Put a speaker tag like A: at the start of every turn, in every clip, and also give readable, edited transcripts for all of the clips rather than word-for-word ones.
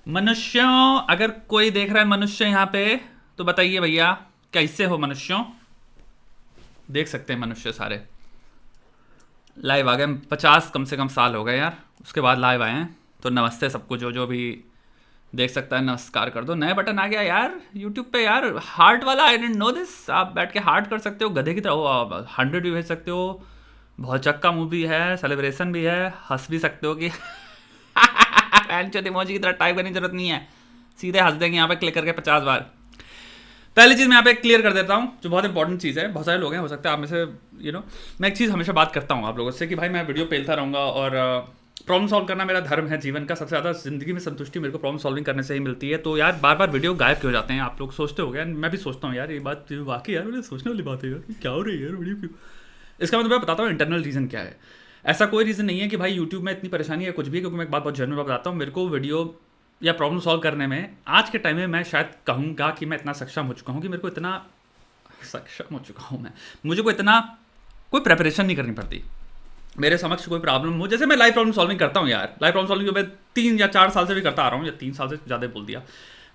A: मनुष्यों, अगर कोई देख रहा है मनुष्य यहाँ पे तो बताइए भैया कैसे हो मनुष्यों। देख सकते हैं मनुष्य सारे लाइव आ गए। 50 कम से कम साल हो गए यार, उसके बाद लाइव आए हैं। तो नमस्ते सबको, जो जो भी देख सकता है नमस्कार कर दो। नया बटन आ गया यार यूट्यूब पे यार, हार्ट वाला। आई डेंट नो दिस। आप बैठ के हार्ट कर सकते हो गधे की तरह, 100 भी भेज सकते हो। बहुत चक्का मूवी है, सेलिब्रेशन भी है, हंस भी सकते हो कि इमोजी की तरह टाइप करने की जरूरत नहीं है, सीधे हंस देंगे यहाँ पे क्लिक करके 50 बार। पहली चीज़ मैं यहाँ पे क्लियर कर देता हूँ, जो बहुत इंपॉर्टेंट चीज़ है। बहुत सारे लोग हैं, हो सकता है आप में से मैं एक चीज़ हमेशा बात करता हूँ आप लोगों से कि भाई मैं वीडियो पेलता रहूँगा और प्रॉब्लम सॉल्व करना मेरा धर्म है जीवन का। सबसे ज़्यादा जिंदगी में संतुष्टि मेरे को प्रॉब्लम सॉल्विंग करने से ही मिलती है। तो यार बार बार वीडियो गायब क्यों हो जाते हैं आप लोग सोचते हो गया, मैं भी सोचता हूँ यार ये बात वाकई यार, मुझे सोचने वाली बात है यार, क्या हो रही है यार वीडियो क्यों। इसका मतलब मैं बताता हूँ इंटरनल रीज़न क्या है। ऐसा कोई रीज़न नहीं है कि भाई यूट्यूब में इतनी परेशानी है कुछ भी, क्योंकि मैं एक बात बहुत जनरल बताता हूँ। मेरे को वीडियो या प्रॉब्लम सॉल्व करने में आज के टाइम में मैं शायद कहूँगा कि मैं इतना सक्षम हो चुका हूँ कि मेरे को इतना सक्षम हो चुका हूँ मैं, मुझे को इतना कोई प्रेपरेशन नहीं करनी पड़ती। मेरे समक्ष कोई प्रॉब्लम हो, जैसे मैं लाइव प्रॉब्लम सॉल्विंग करता हूँ यार, लाइव प्रॉब्लम सॉल्विंग मैं 3 या 4 साल से भी करता आ रहा हूँ, या 3 साल से ज़्यादा बोल दिया,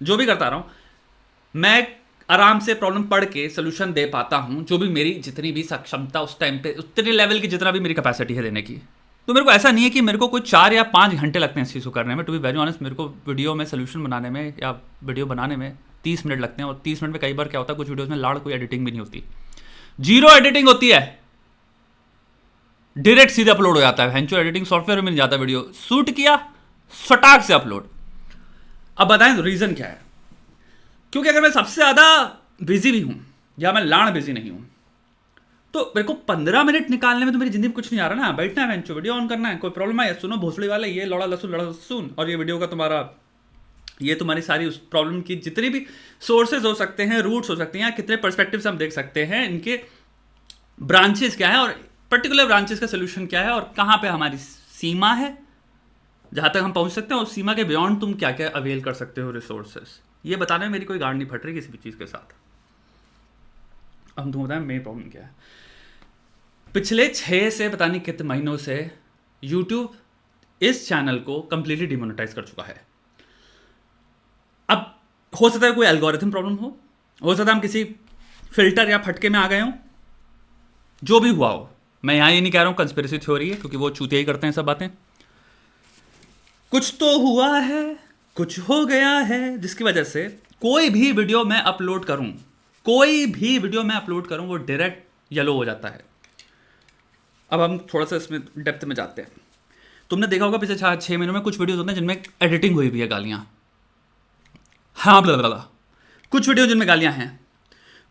A: जो भी करता आ रहा हूँ मैं आराम से प्रॉब्लम पढ़ के सोल्यूशन दे पाता हूँ। जो भी मेरी जितनी भी सक्षमता उस टाइम पे, उतने लेवल की जितना भी मेरी कैपेसिटी है देने की। तो मेरे को ऐसा नहीं है कि मेरे को कोई 4 या 5 घंटे लगते हैं इस चीज़ को करने में। टू बी वेरी ऑनेस्ट, मेरे को वीडियो में सोल्यूशन बनाने में या वीडियो बनाने में 30 मिनट लगते हैं। और 30 मिनट में कई बार क्या होता है, कुछ वीडियोज़ में लाड़ कोई एडिटिंग भी नहीं होती, जीरो एडिटिंग होती है, डायरेक्ट सीधे अपलोड हो जाता है। हेंचो एडिटिंग सॉफ्टवेयर में नहीं जाता, वीडियो शूट किया फटाक से अपलोड। अब बताएं तो रीज़न क्या है। क्योंकि अगर मैं सबसे ज़्यादा बिजी भी हूँ या मैं लाड़ बिजी नहीं हूँ, तो मेरे को 15 मिनट निकालने में तो मेरी जिंदगी में कुछ नहीं आ रहा ना। बैठना है बेंचो, वीडियो ऑन करना है, कोई प्रॉब्लम है सुनो भोसड़ी वाले, ये लौड़ा लहसुन, और ये वीडियो का तुम्हारा, ये तुम्हारी सारी उस प्रॉब्लम की जितनी भी सोर्सेज हो सकते हैं, रूट्स हो सकते हैं, कितने पर्सपेक्टिव से हम देख सकते हैं, इनके ब्रांचेस क्या है और पर्टिकुलर ब्रांचेस का सोल्यूशन क्या है, और कहाँ पे हमारी सीमा है जहाँ तक हम पहुँच सकते हैं, उस सीमा के बियॉन्ड तुम क्या क्या अवेल कर सकते हो रिसोर्सेस। ये बताने में मेरी कोई गांड नहीं फट रही किसी भी चीज़ के साथ। अब हम तुम्हें बताएं मेरी प्रॉब्लम क्या है। पिछले 6 से पता नहीं कितने महीनों से यूट्यूब इस चैनल को कंप्लीटली डिमोनेटाइज कर चुका है। अब हो सकता है कोई एल्गोरिथम प्रॉब्लम हो सकता है हम किसी फिल्टर या फटके में आ गए हों, जो भी हुआ हो। मैं यहाँ ये नहीं कह रहा हूँ कंस्पिरेसी थ्योरी है, क्योंकि वो चूतिया ही करते हैं सब बातें। कुछ तो हुआ है, कुछ हो गया है, जिसकी वजह से कोई भी वीडियो मैं अपलोड करूं, वो डायरेक्ट येलो हो जाता है। अब हम थोड़ा सा इसमें डेप्थ में जाते हैं। तुमने देखा होगा पिछले 6 महीनों में कुछ वीडियोस होते हैं जिनमें एडिटिंग हुई हुई है, गालियाँ, हाँ ब्ला, कुछ वीडियो जिनमें गालियाँ हैं,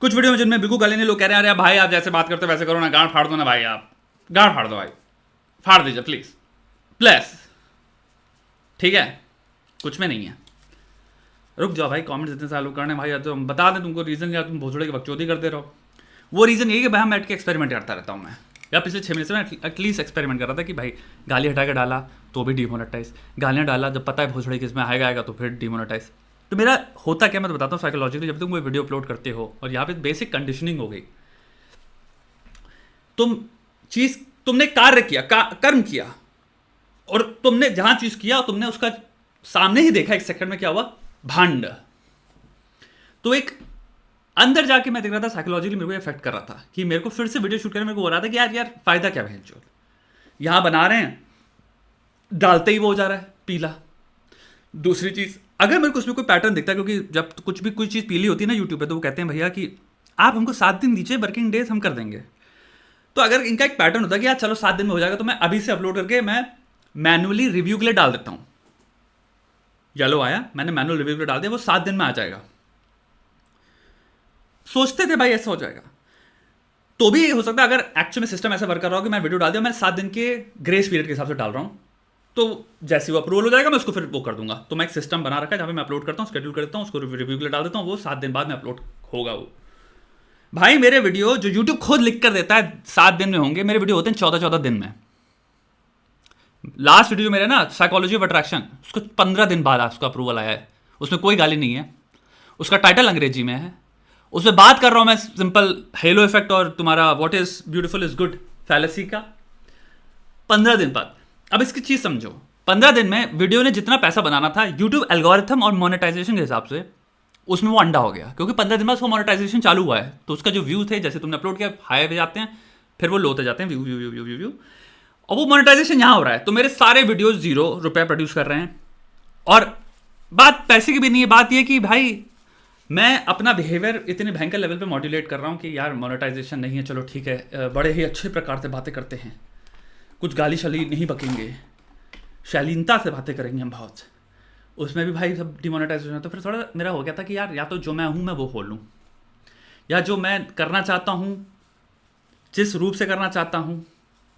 A: कुछ वीडियो में जिनमें बिल्कुल गालियाँ नहीं। लोग कह रहे हैं अरे भाई आप जैसे बात करते हो वैसे करो ना, गांड फाड़ दो ना भाई, आप गांड फाड़ दो भाई, फाड़ दीजिए प्लीज, ठीक है, कुछ में नहीं है। रुक जाओ भाई, कमेंट्स इतने सारे लोग करने भाई, या तो हम बता दें तुमको रीज़न, या तुम भोसड़े की बकचोदी करते रहो। वो रीज़न ये कि भाई हम बैठ के एक्सपेरिमेंट करता रहता हूँ मैं, या पिछले 6 महीने से मैं एटलीस्ट एक्सपेरिमेंट कर रहा था कि भाई गाली हटा के डाला तो भी डिमोनेटाइज, गालियाँ डाला जब पता है भोसड़े किसमें आएगा तो फिर डिमोनेटाइज। तो मेरा होता क्या मैं तो बताता हूँ साइकोलॉजिकली। जब तुम कोई वीडियो अपलोड करते हो और यहाँ पे बेसिक कंडीशनिंग हो गई, तुमने कार्य किया, कर्म किया, और तुमने जहां चीज किया तुमने उसका सामने ही देखा, 1 सेकंड में क्या हुआ, भांड। तो एक अंदर जाके मैं देख रहा था साइकोलॉजिकली मेरे को इफेक्ट कर रहा था कि मेरे को फिर से वीडियो शूट करने में हो रहा था कि यार फायदा क्या है, जो यहां बना रहे हैं डालते ही वो हो जा रहा है पीला। दूसरी चीज, अगर मेरे को उसमें कोई पैटर्न दिखता है, क्योंकि जब कुछ भी कोई चीज पीली होती है ना यूट्यूब पे, तो वो कहते हैं भैया कि आप हमको 7 दिन दीजिए, वर्किंग डेज हम कर देंगे। तो अगर इनका एक पैटर्न होता है कि यार चलो 7 दिन में हो जाएगा, तो मैं अभी से अपलोड करके मैं मैनुअली रिव्यू के लिए डाल देता हूं। येलो आया, मैंने मैनुअल रिव्यू के लिए डाल दिया, वो 7 दिन में आ जाएगा। सोचते थे भाई ऐसा हो जाएगा, तो भी हो सकता है अगर एक्चुअल में सिस्टम ऐसा वर्क कर रहा हो कि मैं वीडियो डाल दिया, मैं 7 दिन के ग्रेस पीरियड के हिसाब से डाल रहा हूं, तो जैसे वो अप्रूवल हो जाएगा मैं उसको फिर वो कर दूंगा। तो मैं एक सिस्टम बना रखा है जहां पे मैं अपलोड करता हूं, शेड्यूल कर देता हूं, उसको रिव्यू के लिए डाल देता हूं, वो 7 दिन बाद में अपलोड होगा। वो भाई मेरे वीडियो जो यूट्यूब खुद लिख कर देता है 7 दिन में होंगे, मेरे वीडियो होते हैं 14 दिन में। लास्ट वीडियो मेरा ना साइकोलॉजी ऑफ अट्रैक्शन, उसको 15 दिन बाद उसका अप्रूवल आया है। उसमें कोई गाली नहीं है, उसका टाइटल अंग्रेजी में है, उसमें बात कर रहा हूं मैं सिंपल हेलो इफेक्ट और तुम्हारा what is beautiful is good fallacy का। 15 दिन बाद। अब इसकी चीज समझो, 15 दिन में वीडियो ने जितना पैसा बनाना था यूट्यूब एल्गोरिथम और मोनेटाइजेशन के हिसाब से उसमें वो अंडा हो गया, क्योंकि 15 दिन बाद उसका मोनेटाइजेशन चालू हुआ है, तो उसका जो व्यू थे जैसे तुमने अपलोड किया हाई पे जाते हैं, फिर वो लो होते जाते हैं view view view view view, और वो मोनेटाइजेशन यहाँ हो रहा है। तो मेरे सारे वीडियोस 0 रुपये प्रोड्यूस कर रहे हैं, और बात पैसे की भी नहीं है, बात ये कि भाई मैं अपना बिहेवियर इतने भयंकर लेवल पे मॉड्यूलेट कर रहा हूँ कि यार मोनेटाइजेशन नहीं है, चलो ठीक है, बड़े ही अच्छे प्रकार से बातें करते हैं, कुछ गाली शली नहीं बकेंगे, शालीनता से बातें करेंगे हम बहुत, उसमें भी भाई सब डिमोनेटाइजेशन है। तो फिर थोड़ा मेरा हो गया था कि यार या तो जो मैं हूँ मैं वो खोल लूँ, या जो मैं करना चाहता हूँ जिस रूप से करना चाहता हूँ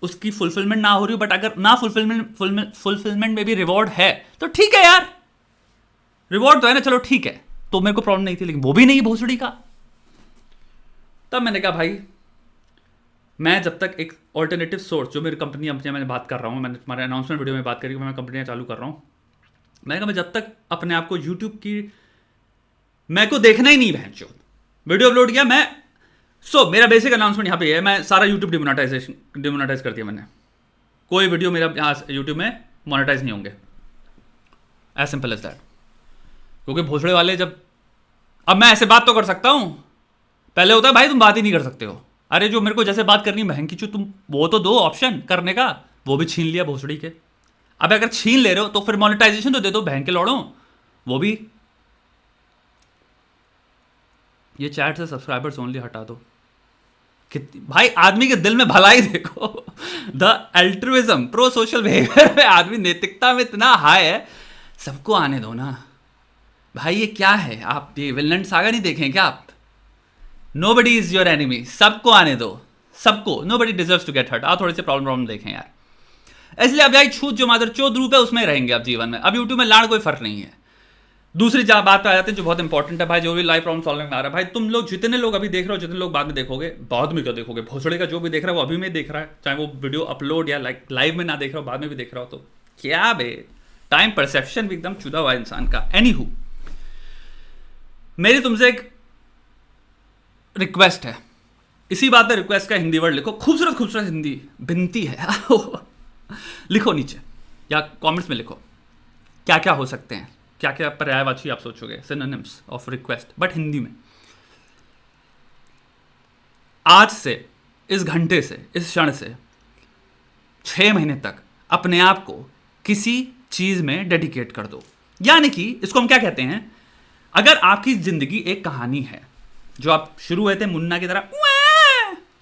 A: उसकी फुलफिलमेंट ना हो रही हो, बट अगर ना फुलफिलमेंट में भी रिवॉर्ड है तो ठीक है यार, रिवॉर्ड तो है ना, चलो ठीक है, तो मेरे को प्रॉब्लम नहीं थी, लेकिन वो भी नहीं भोसड़ी का। तब मैंने कहा भाई मैं जब तक एक ऑल्टरनेटिव सोर्स, जो मेरी कंपनी अपनी मैंने बात कर रहा हूँ, मैंने तुम्हारे अनाउंसमेंट वीडियो में बात करी कि मैं कंपनियाँ चालू कर रहा हूँ, मैंने कहा मैं जब तक अपने आप को यूट्यूब की मैं को देखना ही नहीं भैंचो, वीडियो अपलोड किया मैं, मेरा बेसिक अनाउंसमेंट यहाँ पे है, मैं सारा यूट्यूब डिमोनेटाइज कर दिया मैंने, कोई वीडियो मेरा यहाँ यूट्यूब में मोनेटाइज नहीं होंगे, एज सिंपल एज दैट। क्योंकि भोसड़े वाले जब, अब मैं ऐसे बात तो कर सकता हूँ, पहले होता है भाई तुम बात ही नहीं कर सकते हो, अरे जो मेरे को जैसे बात करनी बहन की चू, तुम वो तो दो ऑप्शन करने का, वो भी छीन लिया भोसड़ी के। अब अगर छीन ले रहे हो तो फिर मोनेटाइजेशन तो दे दो बहन के लौड़ो, वो भी ये चैट से सब्सक्राइबर्स ओनली हटा दो। भाई आदमी के दिल में भलाई देखो, the altruism pro social behaviour में आदमी नैतिकता में इतना हाई है, सबको आने दो ना भाई। ये क्या है, आप ये विलन सागा नहीं देखें क्या आप? नोबडी इज योर एनिमी, सबको आने दो, सबको, nobody deserves to get hurt. आप थोड़े से प्रॉब्लम देखें यार, इसलिए अब भाई छूत जो मादर चौध रूप है उसमें रहेंगे आप जीवन में। अब यूट्यूब में लाड़ कोई फर्क नहीं है। दूसरी बात पे आ जाते हैं जो बहुत इंपॉर्टेंट है भाई, जो भी लाइव प्रॉब्लम सॉल्विंग में आ रहा है भाई, तुम लोग जितने लोग अभी देख रहे हो, जितने लोग बाद में देखोगे, बाद में क्या देखोगे, भोसड़े का जो भी देख रहा है वो अभी में देख रहा है, चाहे वो वीडियो अपलोड या लाइव में ना देख रहा हो, बाद में भी देख रहा हो, तो क्या बे, टाइम परसेप्शन भी एकदम चुदा हुआ इंसान का। एनीहू, मेरी तुमसे एक रिक्वेस्ट है, इसी बात पे रिक्वेस्ट का हिंदी वर्ड लिखो, खूबसूरत खूबसूरत हिंदी विनती है लिखो नीचे या कमेंट्स में लिखो क्या क्या हो सकते हैं, क्या क्या पर्यायवाची आप सोचोगे, synonyms of request, but Hindi में। आज से, इस घंटे से, इस क्षण से 6 महीने तक अपने आप को किसी चीज में डेडिकेट कर दो। यानी कि इसको हम क्या कहते हैं, अगर आपकी जिंदगी एक कहानी है, जो आप शुरू हुए थे मुन्ना की तरह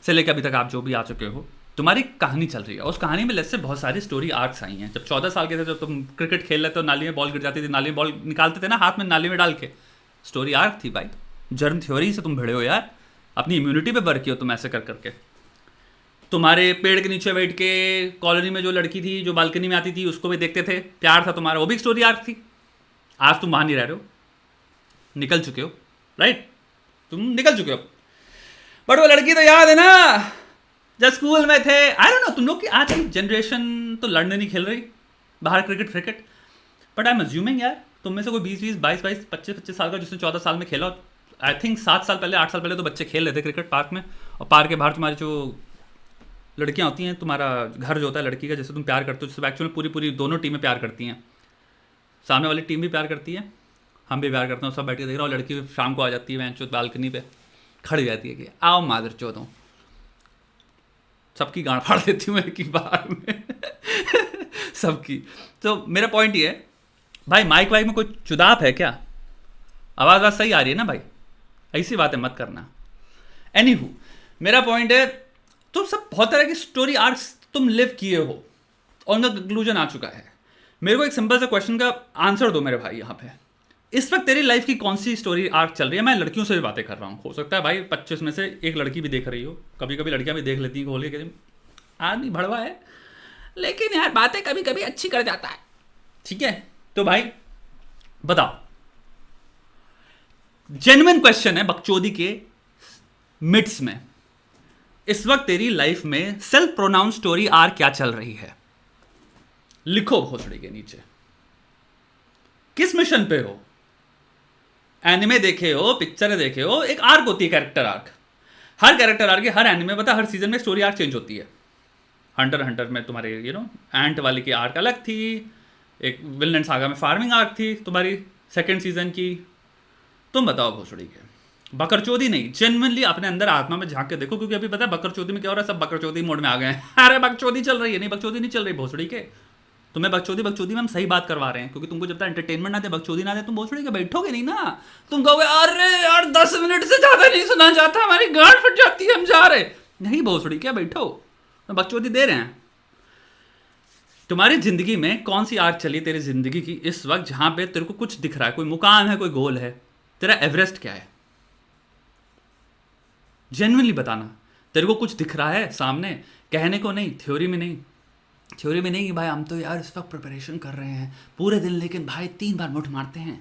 A: से लेकर अभी तक आप जो भी आ चुके हो, तुम्हारी कहानी चल रही है, उस कहानी में लेट्स से बहुत सारी स्टोरी आर्क्स आई हैं। जब 14 साल के थे, जब तुम क्रिकेट खेल रहे थे, नाली में बॉल गिर जाती थी, नाली में बॉल निकालते थे ना हाथ में, नाली में डाल के, स्टोरी आर्क थी भाई। जर्म थ्योरी से तुम भिड़े हो यार, अपनी इम्यूनिटी पे वर्क किया तुम ऐसे कर करके। तुम्हारे पेड़ के नीचे बैठ के कॉलोनी में जो लड़की थी जो बालकनी में आती थी उसको भी देखते थे, प्यार था तुम्हारा, वो भी स्टोरी आर्क थी। आज तुम वहां नहीं रह रहे हो, निकल चुके हो, राइट, तुम निकल चुके हो। बट वो लड़की तो याद है ना जब स्कूल में थे। आई डोंट नो तुम लोग की आज की जनरेशन तो लड़ने नहीं खेल रही बाहर cricket, but I am assuming यार तुम में से कोई 20 25 साल का जिसने 14 साल में खेला, आई थिंक 7 साल पहले 8 साल पहले तो बच्चे खेल रहे थे क्रिकेट पार्क में, और पार्क के बाहर तुम्हारी जो लड़कियां होती हैं, तुम्हारा घर जो होता है लड़की का, जैसे तुम प्यार करते हो, जिससे एक्चुअली पूरी दोनों टीमें प्यार करती हैं, सामने वाली टीम भी प्यार करती है, हम भी प्यार करते हैं, सब बैठ के देख रहा हूँ, लड़की शाम को आ जाती है बेंच बालकनी पे खड़ी रहती है कि आओ मादर चौधों, सबकी गांड फाड़ देती हूँ एक ही बार में सबकी। तो मेरा पॉइंट ये है भाई, माइक वाइक में कोई चुदाप है क्या? आवाज़ सही आ रही है ना भाई? ऐसी बातें मत करना। एनीहू, मेरा पॉइंट है, तुम सब बहुत तरह की स्टोरी आर्क्स तुम लिव किए हो, और उनका कंक्लूजन आ चुका है। मेरे को एक सिंपल सा क्वेश्चन का आंसर दो मेरे भाई। यहाँ पे इस वक्त तेरी लाइफ की कौन सी स्टोरी आर्क चल रही है? मैं लड़कियों से भी बातें कर रहा हूँ, हो सकता है भाई 25 में से एक लड़की भी देख रही हो, कभी कभी लड़कियां भी देख लेती हैं, खोल के आदमी भड़वा है लेकिन यार बातें कभी कभी अच्छी कर जाता है, ठीक है? तो भाई बताओ, जेन्युइन क्वेश्चन है बकचोदी के मिड्स में, इस वक्त तेरी लाइफ में सेल्फ प्रोनाउंस स्टोरी आर्क क्या चल रही है? लिखो भोसड़ी के नीचे। किस मिशन पे हो? एनिमे देखे हो, पिक्चर देखे हो, एक आर्क होती है, कैरेक्टर आर्क। हर कैरेक्टर आर्क, हर एनिमे पता, हर सीजन में स्टोरी आर्क चेंज होती है। हंटर में तुम्हारे एंट वाली की आर्क अलग थी, एक विलन सागा में फार्मिंग आर्क थी तुम्हारी सेकंड सीजन की। तुम बताओ भोसड़ी के, बकरचोदी नहीं, जेन्युइनली अपने अंदर आत्मा में झांक के देखो, क्योंकि अभी पता है बकरचोदी में क्या हो रहा है, सब बकरचोदी मोड में आ गए हैं। अरे बकचोदी चल रही है, नहीं बकचोदी नहीं चल रही भोसड़ी के, तुम्हें बकचोदी में हम सही बात करवा रहे हैं, क्योंकि तुमको जब तक एंटरटेनमेंट ना दे, बकचोदी ना दे, तुम भोसड़ी के बैठोगे नहीं ना। तुम कहोगे अरे यार 10 मिनट से ज्यादा नहीं सुना जाता, हमारी गांड फट जाती है, हम जा रहे नहीं। भोसड़ी क्या बैठो, बकचोदी दे रहे हैं। तुम्हारी जिंदगी में कौन सी आग चली तेरी जिंदगी की इस वक्त, जहां पे तेरे को कुछ दिख रहा है, कोई मुकाम है, कोई गोल है, तेरा एवरेस्ट क्या है? जेन्युइनली बताना, तेरे को कुछ दिख रहा है सामने, कहने को नहीं, थ्योरी में नहीं कि भाई हम तो यार इस वक्त प्रिपरेशन कर रहे हैं पूरे दिन, लेकिन भाई 3 बार मुठ मारते हैं,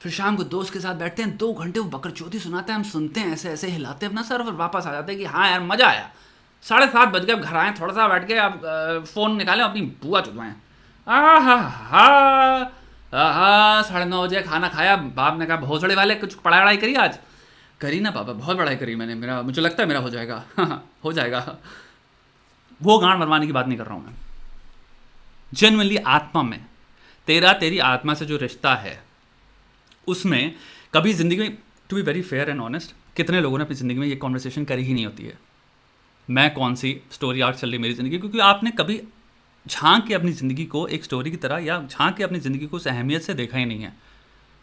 A: फिर शाम को दोस्त के साथ बैठते हैं 2 घंटे, वो बकरचोदी सुनाते हैं, हम सुनते हैं, ऐसे ऐसे हिलाते हैं अपना सर, और वापस आ जाते हैं कि हाँ यार मजा आया। 7:30 बज गए, अब घर आए, थोड़ा सा बैठ के अब फोन निकालें, अपनी बुआ चुदवाएं। हा 9:30 बजे खाना खाया, बाप ने कहा भोसड़े वाले कुछ पढ़ाई करी आज? करी ना पापा, बहुत पढ़ाई करी मैंने, मुझे लगता है मेरा हो जाएगा। हो जाएगा। वो गांड मरवाने की बात नहीं कर रहा हूं मैं, जेन्युइनली आत्मा में तेरी आत्मा से जो रिश्ता है, उसमें कभी जिंदगी में, to be very fair and honest, कितने लोगों ने अपनी ज़िंदगी में ये कॉन्वर्सेशन करी ही नहीं होती है, मैं कौन सी स्टोरी आर्क चल रही मेरी ज़िंदगी, क्योंकि आपने कभी झांक के अपनी ज़िंदगी को एक स्टोरी की तरह, या झांक के अपनी ज़िंदगी को उस अहमियत से देखा ही नहीं है,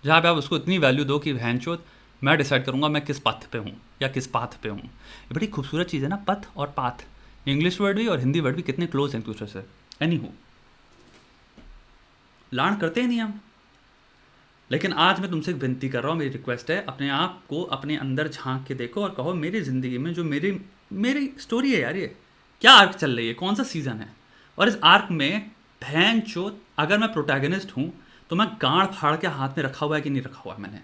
A: जहाँ पे आप उसको इतनी वैल्यू दो कि भैंचोद मैं डिसाइड करूँगा मैं किस पथ पे हूँ या किस पाथ पे हूँ। ये बड़ी खूबसूरत चीज़ है ना, पथ और पाथ, इंग्लिश वर्ड भी और हिंदी वर्ड भी कितने क्लोज हैं एक दूसरे से। एनी हो, लाण करते ही नहीं हम, लेकिन आज मैं तुमसे एक विनती कर रहा हूँ, मेरी रिक्वेस्ट है, अपने आप को अपने अंदर झांक के देखो और कहो मेरी ज़िंदगी में जो मेरी स्टोरी है यार, ये क्या आर्क चल रही है, कौन सा सीज़न है, और इस आर्क में भैंचोद अगर मैं प्रोटैगनिस्ट हूँ तो मैं गांड फाड़ के हाथ में रखा हुआ है कि नहीं रखा हुआ है मैंने,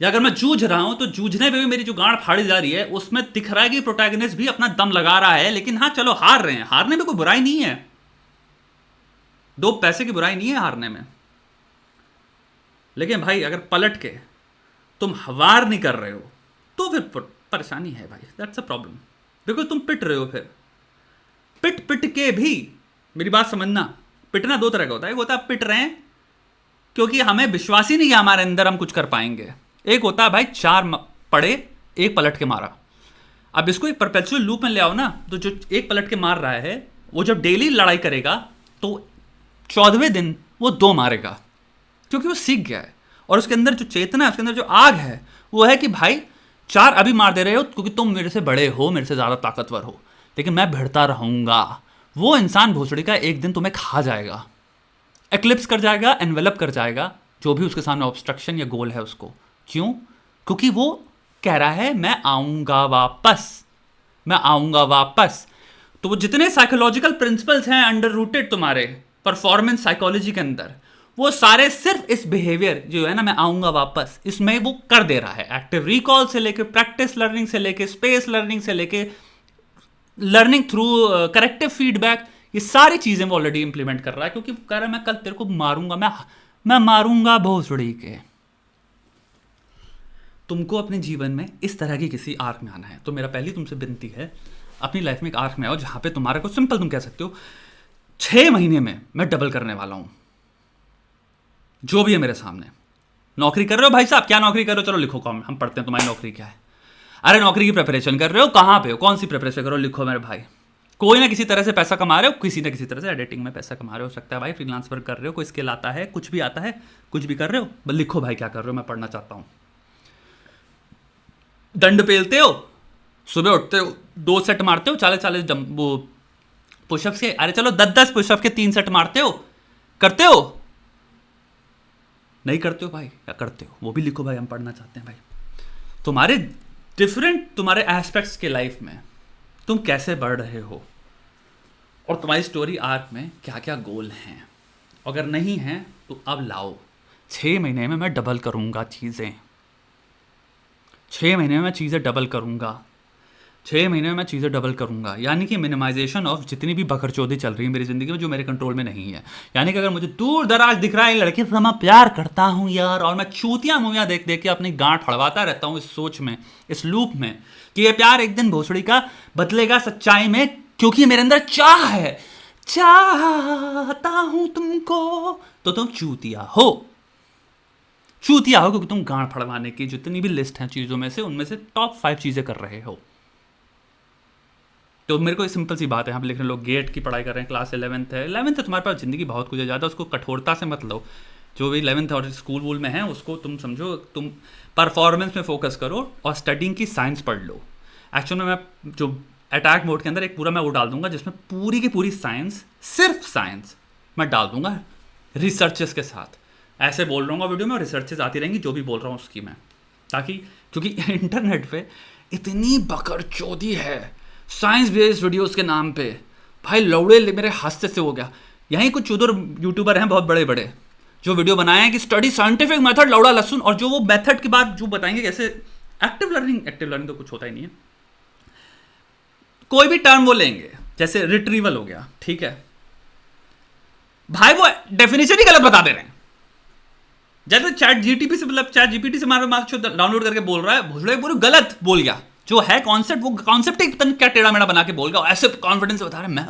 A: या अगर मैं जूझ रहा हूं तो जूझने पे भी मेरी जो गांड फाड़ी जा रही है उसमें दिख रहा है कि प्रोटैगनिस्ट भी अपना दम लगा रहा है, लेकिन हाँ चलो हार रहे हैं, हारने में कोई बुराई नहीं है, 2 पैसे की बुराई नहीं है हारने में, लेकिन भाई अगर पलट के तुम वार नहीं कर रहे हो तो फिर परेशानी है भाई, दैट्स अ प्रॉब्लम, बिकॉज तुम पिट रहे हो, फिर पिट के भी, मेरी बात समझना, पिटना 2 तरह का होता है, एक होता है पिट रहे हैं क्योंकि हमें विश्वास ही नहीं है हमारे अंदर हम कुछ कर पाएंगे, एक होता है भाई 4 पड़े 1 पलट के मारा। अब इसको एक परपेचुअल लूप में ले आओ ना, तो जो 1 पलट के मार रहा है वो जब डेली लड़ाई करेगा तो 14वें दिन वो 2 मारेगा, क्योंकि वो सीख गया है, और उसके अंदर जो चेतना है, उसके अंदर जो आग है वो है कि भाई 4 अभी मार दे रहे हो क्योंकि तुम मेरे से बड़े हो, मेरे से ज़्यादा ताकतवर हो, लेकिन मैं भिड़ता रहूँगा। वो इंसान भोसड़ी का एक दिन तुम्हें खा जाएगा, एक्लिप्स कर जाएगा, एनवेलप कर जाएगा जो भी उसके सामने ऑब्स्ट्रक्शन या गोल है उसको। क्यों? क्योंकि वो कह रहा है मैं आऊँगा वापस। तो वो जितने साइकोलॉजिकल प्रिंसिपल्स हैं अंडर रूटेड तुम्हारे परफॉर्मेंस साइकोलॉजी के अंदर, वो सारे सिर्फ इस बिहेवियर जो है ना, मैं आऊँगा वापस, इसमें वो कर दे रहा है। एक्टिव रिकॉल से लेके प्रैक्टिस लर्निंग से लेके स्पेस लर्निंग से लेके लर्निंग थ्रू करेक्टिव फीडबैक, ये सारी चीज़ें वो ऑलरेडी इंप्लीमेंट कर रहा है, क्योंकि कह रहा है मैं कल तेरे को मारूंगा, मैं मारूंगा भोसड़ी के। तुमको अपने जीवन में इस तरह की किसी आर्क में आना है, तो मेरा पहली तुमसे विनती है, अपनी लाइफ में एक आर्क में आओ जहाँ पे तुम्हारे को सिंपल तुम कह सकते हो 6 महीने में मैं डबल करने वाला हूँ जो भी है मेरे सामने। नौकरी कर रहे हो भाई साहब, क्या नौकरी कर रहे हो, चलो लिखो कॉमेंट, हम पढ़ते हैं तुम्हारी नौकरी क्या है। अरे नौकरी की प्रिपरेशन कर रहे हो, कहाँ पे हो, कौन सी प्रिपरेशन करो, लिखो मेरे भाई। कोई ना किसी तरह से पैसा कमा रहे हो, किसी ना किसी तरह से एडिटिंग में पैसा कमा रहे हो सकता है भाई, फ्रीलांस वर्क कर रहे हो, कोई स्किल आता है, कुछ भी आता है, कुछ भी कर रहे हो, बस लिखो भाई क्या कर रहे हो, मैं पढ़ना चाहता हूँ। दंड पेलते हो, सुबह उठते हो 2 सेट मारते हो, 40 वो पुशअप्स के, अरे चलो 10 पुशअप के 3 सेट मारते हो, करते हो नहीं करते हो भाई, क्या करते हो वो भी लिखो भाई, हम पढ़ना चाहते हैं भाई। तुम्हारे डिफरेंट तुम्हारे एस्पेक्ट्स के लाइफ में तुम कैसे बढ़ रहे हो, और तुम्हारी स्टोरी आर्क में क्या क्या गोल हैं, अगर नहीं हैं तो अब लाओ। 6 महीने में मैं डबल करूँगा चीज़ें, 6 महीने में मैं चीज़ें डबल करूँगा, 6 महीने में मैं चीज़ें डबल करूँगा, यानी कि मिनिमाइजेशन ऑफ जितनी भी बकरचोदी चल रही है मेरी ज़िंदगी में जो मेरे कंट्रोल में नहीं है। यानी कि अगर मुझे दूर दराज दिख रहा है लड़के से मैं प्यार करता हूँ यार, और मैं चूतियाँ मूवियाँ देख देख के अपनी गांठ फड़वाता रहता हूँ इस सोच में, इस लूप में कि ये प्यार एक दिन भोसड़ी का बदलेगा सच्चाई में, क्योंकि मेरे अंदर चाह है, चाहता हूं तुमको, तो तुम चूतिया हो। चूतिया हो क्योंकि तुम गांड फड़वाने की जितनी भी लिस्ट है चीज़ों में से, उनमें से टॉप 5 चीज़ें कर रहे हो। तो मेरे को एक सिंपल सी बात है, यहाँ पे लिख रहे हैं लोग गेट की पढ़ाई कर रहे हैं, क्लास 11th है, 11th है, तुम्हारे पास ज़िंदगी बहुत कुछ है, ज़्यादा उसको कठोरता से मत लो। जो भी 11th और स्कूल वूल में है उसको तुम समझो, तुम परफॉर्मेंस में फोकस करो और स्टडिंग की साइंस पढ़ लो। एक्चुअल में मैं जो अटैक मोड के अंदर एक पूरा मैं वो डाल दूंगा जिसमें पूरी की पूरी साइंस, सिर्फ साइंस मैं डाल दूंगा रिसर्चेस के साथ। ऐसे बोल रहा हूँ वीडियो में और रिसर्चेस आती रहेंगी जो भी बोल रहा हूँ उसकी मैं, ताकि क्योंकि इंटरनेट पे इतनी बकरचोदी है साइंस बेस्ड वीडियोस के नाम पे, भाई लौड़े मेरे हंसते से हो गया। यहीं कुछ उधर यूट्यूबर हैं बहुत बड़े बड़े जो वीडियो बनाए हैं कि स्टडी साइंटिफिक मेथड लौड़ा लहसुन, और जो वो मेथड के बाद जो बताएंगे कैसे एक्टिव लर्निंग तो कुछ होता ही नहीं है। कोई भी टर्म वो लेंगे जैसे रिट्रीवल हो गया, ठीक है भाई, वो डेफिनेशन ही गलत बता दे रहे हैं। जैसे चैट जीटीपी से, मतलब चैट जीपीटी से मार्क्स डाउनलोड करके बोल रहा है, भोसड़े पूरे गलत बोल गया। जो है कॉन्सेप्ट, वो कॉन्सेप्ट ही पता नहीं क्या टेढ़ा मेढ़ा बना के बोल गया, ऐसे कॉन्फिडेंस से बता रहे हैं। मैं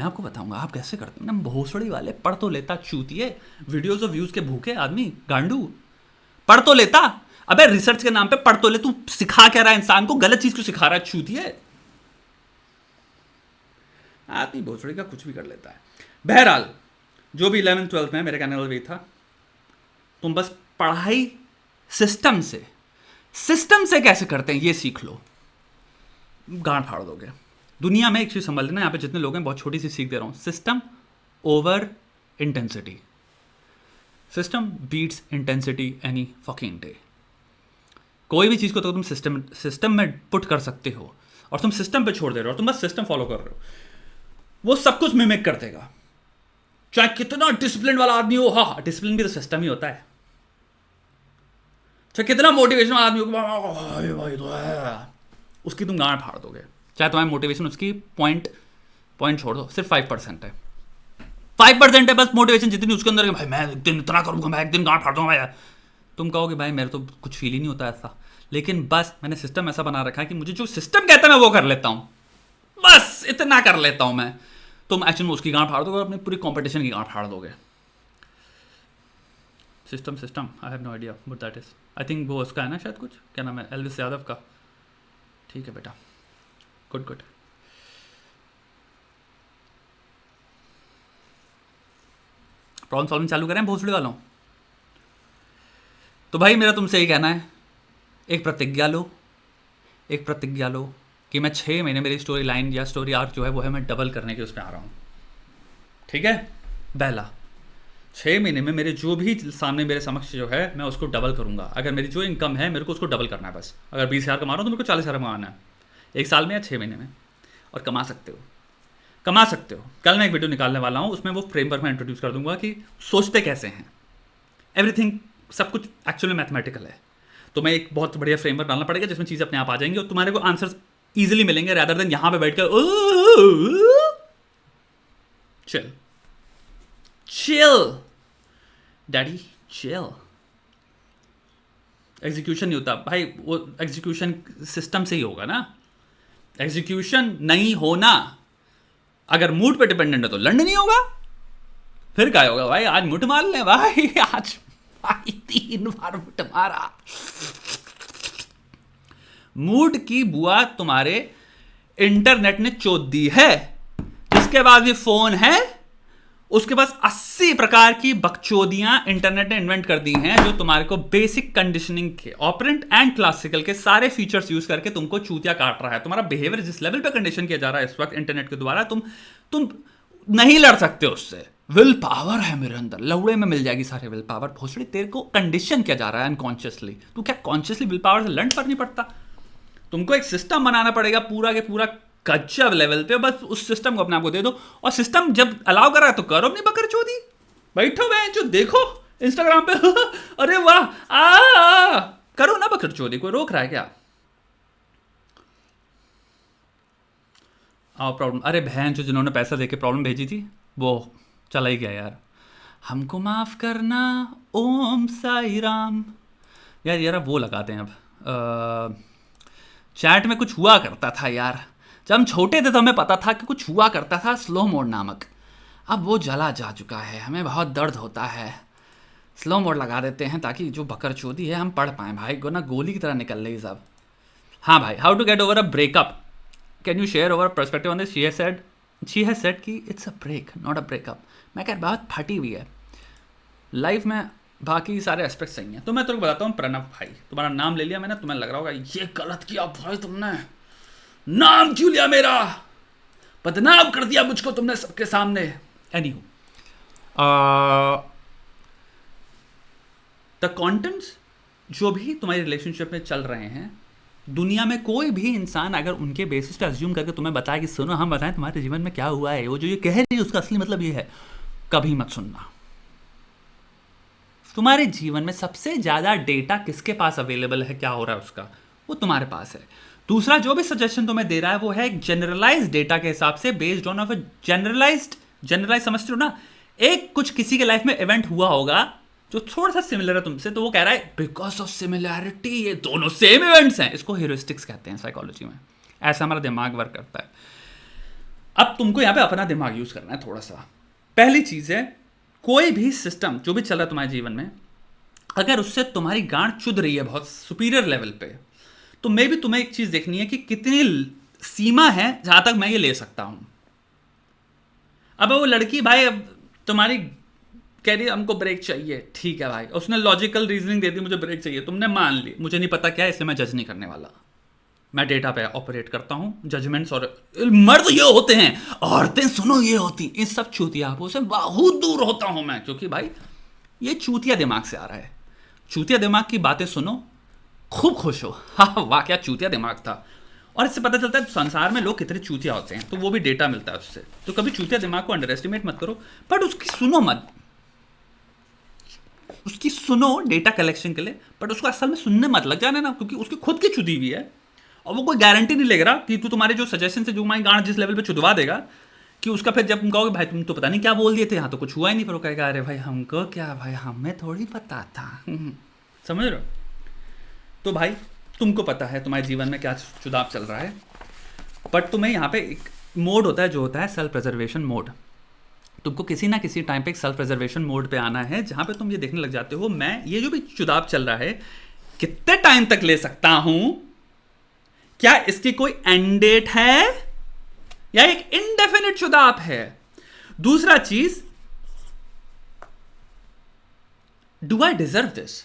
A: आपको बताऊंगा आप कैसे करते हैं ना। भोसड़ी वाले पढ़ तो लेता चूतिए, वीडियोस और व्यूज के भूखे आदमी गांडू, पढ़ तो लेता। अबे रिसर्च के नाम पे पढ़ तो ले, तू सिखा क्या रहा है इंसान को, गलत चीज को सिखा रहा है चूतिए। आदमी भोसड़ी का कुछ भी कर लेता है। बहरहाल जो भी 11th 12th में मेरे कहने वाला भी था, तुम बस पढ़ाई सिस्टम से कैसे करते हैं ये सीख लो, गांड फाड़ दोगे। दुनिया में एक चीज समझ लेना, यहाँ पे जितने लोग हैं बहुत छोटी सी सीख दे रहा हूं, system over intensity. System beats intensity any fucking day. कोई भी चीज को तो तुम सिस्टम में पुट कर सकते हो और तुम सिस्टम पे छोड़ दे रहे हो और तुम बस सिस्टम फॉलो कर रहे हो, वो सब कुछ मिमिक कर देगा। चाहे कितना डिसिप्लिन वाला आदमी हो, हाँ डिसिप्लिन भी तो सिस्टम ही होता है। चाहे कितना मोटिवेशन वाला आदमी हो, भाई तो है, उसकी तुम गांड फाड़ दोगे। चाहे तुम्हारी मोटिवेशन उसकी पॉइंट छोड़ दो, सिर्फ 5% है, 5% है बस मोटिवेशन जितनी उसके अंदर, भाई मैं एक दिन इतना करूंगा, मैं एक दिन गांड फाड़ दूंगा भाई। तुम कहोगे भाई मेरे तो कुछ फील ही नहीं होता ऐसा, लेकिन बस मैंने सिस्टम ऐसा बना रखा है कि मुझे जो सिस्टम कहता है मैं वो कर लेता हूं, बस इतना कर लेता हूं मैं। तुम एक्चुअल में उसकी गांड फाड़ दोगे और अपनी पूरी कंपटीशन की गांड फाड़ दोगे। System I have no idea what that is. I think वो उसका है ना शायद, कुछ क्या नाम है, एल्विस यादव का। ठीक है बेटा, गुड। प्रॉब्लम सॉल्विंग चालू करें भोसड़ी वालों। तो भाई मेरा तुमसे यही कहना है, एक प्रतिज्ञा लो कि मैं 6 महीने मेरी स्टोरी लाइन या स्टोरी आर्क जो है वो है मैं डबल करने के उस पर आ रहा हूँ, ठीक है। पहला 6 महीने में मेरे जो भी सामने मेरे समक्ष जो है मैं उसको डबल करूँगा। अगर मेरी जो इनकम है मेरे को उसको डबल करना है बस। अगर 20,000 कमा रहा हूँ तो मेरे को 40,000 कमाना है, 1 साल में या 6 महीने में, और कमा सकते हो। कल मैं एक वीडियो निकालने वाला हूँ, उसमें वो फ्रेमवर्क मैं इंट्रोड्यूस कर दूंगा कि सोचते कैसे हैं, एवरीथिंग, सब कुछ एक्चुअली मैथमेटिकल है। तो मैं एक बहुत बढ़िया फ्रेमवर्क डालना पड़ेगा जिसमें चीज़ें अपने आप आ जाएंगी और तुम्हारे को आंसर्स ईजिली मिलेंगे, रैदर देन यहाँ पे बैठ कर चिल डैडी चिल। एग्जीक्यूशन नहीं होता भाई, वो एग्जीक्यूशन सिस्टम से ही होगा ना, एग्जीक्यूशन नहीं होना। अगर मूड पे डिपेंडेंट है तो लर्न नहीं होगा, फिर क्या होगा भाई, आज मुठ मार ले भाई, आज भाई 3 बार मुठ मारा। मूड की बुआ तुम्हारे इंटरनेट ने चोद दी है, जिसके बाद भी फोन है, उसके पास 80 प्रकार की बकचोदियां इंटरनेट ने इन्वेंट कर दी हैं जो तुम्हारे को बेसिक कंडीशनिंग के ऑपरेंट एंड क्लासिकल के सारे फीचर्स यूज करके तुमको चूतिया काट रहा है। तुम्हारा बिहेवियर जिस लेवल पे कंडीशन किया जा रहा है इस वक्त इंटरनेट के द्वारा, तुम नहीं लड़ सकते उससे। विल पावर है मेरे अंदर, लौड़े में मिल जाएगी सारे विल पावर। भोसड़ी तेरे को कंडीशन किया जा रहा है अनकॉन्शियसली, तू क्या कॉन्शियसली विल पावर से लड़ पर नहीं पड़ता। तुमको एक सिस्टम बनाना पड़ेगा पूरा के पूरा गजब लेवल पे, बस उस सिस्टम को अपने आप को दे दो, और सिस्टम जब अलाउ कर रहा है तो करो अपनी बकर चोदी। बैठो मैं जो देखो इंस्टाग्राम पे अरे वाह करो ना बकर चोदी, कोई रोक रहा है क्या। आओ प्रॉब्लम, अरे बहन जो जिन्होंने पैसा देके प्रॉब्लम भेजी थी वो चला ही गया यार, हमको माफ करना ओम साई राम। यार वो लगाते हैं अब, चैट में कुछ हुआ करता था यार, जब हम छोटे थे तो हमें पता था कि कुछ हुआ करता था स्लो मोड नामक, अब वो जला जा चुका है, हमें बहुत दर्द होता है। स्लो मोड लगा देते हैं ताकि जो बकरचोदी है हम पढ़ पाएँ भाई, ना गोली की तरह निकल रही सब। हाँ भाई, how to get over a breakup, can you share our perspective on this? She has said कि it's a break not a breakup. मैं कह बहुत फटी हुई है लाइफ में, बाकी सारे एस्पेक्ट सही हैं। तो मैं तेरे को बताता हूँ प्रणव भाई, तुम्हारा नाम ले लिया मैंने, तुम्हें लग रहा होगा ये गलत किया भाई तुमने, नाम क्यों लिया मेरा, बदनाम कर दिया मुझको तुमने सबके सामने। एनीहू, द कंटेंट्स जो भी तुम्हारी रिलेशनशिप में चल रहे हैं, दुनिया में कोई भी इंसान अगर उनके बेसिस पे अज्यूम करके तुम्हें बताए कि सुनो हम बताएं तुम्हारे जीवन में क्या हुआ है, वो जो ये कह रही है उसका असली मतलब ये है, कभी मत सुनना। तुम्हारे जीवन में सबसे ज़्यादा डेटा किसके पास अवेलेबल है, क्या हो रहा है उसका, वो तुम्हारे पास है। दूसरा, जो भी सजेशन तुम्हें दे रहा है वो है एक जनरलाइज डेटा के हिसाब से, based on of a generalize समझते हो ना, एक कुछ किसी के लाइफ में इवेंट हुआ होगा जो थोड़ा सा सिमिलर है तुमसे, तो वो कह रहा है बिकॉज ऑफ सिमिलैरिटी ये दोनों सेम इवेंट्स हैं। इसको ह्यूरिस्टिक्स कहते हैं साइकोलॉजी में, ऐसा हमारा दिमाग वर्क करता है। अब तुमको यहाँ पे अपना दिमाग यूज करना है थोड़ा सा। पहली चीज है, कोई भी सिस्टम जो भी चल रहा है तुम्हारे जीवन में, अगर उससे तुम्हारी गांठ चुद रही है बहुत सुपीरियर लेवल पे, तो मे भी तुम्हें एक चीज देखनी है कि कितनी सीमा है जहां तक मैं ये ले सकता हूं। अब वो लड़की भाई अब तुम्हारी कह रही है हमको ब्रेक चाहिए, ठीक है भाई, उसने लॉजिकल रीजनिंग दे दी मुझे ब्रेक चाहिए, तुमने मान ली, मुझे नहीं पता क्या है इसलिए मैं जज नहीं करने वाला, मैं डेटा पे ऑपरेट करता हूं। जजमेंट्स और मर्द ये होते हैं, औरतें सुनो ये होती, इन सब चूतियापों से बहुत दूर होता हूं मैं, क्योंकि भाई ये चूतिया दिमाग से आ रहा है। चूतिया दिमाग की बातें सुनो, खूब खुश हो, हाँ वाह क्या चूतिया दिमाग था। और इससे पता चलता है संसार में लोग कितने चूतिया होते हैं, तो वो भी डेटा मिलता है उससे। तो कभी चूतिया दिमाग को अंडर एस्टिमेट मत करो, बट उसकी सुनो मत, उसकी सुनो डेटा कलेक्शन के लिए, बट उसको असल में सुनने मत लग जाने ना, क्योंकि उसकी खुद की चुदी हुई है और वो कोई गारंटी नहीं लेगा कि तू तुम्हारे जो सजेशन से जो हमारी गांठ जिस लेवल पे चुदवा देगा कि उसका फिर जब तुम कहोगे भाई तुम तो पता नहीं क्या बोल दिए थे, यहाँ तो कुछ हुआ ही नहीं, फिर वो कहेगा अरे भाई हमको क्या भाई, हमें थोड़ी पता था। समझ रहे हो? तो भाई तुमको पता है तुम्हारे जीवन में क्या चुनाव चल रहा है, बट तुम्हें यहाँ पे एक मोड होता है जो होता है सेल्फ प्रिजर्वेशन मोड। तुमको किसी ना किसी टाइम पे एक सेल्फ प्रिजर्वेशन मोड पे आना है, जहां पे तुम ये देखने लग जाते हो मैं ये जो भी चुनाव चल रहा है कितने टाइम तक ले सकता हूं, क्या इसकी कोई एंड डेट है या एक इनडेफिनिट चुनाव है। दूसरा चीज, do I deserve this.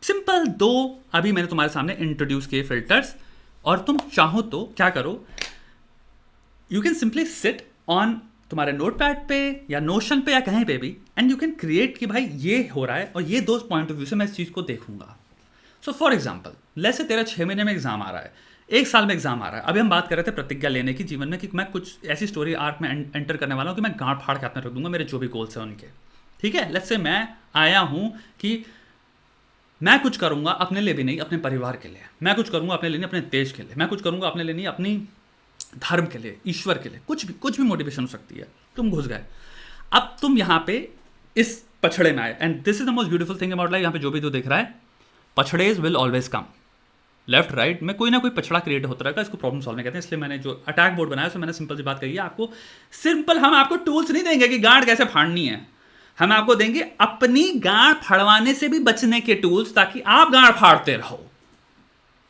A: Simple दो अभी मैंने तुम्हारे सामने इंट्रोड्यूस किए फिल्टर्स, और तुम चाहो तो क्या करो, you can simply sit on तुम्हारे नोट पैड पे या नोशन पे या कहीं पे भी, एंड यू कैन क्रिएट कि भाई ये हो रहा है और ये दो पॉइंट ऑफ व्यू से मैं इस चीज़ को देखूंगा। So for example, let's say तेरा 6 महीने में एग्जाम आ रहा है, 1 साल में एग्जाम आ रहा है। अभी हम बात कर रहे थे प्रतिज्ञा लेने की जीवन में कि मैं कुछ ऐसी स्टोरी आर्क में एंटर करने वाला हूँ कि मैं गांठ फाड़ के हाथ में रख दूंगा मेरे जो भी गोल्स हैं उनके। ठीक है, लेट्स से मैं आया हूँ कि मैं कुछ करूंगा अपने लिए भी नहीं, अपने परिवार के लिए, मैं कुछ करूंगा अपने लिए नहीं, अपने देश के लिए, मैं कुछ करूंगा अपने लिए नहीं, अपनी धर्म के लिए, ईश्वर के लिए, कुछ भी मोटिवेशन हो सकती है। तुम घुस गए, अब तुम यहाँ पे इस पछड़े में आए, and this is the most beautiful thing about life. यहाँ पे जो भी तू देख रहा है, पछड़ेज will always come, left right में कोई ना कोई पछड़ा क्रिएट होता रहेगा, इसको प्रॉब्लम सॉल्विंग कहते हैं। इसलिए मैंने जो अटैक बोर्ड बनाया उसमें मैंने सिंपल सी बात कही है आपको, सिंपल हम आपको टूल्स नहीं देंगे कि गांठ कैसे फाड़नी है, हम आपको देंगे अपनी गांठ फाड़वाने से भी बचने के टूल्स, ताकि आप गांठ फाड़ते रहो।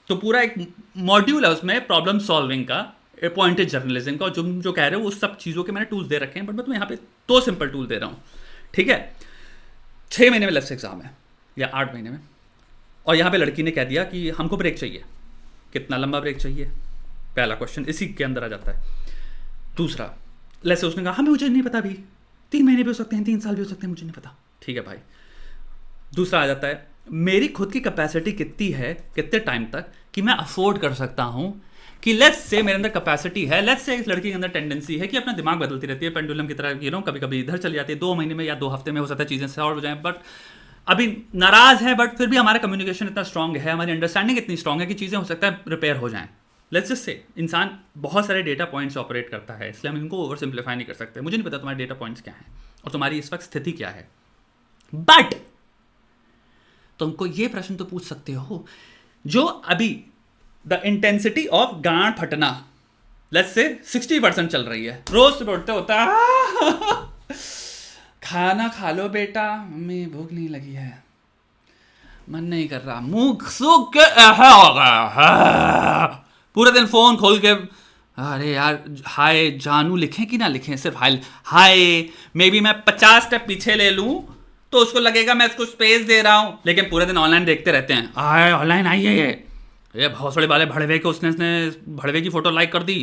A: तो पूरा एक मॉड्यूल है उसमें प्रॉब्लम सॉल्विंग का, पॉइंटेड जर्नलिज्म का, जो कह रहे हो उस सब चीज़ों के मैंने टूल्स दे रखे हैं, बट मैं तुम्हें यहाँ पे 2 सिंपल टूल दे रहा हूँ। ठीक है, 6 महीने में लेफ्ट एग्जाम है या 8 महीने में, और यहाँ पे लड़की ने कह दिया कि हमको ब्रेक चाहिए, कितना लंबा ब्रेक चाहिए, पहला क्वेश्चन इसी के अंदर आ जाता है। दूसरा, लेट्स उसने कहा हमें मुझे नहीं पता, भी 3 महीने भी हो सकते हैं, 3 साल भी हो सकते हैं, मुझे नहीं पता। ठीक है भाई, दूसरा आ जाता है मेरी खुद की कैपेसिटी कितनी है, कितने टाइम तक कि मैं अफोर्ड कर सकता हूँ, कि लेट्स से मेरे अंदर कैपेसिटी है, लेट्स से इस लड़की के अंदर टेंडेंसी है कि अपना दिमाग बदलती रहती है पेंडुलम की तरह, कभी कभी इधर चली जाती है, 2 महीने में या 2 हफ्ते में हो सकता है चीज़ें सॉल्व हो जाएं, बट अभी नाराज है, बट फिर भी हमारा कम्युनिकेशन इतना स्ट्रांग है, हमारी अंडरस्टैंडिंग इतनी स्ट्रांग है कि चीज़ें हो सकता है रिपेयर हो जाएं। लेट्स जस्ट से इंसान बहुत सारे डेटा पॉइंट्स से ऑपरेट करता है, इसलिए हम इनको ओवर सिंप्लीफाई नहीं कर सकते। मुझे नहीं पता तुम्हारे डेटा पॉइंट्स क्या हैं और तुम्हारी इस वक्त स्थिति क्या है, बट तुमको ये प्रश्न तो पूछ सकते हो, जो अभी द इंटेंसिटी ऑफ गांड फटना लेट्स से 60% चल रही है, रोज सुबह उठते होता है खाना खा लो बेटा, मम्मी भूख नहीं लगी है, मन नहीं कर रहा, मुंह सूख के ऐसा हो गया, पूरे दिन फोन खोल के अरे यार हाय जानू लिखें कि ना लिखें, सिर्फ हाय मे बी मैं 50 स्टेप पीछे ले लूं तो उसको लगेगा मैं उसको स्पेस दे रहा हूं, लेकिन पूरे दिन ऑनलाइन देखते रहते हैं, आए ऑनलाइन आई है ये भौसड़े वाले भड़वे के उसने भड़वे की फोटो लाइक कर दी,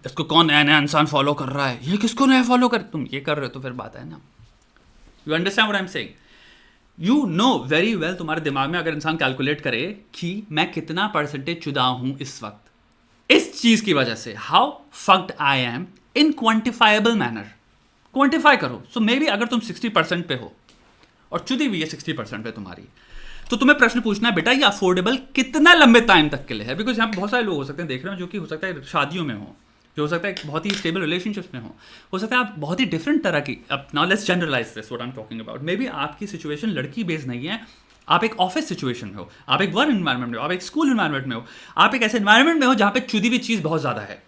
A: इसको कौन नया नया इंसान फॉलो कर रहा है, ये किसको नया फॉलो कर, तुम ये कर रहे हो तो फिर बात है ना, you understand what I am saying, you know very well, तुम्हारे दिमाग में अगर इंसान कैलकुलेट करे कि मैं कितना परसेंटेज चुदा हूं इस वक्त इस चीज की वजह से, how fucked I am in quantifiable manner, quantify करो, सो मे बी अगर तुम 60% पे हो और चुदी हुई है 60% पे तुम्हारी, तो तुम्हें प्रश्न पूछना है बेटा ये अफोर्डेबल कितना लंबे टाइम तक के लिए है, बिकॉज यहाँ पे बहुत सारे लोग हो सकते हैं देख रहे हो जो कि हो सकता है शादियों में हो, जो हो सकता है बहुत ही स्टेबल रिलेशनशिप्स में हो सकता है आप बहुत ही डिफरेंट तरह की, अब now let's generalize this what I am talking about, maybe आपकी सिचुएशन लड़की बेस्ड नहीं है, आप एक ऑफिस सिचुएशन में हो, आप एक वर्क एनवायरनमेंट में हो, आप एक स्कूल एनवायरनमेंट में हो, आप एक ऐसे एनवायरनमेंट में हो जहाँ पे चुदी हुई चीज़ बहुत ज़्यादा है,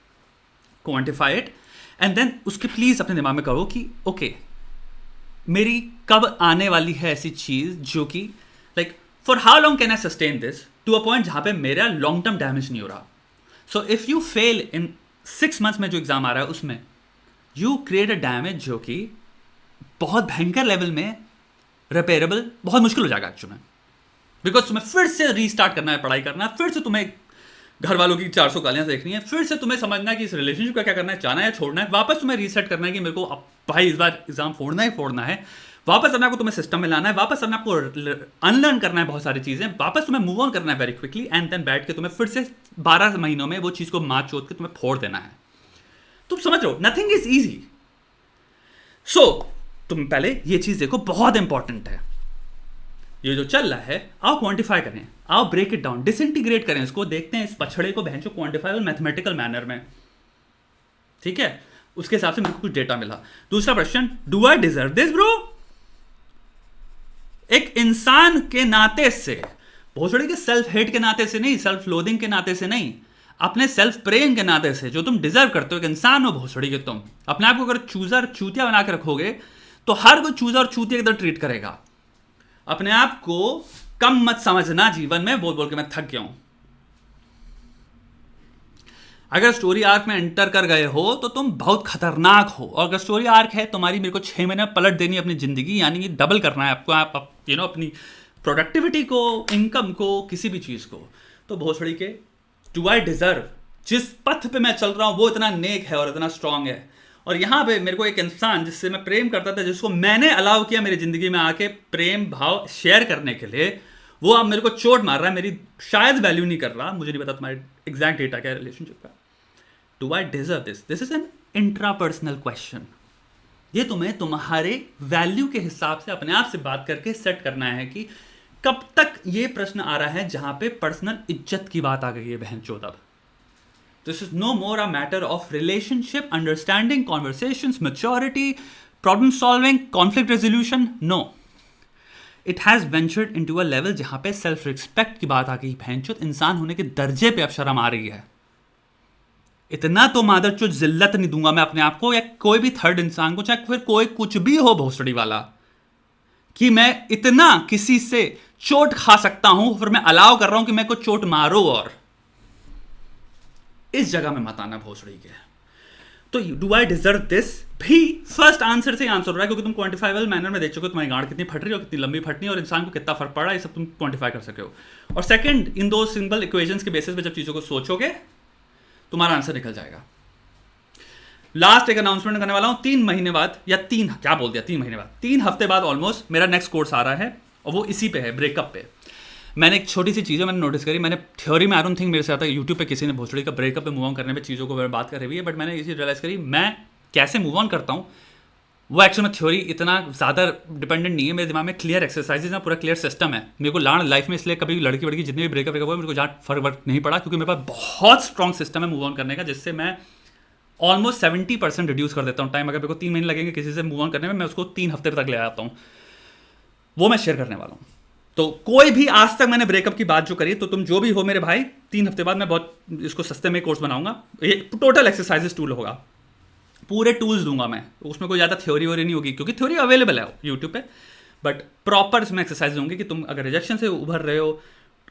A: क्वान्टिफाई इट एंड देन उसके प्लीज़ अपने दिमाग में करो कि ओके मेरी कब आने वाली है ऐसी चीज़ जो कि like for how long can I sustain this to a point जहाँ पे मेरा लॉन्ग टर्म डैमेज नहीं हो रहा, so if you fail in 6 months में जो एग्जाम आ रहा है उसमें यू क्रिएट अ डैमेज जो कि बहुत भयंकर लेवल में रिपेयरेबल बहुत मुश्किल हो जाएगा एक्चुअली में, बिकॉज तुम्हें फिर से रीस्टार्ट करना है, पढ़ाई करना है, फिर से तुम्हें घर वालों की 400 गालियां देखनी है, फिर से तुम्हें समझना है कि इस रिलेशनशिप का क्या करना है, जाना है छोड़ना है, वापस तुम्हें रीसेट करना है कि मेरे को अब भाई इस बार एग्जाम फोड़ना है, वापस अपने आपको तुम्हें सिस्टम में लाना है, वापस अपने आपको अनलर्न करना है बहुत सारी चीज़ें, वापस तुम्हें मूव ऑन करना है वेरी क्विकली एंड देन बैठ के तुम्हें फिर से 12 महीनों में वो चीज़ को मार चोट के तुम्हें फोड़ देना है, तुम समझ रहे हो, नथिंग इज ईजी, सो तुम पहले ये चीज़ देखो बहुत इंपॉर्टेंट है, ये जो चल रहा है आओ क्वांटिफाई करें, आओ ब्रेक इट डाउन, डिसइंटीग्रेट करें इसको, देखते हैं इस पछड़े को बहन जो क्वांटिफाइबल मैथमेटिकल मैनर में, ठीक है, उसके हिसाब से मेरे को कुछ डेटा मिला। दूसरा question, do I deserve this bro, एक इंसान के नाते से, भोसड़ी के सेल्फ हेट के नाते से नहीं, सेल्फ लोदिंग के नाते से नहीं, अपने सेल्फ प्रेम के नाते से जो तुम डिजर्व करते हो, एक इंसान हो भोसड़ी के, तुम अपने आप को अगर चूजर चूतिया बना के रखोगे तो हर कोई चूजर और चूतिया की तरह ट्रीट करेगा, अपने आप को कम मत समझना जीवन में, बोल बोल के मैं थक गया हूं, अगर स्टोरी आर्क में एंटर कर गए हो तो तुम बहुत खतरनाक हो, और अगर स्टोरी आर्क है तुम्हारी मेरे को 6 महीने में पलट देनी अपनी जिंदगी, यानी कि डबल करना है आपको, आप अपनी प्रोडक्टिविटी को, इनकम को, किसी भी चीज को, तो भोसड़ी के डू आई डिजर्व, जिस पथ पे मैं चल रहा हूं वो इतना नेक है और इतना स्ट्रांग है, और यहां पे मेरे को एक इंसान जिससे मैं प्रेम करता था, जिसको मैंने अलाउ किया मेरी जिंदगी में आके प्रेम भाव शेयर करने के लिए, वो अब मेरे को चोट मार रहा है, मेरी शायद वैल्यू नहीं कर रहा, मुझे नहीं पता तुम्हारे एग्जैक्ट डेटा क्या है रिलेशनशिप का, do I deserve this, this is an intrapersonal question, ये तुम्हें तुम्हारे वैल्यू के हिसाब से अपने आप से बात करके सेट करना है कि कब तक ये प्रश्न आ रहा है जहां पे पर्सनल इज्जत की बात आ गई है बहन चोद, अब this is no more a matter of relationship, understanding, conversations, maturity, problem solving, conflict resolution, no, it has ventured into a level जहां पे सेल्फ रिस्पेक्ट की बात आ गई, बहन चोद इंसान होने के दर्जे पे अब शर्म आ रही है, इतना तो मादर चो जिल्लत नहीं दूंगा मैं अपने आप को या कोई भी थर्ड इंसान को, चाहे फिर कोई कुछ भी हो भोसड़ी वाला, कि मैं इतना किसी से चोट खा सकता हूं, फिर मैं अलाउ कर रहा हूं कि मैं को चोट मारो, और इस जगह में मत आना भोसड़ी के, तो डू आई डिजर्व दिस भी फर्स्ट आंसर से आंसर हो रहा है, क्योंकि तुम क्वांटिफाइबल मैनर में देख चुके हो, तुम्हारी गांड कितनी फट रही है और कितनी लंबी फटनी है और इंसान को कितना फर्क पड़ रहा है, ये सब तुम क्वांटिफाई कर सके हो, और सेकंड, इन दो सिंपल इक्वेशंस के बेसिस पे जब चीजों को सोचोगे तुम्हारा आंसर निकल जाएगा। लास्ट एक अनाउंसमेंट करने वाला हूं, 3 महीने बाद, या 3 महीने बाद, 3 हफ्ते बाद ऑलमोस्ट मेरा नेक्स्ट कोर्स आ रहा है, और वो इसी पे है, ब्रेकअप पे। मैंने एक छोटी सी चीज़ मैंने नोटिस करी, मैंने थ्योरी में आई डोंट थिंक मेरे से आता है यूट्यूब पे किसी ने भोसड़ी का ब्रेकअप पे मूव ऑन करने में चीज़ों को बात करी हुई है, बट मैंने ये चीज़ रियलाइज़ करी मैं कैसे मूव ऑन करता हूँ, वो एक्चुअली में थ्योरी इतना ज़्यादा डिपेंडेंट नहीं है, मेरे दिमाग में क्लियर एक्सरसाइजेज है, पूरा क्लियर सिस्टम है, मेरे को लर्न लाइफ में, इसलिए कभी लड़की वड़की जितने भी ब्रेकअप हुआ मेरे को जहाँ फर्क नहीं पड़ा, क्योंकि मेरे पास बहुत स्ट्रॉन्ग सिस्टम है मूव ऑन करने का, जिससे मैं ऑलमोस्ट 70% रिड्यूस कर देता हूँ टाइम, अगर मेरे को 3 महीने लगेंगे किसी से मूव ऑन करने में, मैं उसको 3 हफ्ते तक ले आता हूँ, वो मैं शेयर करने वाला हूँ। तो कोई भी आज तक मैंने ब्रेकअप की बात जो करी, तो तुम जो भी हो मेरे भाई, 3 हफ्ते बाद मैं बहुत इसको सस्ते में कोर्स बनाऊंगा, ये टोटल एक्सरसाइजेस टूल होगा, पूरे टूल्स दूंगा मैं, उसमें कोई ज़्यादा थ्योरी वोरी नहीं होगी क्योंकि थ्योरी अवेलेबल है यूट्यूब पे, बट प्रॉपर इसमें एक्सरसाइज होंगे कि तुम अगर रिजेक्शन से उभर रहे हो,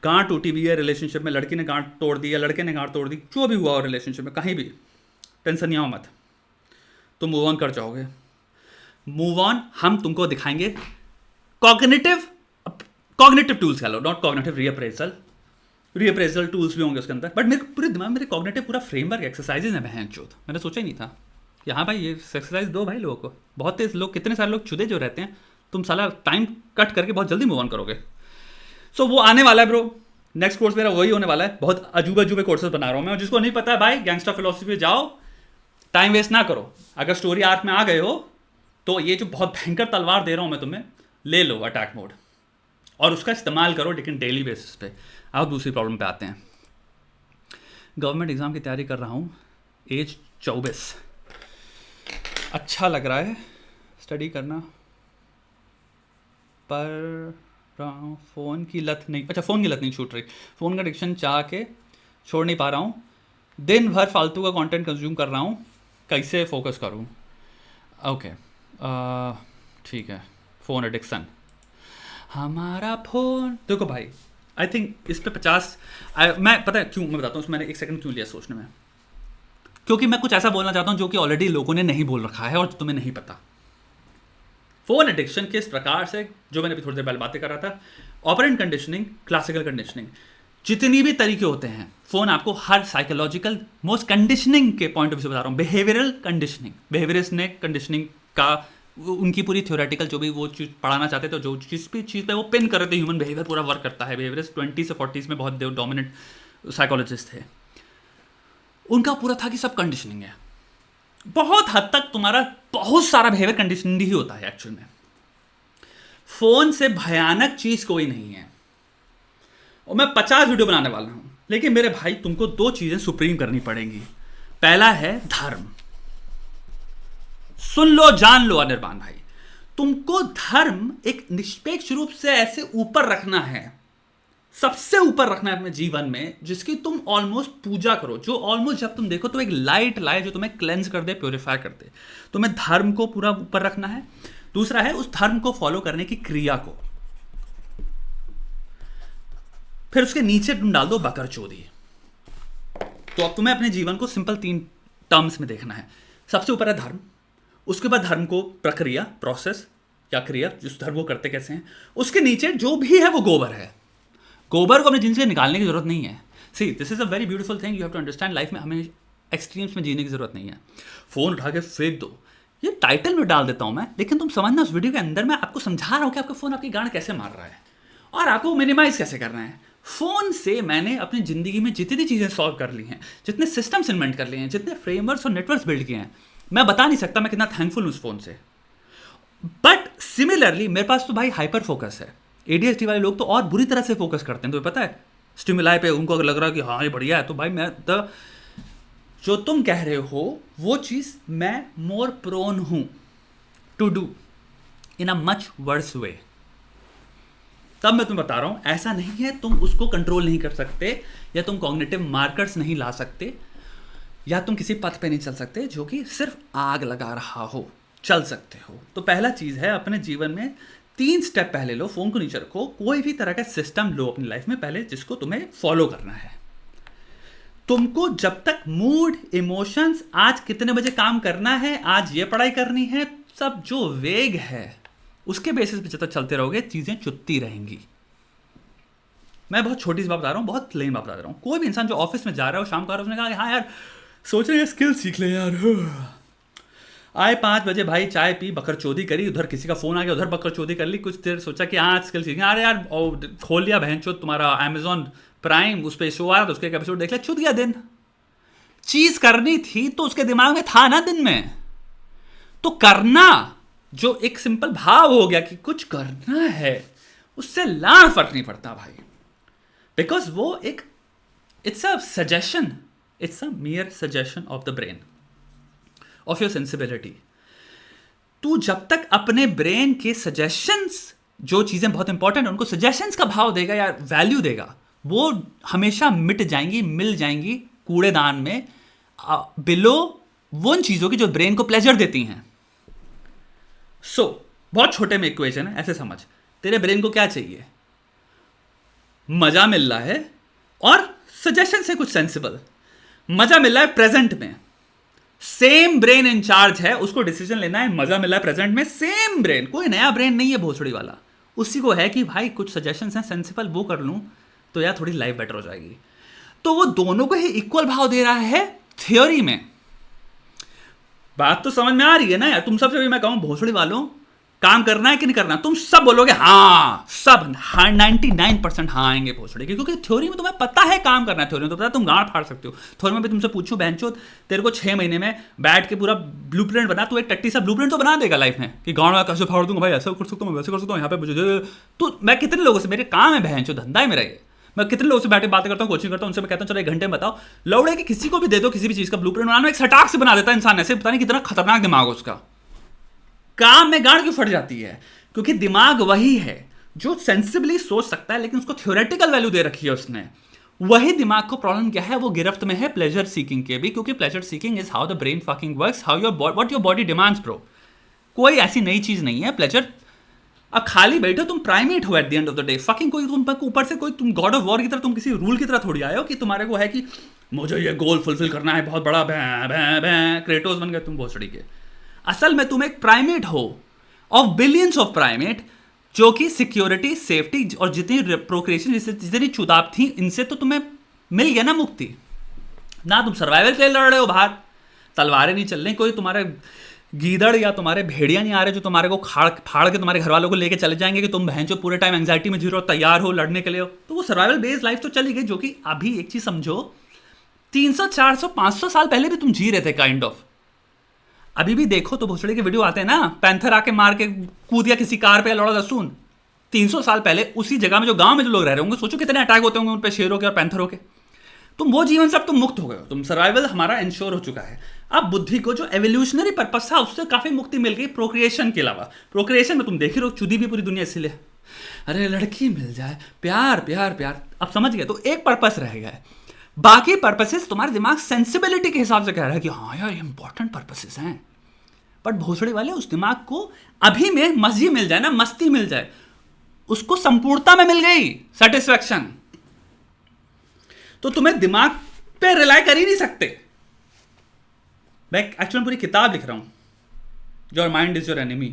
A: गांठ टूटी हुई है रिलेशनशिप में, लड़की ने गांठ तोड़ दी या लड़के ने गांठ तोड़ दी, जो भी हुआ हो रिलेशनशिप में, कहीं भी टेंशन नहीं आओ मत, तुम मूव ऑन कर जाओगे। मूव ऑन हम तुमको दिखाएंगे कॉग्निटिव टूल्स कह लो, नॉट कॉग्निटिव रीअप्रेजल टूल्स भी होंगे उसके अंदर, बट मेरे पूरे दिमाग मेरे कॉग्निटिव पूरा फ्रेमवर्क एक्सरसाइजेज है बहन चोद, मैंने सोचा ही नहीं था कि हाँ भाई ये एक्सरसाइज दो भाई लोगों को, बहुत तेज लोग, कितने सारे लोग चुदे जो रहते हैं, तुम साला टाइम कट करके बहुत जल्दी मूव ऑन करोगे। सो वो आने वाला है ब्रो, नेक्स्ट कोर्स मेरा वही होने वाला है, बहुत अजूबे कोर्सेज बना रहा हूँ मैं, और जिसको नहीं पता है भाई गैंगस्टर फिलोसफी जाओ, टाइम वेस्ट ना करो, अगर स्टोरी आर्क में आ गए हो तो ये जो बहुत भयंकर तलवार दे रहा हूँ मैं तुम्हें, ले लो अटैक मोड और उसका इस्तेमाल करो, लेकिन डेली बेसिस पे। अब दूसरी प्रॉब्लम पे आते हैं, गवर्नमेंट एग्जाम की तैयारी कर रहा हूँ, एज 24, अच्छा लग रहा है स्टडी करना, पर फ़ोन की लत नहीं, अच्छा फ़ोन की लत नहीं छूट रही, फ़ोन का एडिक्शन चाह के छोड़ नहीं पा रहा हूँ, दिन भर फालतू का कंटेंट कंज्यूम कर रहा हूँ, कैसे फोकस करूँ? ओके ठीक है, फ़ोन एडिक्शन, हमारा फ़ोन, देखो भाई आई थिंक इस पे 50 मैं पता है क्यों, मैं बताता हूँ, मैंने 1 सेकंड क्यों लिया सोचने में, क्योंकि मैं कुछ ऐसा बोलना चाहता हूँ जो कि ऑलरेडी लोगों ने नहीं बोल रखा है और तुम्हें नहीं पता। फोन एडिक्शन के इस प्रकार से, जो मैंने अभी थोड़ी देर पहले बातें कर रहा था, ऑपरेंट कंडीशनिंग, क्लासिकल कंडीशनिंग, जितनी भी तरीके होते हैं, फोन आपको हर साइकोलॉजिकल मोस्ट कंडीशनिंग के पॉइंट ऑफ व्यू से बता रहा हूँ, बिहेवियरल कंडीशनिंग, बिहेवियरिस्ट ने कंडीशनिंग का उनकी पूरी थ्योरेटिकल जो भी वो चीज़ पढ़ाना चाहते थे, जो जिस भी चीज़ पे वो पिन कर रहे थे, ह्यूमन बिहेवियर पूरा वर्क करता है, बिहेवियरिस्ट 20 से 40s में बहुत डोमिनेंट साइकोलॉजिस्ट थे, उनका पूरा था कि सब कंडीशनिंग है, बहुत हद तक तुम्हारा बहुत सारा बिहेवियर कंडीशनिंग ही होता है एक्चुअल में, फोन से भयानक चीज कोई नहीं है, और मैं 50 वीडियो बनाने वाला हूं, लेकिन मेरे भाई तुमको 2 चीजें सुप्रीम करनी पड़ेंगी। पहला है धर्म, सुन लो जान लो अनिर्बान भाई, तुमको धर्म एक निष्पेक्ष रूप से ऐसे ऊपर रखना है, सबसे ऊपर रखना है अपने जीवन में, जिसकी तुम ऑलमोस्ट पूजा करो, जो ऑलमोस्ट जब तुम देखो तो एक लाइट लाए जो तुम्हें क्लेंस कर दे, प्योरीफाई कर दे, तुम्हें धर्म को पूरा ऊपर रखना है। दूसरा है उस धर्म को फॉलो करने की क्रिया को, फिर उसके नीचे तुम डाल दो बकरचोदी। तो अब तुम्हें अपने जीवन को सिंपल 3 टर्म्स में देखना है, सबसे ऊपर है धर्म, उसके बाद धर्म को प्रक्रिया, प्रोसेस या क्रिया, जिस धर्म को करते कैसे हैं, उसके नीचे जो भी है वो गोबर है, गोबर को अपने जिन से निकालने की जरूरत नहीं है। See this is a very beautiful thing, you have to understand, life में हमें एक्सट्रीम्स में जीने की जरूरत नहीं है, फोन उठा के फेंक दो, ये टाइटल में डाल देता हूं मैं, लेकिन तुम समझना उस वीडियो के अंदर मैं आपको समझा रहा हूं कि आपका फोन आपकी गांड कैसे मार रहा है और आपको मिनिमाइज कैसे करना है। फोन से मैंने अपनी जिंदगी में जितनी चीजें सॉल्व कर ली हैं, जितने सिस्टम्स इन्वेंट कर लिए हैं, जितने फ्रेमवर्क्स और नेटवर्क्स बिल्ड किए हैं, मैं बता नहीं सकता मैं कितना थैंकफुल हूं उस फोन से। बट सिमिलरली मेरे पास तो भाई हाइपर फोकस है, एडीएचडी वाले लोग तो और बुरी तरह से फोकस करते हैं, तो पता है स्टिमुलाई पे उनको अगर लग रहा है कि हाँ ये बढ़िया है, तो भाई मैं जो तुम कह रहे हो वो चीज़ मैं मोर प्रोन हूं to do in a much worse way. तब मैं तुम्हें बता रहा हूं, ऐसा नहीं है तुम उसको कंट्रोल नहीं कर सकते, या तुम कॉग्निटिव मार्कर्स नहीं ला सकते, या तुम किसी पथ पे नहीं चल सकते जो कि सिर्फ आग लगा रहा हो, चल सकते हो। तो पहला चीज़ है अपने जीवन में 3 स्टेप पहले लो, फोन को नीचे रखो, कोई भी तरह का सिस्टम लो अपनी लाइफ में पहले जिसको तुम्हें फॉलो करना है। तुमको जब तक मूड, इमोशंस, आज कितने बजे काम करना है, आज ये पढ़ाई करनी है, सब जो वेग है उसके बेसिस पे जब तक चलते रहोगे चीजें चुतती रहेंगी। मैं बहुत छोटी सी बात बता रहा हूँ, बहुत प्लेन बात बता रहा हूँ। कोई भी इंसान जो ऑफिस में जा रहा है और शाम को आ रहा है, उसने कहा हाँ यार सोच रहे हैं स्किल सीख ले यार, आए 5 बजे भाई चाय पी, बकरचोदी करी, उधर किसी का फोन आ गया, उधर बकरचोदी कर ली, कुछ देर सोचा कि हाँ स्किल सीखें, अरे यार खोल लिया बहनचोद तुम्हारा अमेजॉन प्राइम, उस पर शो आ रहा था, उसके एक एपिसोड देख लिया, छूट गया दिन। चीज करनी थी तो उसके दिमाग में था ना दिन में, तो करना जो एक सिंपल भाव हो गया कि कुछ करना है, उससे लाड़ फर्क नहीं पड़ता भाई, बिकॉज वो एक it's a suggestion, it's a मियर suggestion of the brain, of your sensibility. तू जब तक अपने ब्रेन के सजेशंस जो चीज़ें बहुत इंपॉर्टेंट है उनको सजेशंस का भाव देगा या वैल्यू देगा, वो हमेशा मिट जाएंगी, मिल जाएंगी कूड़ेदान में, बिलो उन चीज़ों की जो ब्रेन को प्लेजर देती हैं। बहुत छोटे में इक्वेशन है, ऐसे समझ, तेरे ब्रेन को क्या चाहिए? मजा मिल रहा है और सजेशन से कुछ सेंसिबल। मजा मिल रहा है प्रेजेंट में, सेम ब्रेन इंचार्ज है, उसको डिसीजन लेना है, मजा मिल रहा है प्रेजेंट में, सेम ब्रेन, कोई नया ब्रेन नहीं है भोसड़ी वाला, उसी को है कि भाई कुछ सजेशंस हैं सेंसिबल, वो कर लूं तो यार थोड़ी लाइफ बेटर हो जाएगी। तो वो दोनों को ही इक्वल भाव दे रहा है थ्योरी में। बात तो समझ में आ रही है ना यार? तुम सबसे भी मैं कहूं भोसड़ी वालों, काम करना है कि नहीं करना, तुम सब बोलोगे हाँ, सब 99% हाँ आएंगे भोसड़ी के, क्योंकि थ्योरी में तुम्हें पता है काम करना है, थ्योरी में तो पता है तुम गांड फाड़ सकते हो। थ्योरी में भी तुमसे पूछूं बहनचोद, तेरे को 6 महीने में बैठ के पूरा ब्लूप्रिंट बना, तू एक टट्टी सा ब्लूप्रिंट तो बना देगा लाइफ में कि गांड में कैसे फाड़ दूंगा भाई, ऐसा कर सकता हूँ, वैसे कर सकता हूँ, यहाँ पे मुझे तो मैं कितने लोगों से, मेरे काम है बहनचोद, धंधा है मेरा ये, मैं कितने लोगों से बैठे बातें करता हूँ, कोचिंग करता हूँ, उनसे मैं कहता हूँ चलो 1 घंटे में बताओ, लौड़े कि किसी को भी दे दो किसी भी चीज़ का ब्लूप्रिंट बनाना, एक सटाक से बना देता है इंसान, ऐसे पता नहीं कितना खतरनाक दिमाग है उसका। काम में गांड क्यों फट जाती है? क्योंकि दिमाग वही है जो सेंसिबली सोच सकता है, लेकिन उसको थ्योरेटिकल वैल्यू दे रखी है उसने। वही दिमाग को प्रॉब्लम क्या है, वो गिरफ्त में है प्लेजर सीकिंग के भी, क्योंकि pleasure seeking is how the brain fucking works, how your what your body demands bro. कोई ऐसी नई चीज नहीं है प्लेजर। अब खाली बैठो, तुम प्राइमेट हो at the end of the day, fucking कोई तुम ऊपर से कोई तुम गॉड ऑफ वॉर की तरह, तुम किसी रूल की तरह थोड़ी आए हो कि तुम्हारे को है कि मुझे ये गोल फुलफिल करना है बहुत बड़ा, भैं भैं भैं क्रेटोस बन गए तुम भोसड़ी के। असल में तुम एक प्राइमेट हो ऑफ बिलियंस ऑफ प्राइमेट, जो कि सिक्योरिटी, सेफ्टी और जितनी प्रोक्रिएशन, जितनी चुदाब थी, इनसे तो तुम्हें मिल गया ना मुक्ति। ना तुम सर्वाइवल के लिए लड़ रहे हो बाहर, तलवारें नहीं चल रही, कोई तुम्हारे गीदड़ या तुम्हारे भेड़िया नहीं आ रहे जो तुम्हारे को फाड़ के तुम्हारे घर वालों को लेके चले जाएंगे कि तुम बहन जो पूरे टाइम एंग्जाइटी में जी रहे हो, तैयार हो लड़ने के लिए हो। तो वो सर्वाइवल बेस्ड लाइफ तो चली गई, जो कि अभी एक चीज समझो, 300 400 500 साल पहले भी तुम जी रहे थे काइंड ऑफ। अभी भी देखो तो भोसड़ी के वीडियो आते हैं ना, पैंथर आके मार के कूद गया किसी कार पे, लौड़ा दसून। 300 साल पहले उसी जगह में, जो गांव में जो लोग रह रहे होंगे, सोचो कितने अटैक होते होंगे उन पे शेरों के और पैंथरों के। तुम वो जीवन से अब तुम मुक्त हो गए हो, तुम सर्वाइवल हमारा इंश्योर हो चुका है। अब बुद्धि को जो एवोल्यूशनरी पर्पस था उससे काफी मुक्ति मिल गई प्रोक्रिएशन के अलावा। प्रोक्रिएशन में तुम देख ही रहो, चुदी भी पूरी दुनिया इसीलिए, अरे लड़की मिल जाए, प्यार प्यार प्यार। अब समझ गए, तो एक पर्पस रह गया है, बाकी पर्पसेस तुम्हारे दिमाग सेंसिबिलिटी के हिसाब से कह रहा है कि हाँ यार इंपॉर्टेंट पर्पसेस हैं। बट भोसड़ी वाले उस दिमाग को अभी में मस्ती मिल जाए ना, मस्ती मिल जाए, उसको संपूर्णता में मिल गई सेटिस्फैक्शन, तो तुम्हें दिमाग पे रिलाई कर ही नहीं सकते। मैं एक्चुअली पूरी किताब लिख रहा हूं, your mind is your enemy.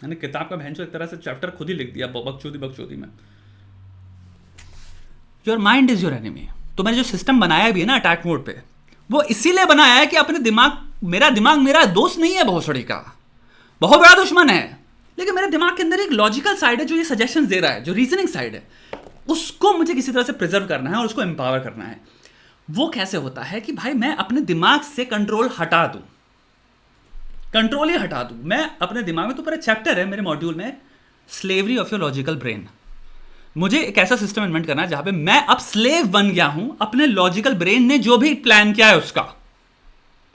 A: मैंने किताब का भैंसो एक तरह से चैप्टर खुद ही लिख दिया बकचोदी में। Your mind is your enemy. तो मैंने जो सिस्टम बनाया भी है ना अटैक मोड पे, वो इसीलिए बनाया है कि अपने दिमाग मेरा दोस्त नहीं है भोसड़ी का, बहुत बड़ा दुश्मन है। लेकिन मेरे दिमाग के अंदर एक लॉजिकल साइड है जो ये सजेशन दे रहा है, जो रीजनिंग साइड है, उसको मुझे किसी तरह से प्रिजर्व करना है और उसको एम्पावर करना है। वो कैसे होता है कि भाई मैं अपने दिमाग से कंट्रोल हटा दूं, कंट्रोल ही हटा दूं मैं अपने दिमाग में। तो पूरा चैप्टर है मेरे मॉड्यूल में, slavery of your logical brain. मुझे एक ऐसा सिस्टम इन्वेंट करना है जहां पे मैं अब स्लेव बन गया हूं अपने लॉजिकल ब्रेन ने जो भी प्लान किया है उसका।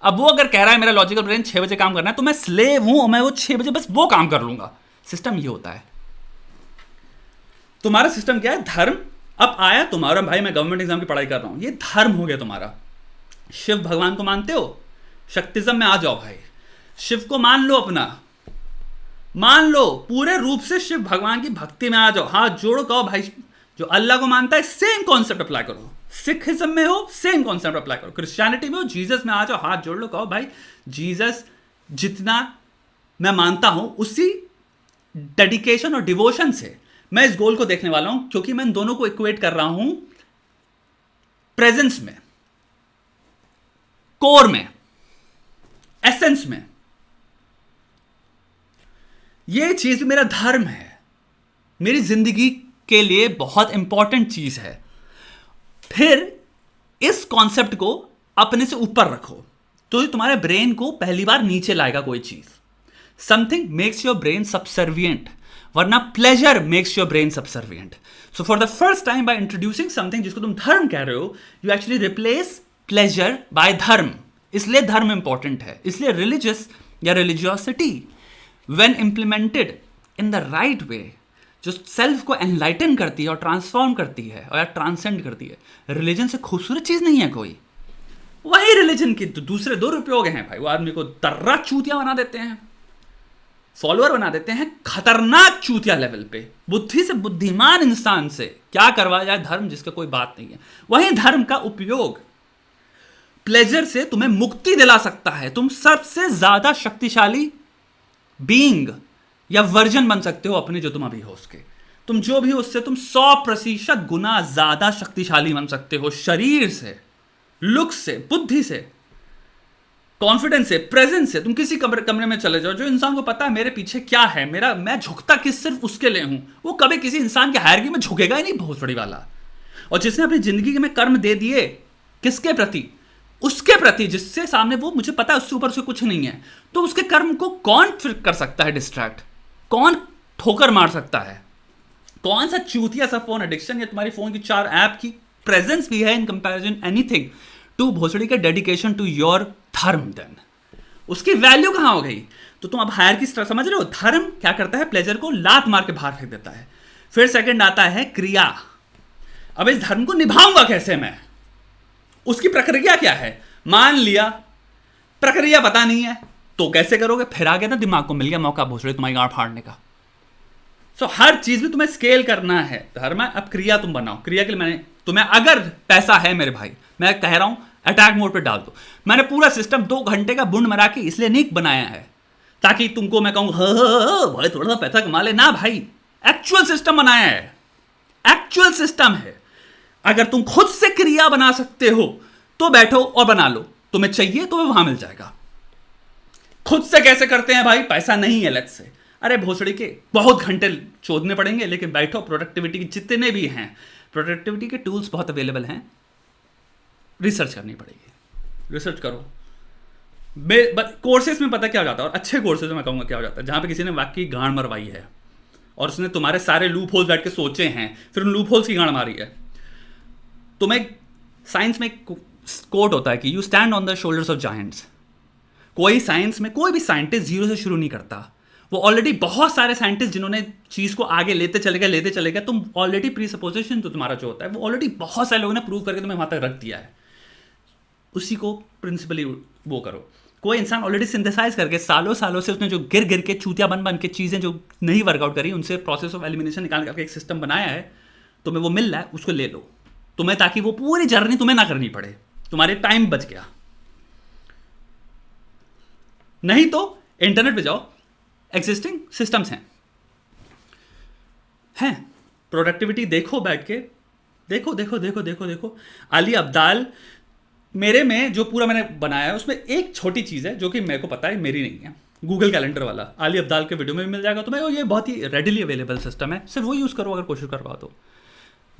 A: अब वो अगर कह रहा है मेरा लॉजिकल ब्रेन 6 बजे काम करना है, तो मैं स्लेव हूं और मैं वो 6 बजे बस वो काम कर लूंगा। सिस्टम ये होता है। तुम्हारा सिस्टम क्या है? धर्म। अब आया तुम्हारा भाई, मैं गवर्नमेंट एग्जाम की पढ़ाई कर रहा हूं, ये धर्म हो गया तुम्हारा। शिव भगवान को मानते हो, शक्तिज्म में आ जाओ भाई, शिव को मान लो, अपना मान लो, पूरे रूप से शिव भगवान की भक्ति में आ जाओ, हाथ जोड़ो, कहो भाई जो अल्लाह को मानता है सेम कॉन्सेप्ट अप्लाई करो। सिखिज्म में हो सेम कॉन्सेप्ट अप्लाई करो, क्रिश्चियनिटी में हो, जीसस में आ जाओ, हाथ जोड़ लो, कहो भाई जीसस जितना मैं मानता हूं उसी डेडिकेशन और डिवोशन से मैं इस गोल को देखने वाला हूं, क्योंकि मैं इन दोनों को इक्वेट कर रहा हूं प्रेजेंस में, कोर में, एसेंस में। यह चीज मेरा धर्म है, मेरी जिंदगी के लिए बहुत इंपॉर्टेंट चीज है। फिर इस कॉन्सेप्ट को अपने से ऊपर रखो तो तुम्हारे ब्रेन को पहली बार नीचे लाएगा कोई चीज। Something makes your brain subservient, वरना pleasure makes your brain subservient. So for the first time by introducing something जिसको तुम धर्म कह रहे हो, you actually replace pleasure by धर्म। इसलिए धर्म इंपॉर्टेंट है, इसलिए रिलीजियस या religiosity when implemented in the right way, जो सेल्फ को एनलाइटन करती है और ट्रांसफॉर्म करती है और ट्रांसेंड करती है, रिलीजन से खूबसूरत चीज नहीं है कोई। वही रिलीजन के दूसरे दुरुपयोग हैं भाई। वो आदमी को तर्रा चूतिया बना देते हैं, फॉलोअर बना देते हैं, खतरनाक चूतिया लेवल पे। बुद्धि से बुद्धिमान इंसान से क्या करवा जाए धर्म, जिसका कोई बात नहीं है। वही धर्म का उपयोग प्लेजर से तुम्हें मुक्ति दिला सकता है। तुम सबसे ज्यादा शक्तिशाली बीइंग या वर्जन बन सकते हो अपने, जो तुम अभी हो उसके। तुम जो भी उससे तुम 100% गुना ज्यादा शक्तिशाली बन सकते हो, शरीर से, लुक से, बुद्धि से, कॉन्फिडेंस से, प्रेजेंस से। तुम किसी कमरे में चले जाओ, जो इंसान को पता है मेरे पीछे क्या है, मैं झुकता किस सिर्फ उसके लिए हूं, वो कभी किसी इंसान के हायरगी में झुकेगा ही नहीं, भोसड़ी वाला। और जिसने अपनी जिंदगी में कर्म दे दिए किसके प्रति, उसके प्रति, जिससे सामने वो मुझे पता है उससे ऊपर से कुछ नहीं है, तो उसके कर्म को कौन फिर कर सकता है डिस्ट्रैक्ट, कौन ठोकर मार सकता है? कौन सा चूतिया सा फोन एडिक्शन या तुम्हारी फोन की 4 ऐप की प्रेजेंस भी है इन कंपैरिजन एनीथिंग टू भोसड़ी के डेडिकेशन टू योर धर्म? देन उसकी वैल्यू कहां हो गई? तो तुम अब हायर की समझ रहे हो? धर्म क्या करता है? प्लेजर को लात मार के बाहर फेंक देता है। फिर सेकंड आता है क्रिया। अब इस धर्म को निभाऊंगा कैसे मैं? उसकी प्रक्रिया क्या है? मान लिया प्रक्रिया पता नहीं है तो कैसे करोगे? फिर आ गया ना दिमाग को मिल गया मौका भोसड़ी तुम्हारी गांड फाड़ने का। हर चीज में तुम्हें स्केल करना है धर्म। अब क्रिया तुम बनाओ। क्रिया के लिए मैंने तुम्हें, अगर पैसा है मेरे भाई, मैं कह रहा हूं अटैक मोड पे डाल दो। मैंने पूरा सिस्टम 2 घंटे का बुंड मरा के इसलिए नहीं बनाया है ताकि तुमको मैं कहूं भाई थोड़ा सा पैसा कमा ले ना भाई। एक्चुअल सिस्टम बनाया है, एक्चुअल सिस्टम है। अगर तुम खुद से क्रिया बना सकते हो तो बैठो और बना लो। तुम्हें चाहिए तो वहां मिल जाएगा। खुद से कैसे करते हैं भाई? पैसा नहीं है लेट्स से, अरे भोसड़ी के बहुत घंटे चोदने पड़ेंगे, लेकिन बैठो। प्रोडक्टिविटी के जितने भी हैं, प्रोडक्टिविटी के टूल्स बहुत अवेलेबल हैं। रिसर्च करनी पड़ेगी, रिसर्च करो। कोर्सेज में पता क्या हो जाता है, और अच्छे कोर्सेज में मैं कहूँगा क्या हो जाता है, जहाँ पे किसी ने वाकई गांड मरवाई है और उसने तुम्हारे सारे लूप होल्स बैठ के सोचे हैं, फिर उन लूप होल्स की गांड मारी है। तुम्हें साइंस में कोट होता है कि you stand on the shoulders of giants. कोई साइंस में कोई भी साइंटिस्ट जीरो से शुरू नहीं करता। वो ऑलरेडी बहुत सारे साइंटिस्ट जिन्होंने चीज को आगे लेते चले गए। तुम ऑलरेडी प्री सपोजिशन तो तुम्हारा जो होता है वो ऑलरेडी बहुत सारे लोगों ने प्रूव करके तुम्हें वहां तक रख दिया है। उसी को प्रिंसिपली वो करो। कोई इंसान ऑलरेडी सिंथेसाइज करके सालों से उसने जो गिर के चूतिया बन के चीजें जो नहीं वर्कआउट करी, उनसे प्रोसेस ऑफ एलिमिनेशन निकाल करके एक सिस्टम बनाया है। तुम्हें वो मिल रहा है, उसको ले लो तुम्हें, ताकि वो पूरी जर्नी तुम्हें ना करनी पड़े, तुम्हारे टाइम बच गया। नहीं तो इंटरनेट पे जाओ, एग्जिस्टिंग सिस्टम्स हैं। प्रोडक्टिविटी देखो, बैठ के देखो। अली अब्दाल मेरे में जो पूरा मैंने बनाया है उसमें एक छोटी चीज है जो कि मेरे को पता है मेरी नहीं है। गूगल कैलेंडर वाला अली अब्दाल के वीडियो में भी मिल जाएगा तुम्हें। ये बहुत ही रेडिली अवेलेबल सिस्टम है, सिर्फ वो यूज करो अगर कोशिश कर पाओ तो।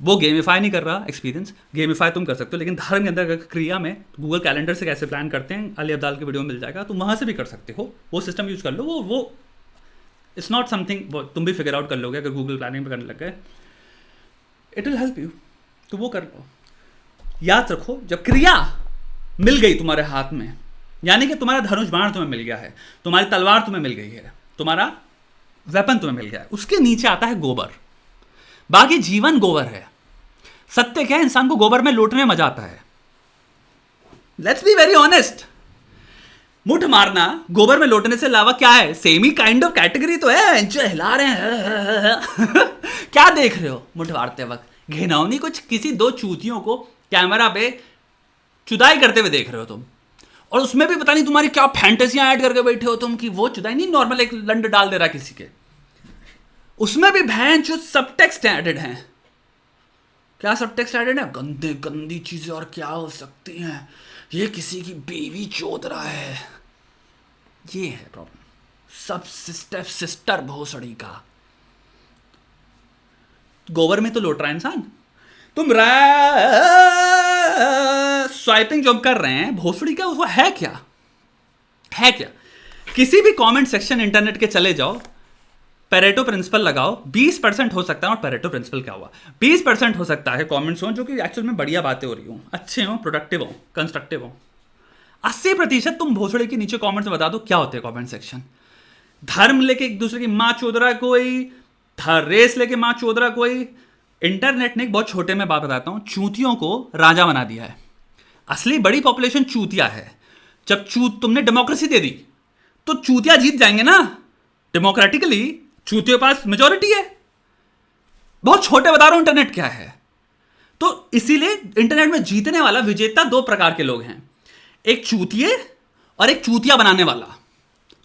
A: वो गेमिफाई नहीं कर रहा एक्सपीरियंस, गेमिफाई तुम कर सकते हो, लेकिन धर्म के अंदर क्रिया में गूगल कैलेंडर से कैसे प्लान करते हैं अली अब्दाल के वीडियो में मिल जाएगा, तुम वहां से भी कर सकते हो। वो सिस्टम यूज कर लो। वो इट्स नॉट समथिंग तुम भी फिगर आउट कर लोगे अगर गूगल प्लानिंग पे करने लग गए। इट विल हेल्प यू, तो वो कर लो। याद रखो, जब क्रिया मिल गई तुम्हारे हाथ में, यानी कि तुम्हारा धनुष बाण तुम्हें मिल गया है, तुम्हारी तलवार तुम्हें मिल गई है, तुम्हारा वेपन तुम्हें मिल गया है, उसके नीचे आता है गोबर। बाकी जीवन गोबर है। सत्य क्या है? इंसान को गोबर में लौटने में मजा आता है। Let's be very honest. मुठ मारना गोबर में लौटने से अलावा क्या है? Same he kind of category तो है। जो हिला रहे हैं क्या देख रहे हो मुठ मारते वक्त? घिनौनी कुछ किसी 2 चूतियों को कैमरा पे चुदाई करते हुए देख रहे हो तुम, और उसमें भी पता नहीं तुम्हारी क्या फैंटेसियां ऐड करके बैठे हो तुम कि वो चुदाई नहीं, नॉर्मल एक लंड डाल दे रहा किसी के, उसमें भी भैन जो सब टेक्स्ट एडेड हैं। क्या सब टेक्स्ट एडेड है? गंदी चीजें और क्या हो सकती हैं, ये किसी की बीवी चोद रहा है। ये है प्रॉब्लम। सब सिस्टर भोसड़ी का। गोबर में तो लौट रहा है इंसान। तुम स्वाइपिंग जो कर रहे हैं भोसड़ी का, वो है क्या? किसी भी कमेंट सेक्शन इंटरनेट के चले जाओ, पेरेटो प्रिंसिपल लगाओ। 20% हो सकता है, और पेरेटो प्रिंसिपल क्या हुआ, 20% हो सकता है कमेंट्स हो जो कि एक्चुअल में बढ़िया बातें हो रही हो, अच्छे हो, प्रोडक्टिव हो, कंस्ट्रक्टिव हो। 80% तुम भोसड़े के नीचे कमेंट्स में बता दो क्या होते हैं कमेंट सेक्शन। धर्म लेके एक दूसरे की माँ चोद रहा है कोई, रेस लेके माँ चोद रहा कोई। इंटरनेट ने एक बहुत छोटे में बात बताता हूँ, चूतियों को राजा बना दिया है। असली बड़ी पॉपुलेशन चूतिया है। जब तुमने डेमोक्रेसी दे दी तो चूतिया जीत जाएंगे ना। डेमोक्रेटिकली चूतियों के पास मेजोरिटी है। बहुत छोटे बता रहा हूं इंटरनेट क्या है। तो इसीलिए इंटरनेट में जीतने वाला विजेता दो प्रकार के लोग हैं, एक चूतिए और एक चूतिया बनाने वाला।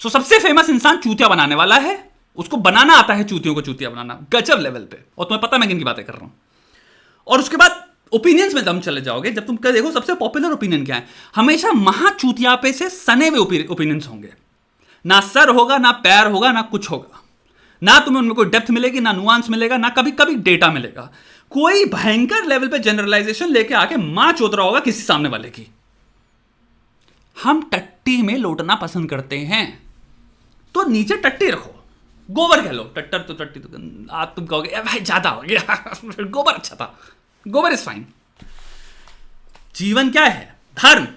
A: सो सबसे फेमस इंसान चूतिया बनाने वाला है, उसको बनाना आता है, चूतियों को चूतिया बनाना गजब लेवल पे। और तुम्हें पता मैं किन की बातें कर रहा हूं। और उसके बाद ओपिनियंस में दम चले जाओगे। जब तुम देखो सबसे पॉपुलर ओपिनियन क्या है, हमेशा महाचूतियापे से सने हुए ओपिनियंस होंगे। ना सर होगा, ना पैर होगा, ना कुछ होगा, ना तुम्हें उनमें कोई डेप्थ मिलेगी, ना नुआंस मिलेगा, ना कभी कभी डेटा मिलेगा। कोई भयंकर लेवल पे जनरलाइजेशन लेके आके मां चोद रहा होगा किसी सामने वाले की। हम टट्टी में लौटना पसंद करते हैं, तो नीचे टट्टी रखो, गोबर कह लो। टट्टर तो टट्टी तो आप तुम कहोगे भाई ज्यादा हो गया गोबर अच्छा था, गोबर इज फाइन। जीवन क्या है? धर्म।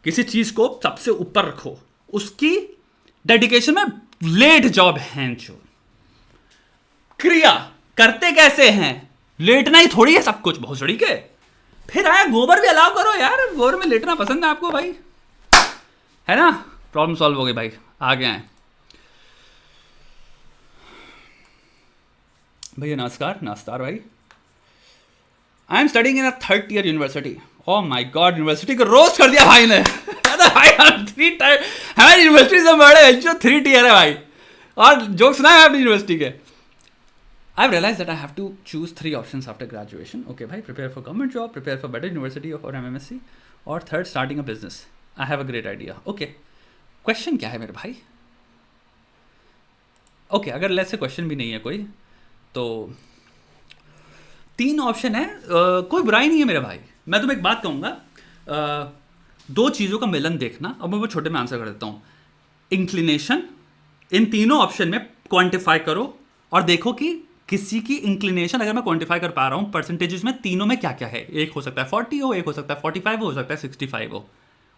A: किसी चीज को सबसे ऊपर रखो, उसकी डेडिकेशन में लेट जॉब है। क्रिया करते कैसे हैं? लेटना ही थोड़ी है सब कुछ, बहुत सड़ी के। फिर आया गोबर भी अलाउ करो यार, गोबर में लेटना पसंद है आपको भाई, है ना? प्रॉब्लम सॉल्व हो गई भाई, आगे आए भैया। नमस्कार नमस्कार भाई। I am studying in a third year university. Oh my God, university को रोस्ट कर दिया भाई ने भाई थ्री टाइम हमारी यूनिवर्सिटी से बड़े जो 3 टीयर है भाई। और जोक सुना है अपनी यूनिवर्सिटी के। I've realized that I have to choose 3 options after graduation. Okay, bhai, prepare for government job, prepare for better university or MMSC, or third, starting a business. I have a great idea. Okay, question क्या है मेरे भाई? Okay, अगर let's say question भी नहीं है कोई, तो 3 ऑप्शन है। कोई बुराई नहीं है मेरे भाई। मैं तुम्हें एक बात कहूँगा, 2 चीज़ों का मिलन देखना। अब मैं वो छोटे में आंसर कर देता हूँ। इंक्लिनेशन, इन तीनों ऑप्शन में क्वांटिफाई करो और देखो कि किसी की इंक्लिनेशन अगर मैं क्वांटिफाई कर पा रहा हूँ परसेंटेजेस में, तीनों में क्या क्या है। एक हो सकता है 40 हो, एक हो सकता है 45 हो सकता है 65 हो,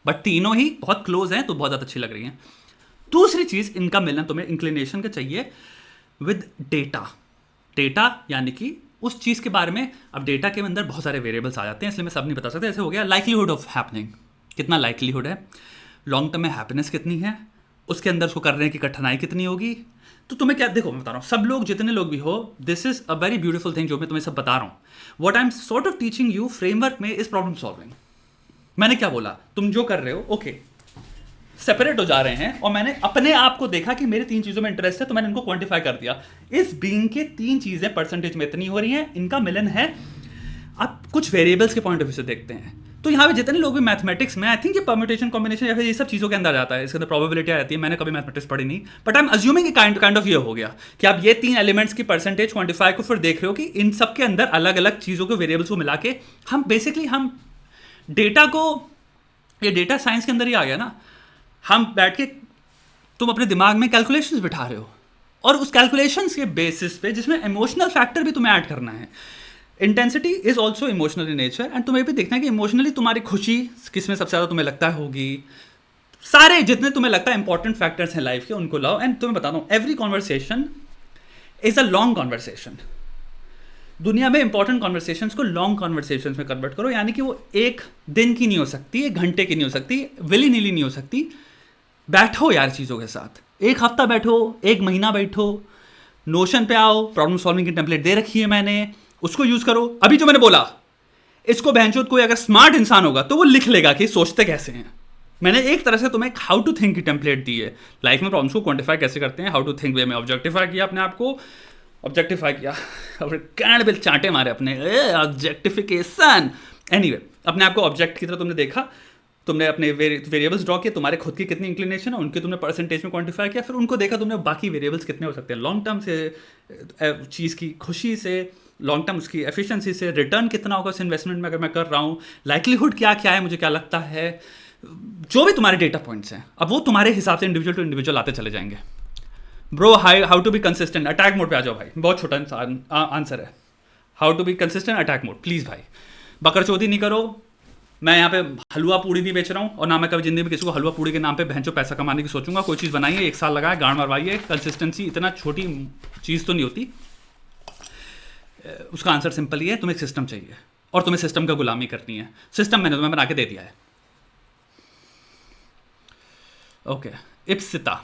A: बट तीनों ही बहुत क्लोज हैं, तो बहुत ज़्यादा अच्छी लग रही हैं। दूसरी चीज़, इनका मिलन तुम्हें इंक्लिनेशन का चाहिए विद डेटा। डेटा यानी कि उस चीज़ के बारे में। अब डेटा के अंदर बहुत सारे वेरिएबल्स आ जाते हैं, इसलिए मैं सब नहीं बता सकता। ऐसे हो गया लाइकलीहुड ऑफ हैपनिंग, कितना लाइकलीहुड है, लॉन्ग टर्म में हैप्पीनेस कितनी है, उसके अंदर उसको करने की कठिनाई कितनी होगी। तो तुम्हें क्या, देखो मैं बता रहा हूँ, सब लोग जितने लोग भी हो, this is a very beautiful thing जो मैं तुम्हें सब बता रहा हूँ। What I M sort of teaching you framework में इज प्रॉब्लम सॉल्विंग। मैंने क्या बोला, तुम जो कर रहे हो ओके, सेपरेट हो जा रहे हैं, और मैंने अपने आप को देखा कि मेरे 3 चीज़ों में इंटरेस्ट है, तो मैंने इनको क्वांटिफाई कर दिया। इस बीइंग के 3 चीज़ें परसेंटेज में इतनी हो रही हैं, इनका मिलन है। आप कुछ वेरिएबल्स के पॉइंट ऑफ व्यू से देखते हैं, तो यहाँ पे जितने लोग भी मैथमेटिक्स में, आई थिंक ये परम्यूटेशन कॉम्बिनेशन या फिर ये सब चीज़ों के अंदर जाता है, इसके अंदर प्रोबेबिलिटी आती है। मैंने कभी मैथमेटिक्स पढ़ी नहीं, but I am assuming kind of ये हो गया कि आप ये 3 एलिमेंट्स की परसेंटेज क्वांटिफाई को फिर देख रहे हो कि इन सब के अंदर अलग अलग चीज़ों को, वेरिएबल्स को मिला के हम बेसिकली हम डेटा को, ये डेटा साइंस के अंदर ही आ गया ना। हम बैठ के तुम अपने दिमाग में कैलकुलेशंस बिठा रहे हो, और उस कैलकुलेशंस के बेसिस पे, जिसमें इमोशनल फैक्टर भी तुम्हें ऐड करना है। Intensity is also emotional in nature, and तुम्हें भी देखना है कि इमोशनली तुम्हारी खुशी किस में सबसे ज़्यादा तुम्हें लगता होगी। सारे जितने तुम्हें लगता है इंपॉर्टेंट फैक्टर्स हैं लाइफ के, उनको लाओ। एंड तुम्हें बताता हूँ, every conversation is a long conversation. दुनिया में इंपॉर्टेंट कॉन्वर्सेशंस को लॉन्ग कॉन्वर्सेशंस में कन्वर्ट करो, यानी कि वो 1 दिन की नहीं हो सकती, 1 घंटे की नहीं हो सकती, विली नीली नहीं हो सकती। बैठो यार चीज़ों के साथ, 1 हफ्ता बैठो, 1 महीना बैठो, नोशन पे आओ, प्रॉब्लम सॉल्विंग की टेम्पलेट दे रखी है मैंने, उसको यूज करो। अभी जो मैंने बोला, इसको बहनचोद कोई अगर स्मार्ट इंसान होगा तो वो लिख लेगा कि सोचते कैसे हैं। मैंने एक तरह से तुम्हें हाउ टू थिंक की टेम्पलेट दी है, लाइफ में प्रॉब्लम्स को क्वांटिफाई कैसे करते हैं, हाउ टू थिंक वे में ऑब्जेक्टिफाई किया अपने आप को, ऑब्जेक्टिफाई किया, और कैंड बिल चांटे मारे अपने, ऑब्जेक्टिफिकेशन। एनीवे, अपने आप को ऑब्जेक्ट की तरह तुमने देखा, तुमने अपने वेरिएबल्स ड्रॉ किए, तुम्हारे खुद की कितनी इंक्लिनेशन है उनके तुमने परसेंटेज में क्वांटिफाई किया, फिर उनको देखा तुमने बाकी वेरिएबल्स कितने हो सकते हैं, लॉन्ग टर्म से, चीज़ की खुशी से, लॉन्ग टर्म उसकी एफिशिएंसी से, रिटर्न कितना होगा उस इन्वेस्टमेंट में अगर मैं कर रहा हूँ, लाइकलीहुड क्या क्या है, मुझे क्या लगता है, जो भी तुम्हारे डेटा पॉइंट्स हैं, अब वो तुम्हारे हिसाब से इंडिविजुअल टू इंडिविजुअल आते चले जाएंगे। Bro how to be consistent, attack mode पे आ जाओ भाई, बहुत छोटा आंसर है। How to be consistent, attack mode, please भाई, बकरचोदी नहीं करो, मैं यहाँ पे हलवा पूड़ी नहीं बेच रहा हूँ, और ना मैं कभी जिंदगी में किसी को हलवा पूड़ी के नाम पे भैंचो पैसा कमाने की सोचूंगा। कोई चीज़ बनाइए, 1 साल लगाए, गांड मरवाइए, कंसिस्टेंसी इतना छोटी चीज़ तो नहीं होती। उसका आंसर सिंपल ही है, तुम्हें एक सिस्टम चाहिए और तुम्हें सिस्टम का गुलामी करनी है। सिस्टम मैंने तुम्हें बना के दे दिया है। Okay, Ipsita,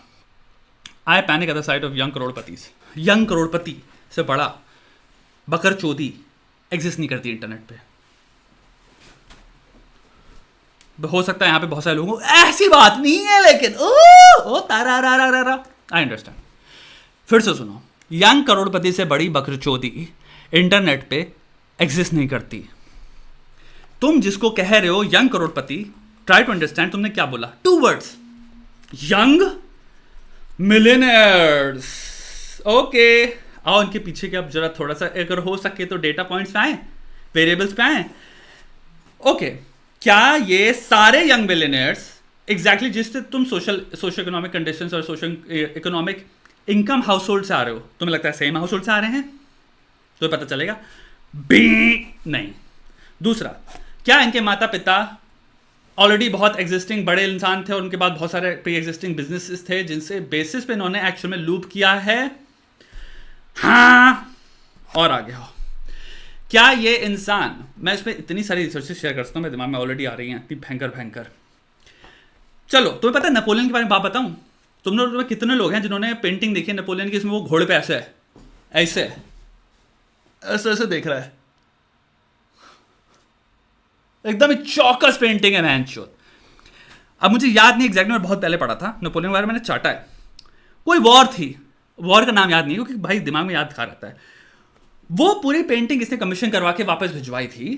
A: I panic at the sight of young crorepati. Young crorepati से बड़ा बकर चोदी एग्जिस्ट नहीं करती इंटरनेट पे। हो सकता है यहाँ पे बहुत सारे लोगों को ऐसी बात नहीं है, लेकिन ओ तारा रा रा रा रा, आई अंडरस्टैंड। फिर से सुनो, यंग करोड़पति से बड़ी बकरचोदी इंटरनेट पे एग्जिस्ट नहीं करती। तुम जिसको कह रहे हो यंग करोड़पति, ट्राई टू अंडरस्टैंड तुमने क्या बोला। 2 वर्ड्स, यंग मिलियनेयर्स। ओके, आओ इनके पीछे के अब जरा थोड़ा सा अगर हो सके तो डेटा पॉइंट्स पे आए, वेरिएबल्स पे आए। ओके, क्या ये सारे यंग मिलियनेयर्स एग्जैक्टली जिससे तुम सोशल इकोनॉमिक कंडीशंस और social economic income house hold से आ रहे हो, तुम्हें लगता है सेम हाउस होल्ड से आ रहे हैं? तो पता चलेगा बी नहीं। दूसरा, क्या इनके माता पिता ऑलरेडी बहुत एग्जिस्टिंग बड़े इंसान थे और उनके बाद बहुत सारे प्री एग्जिस्टिंग बिजनेसेस थे जिनसे बेसिस पे इन्होंने एक्चुअल में लूप किया है? हाँ, और आगे हो। क्या ये इंसान, मैं इसमें इतनी सारी रिसर्चेस शेयर कर सकता हूँ, मेरे दिमाग में ऑलरेडी आ रही हैं इतनी भयंकर। चलो, तुम्हें पता है नेपोलियन के बारे में बात बताऊं? तुम लोग में कितने लोग हैं जिन्होंने पेंटिंग देखी है नेपोलियन की, इसमें वो घोड़े पे ऐसे है, ऐसे देख रहा है, एकदम ही चौकस पेंटिंग है मैंचो। अब मुझे याद नहीं एग्जैक्टली, मैं बहुत पहले पढ़ा था नेपोलियन के बारे में, मैंने चाटा है। कोई वॉर थी, वॉर का नाम याद नहीं क्योंकि भाई दिमाग में याद खा रहता है। वो पूरी पेंटिंग इसने कमीशन करवा के वापस भिजवाई थी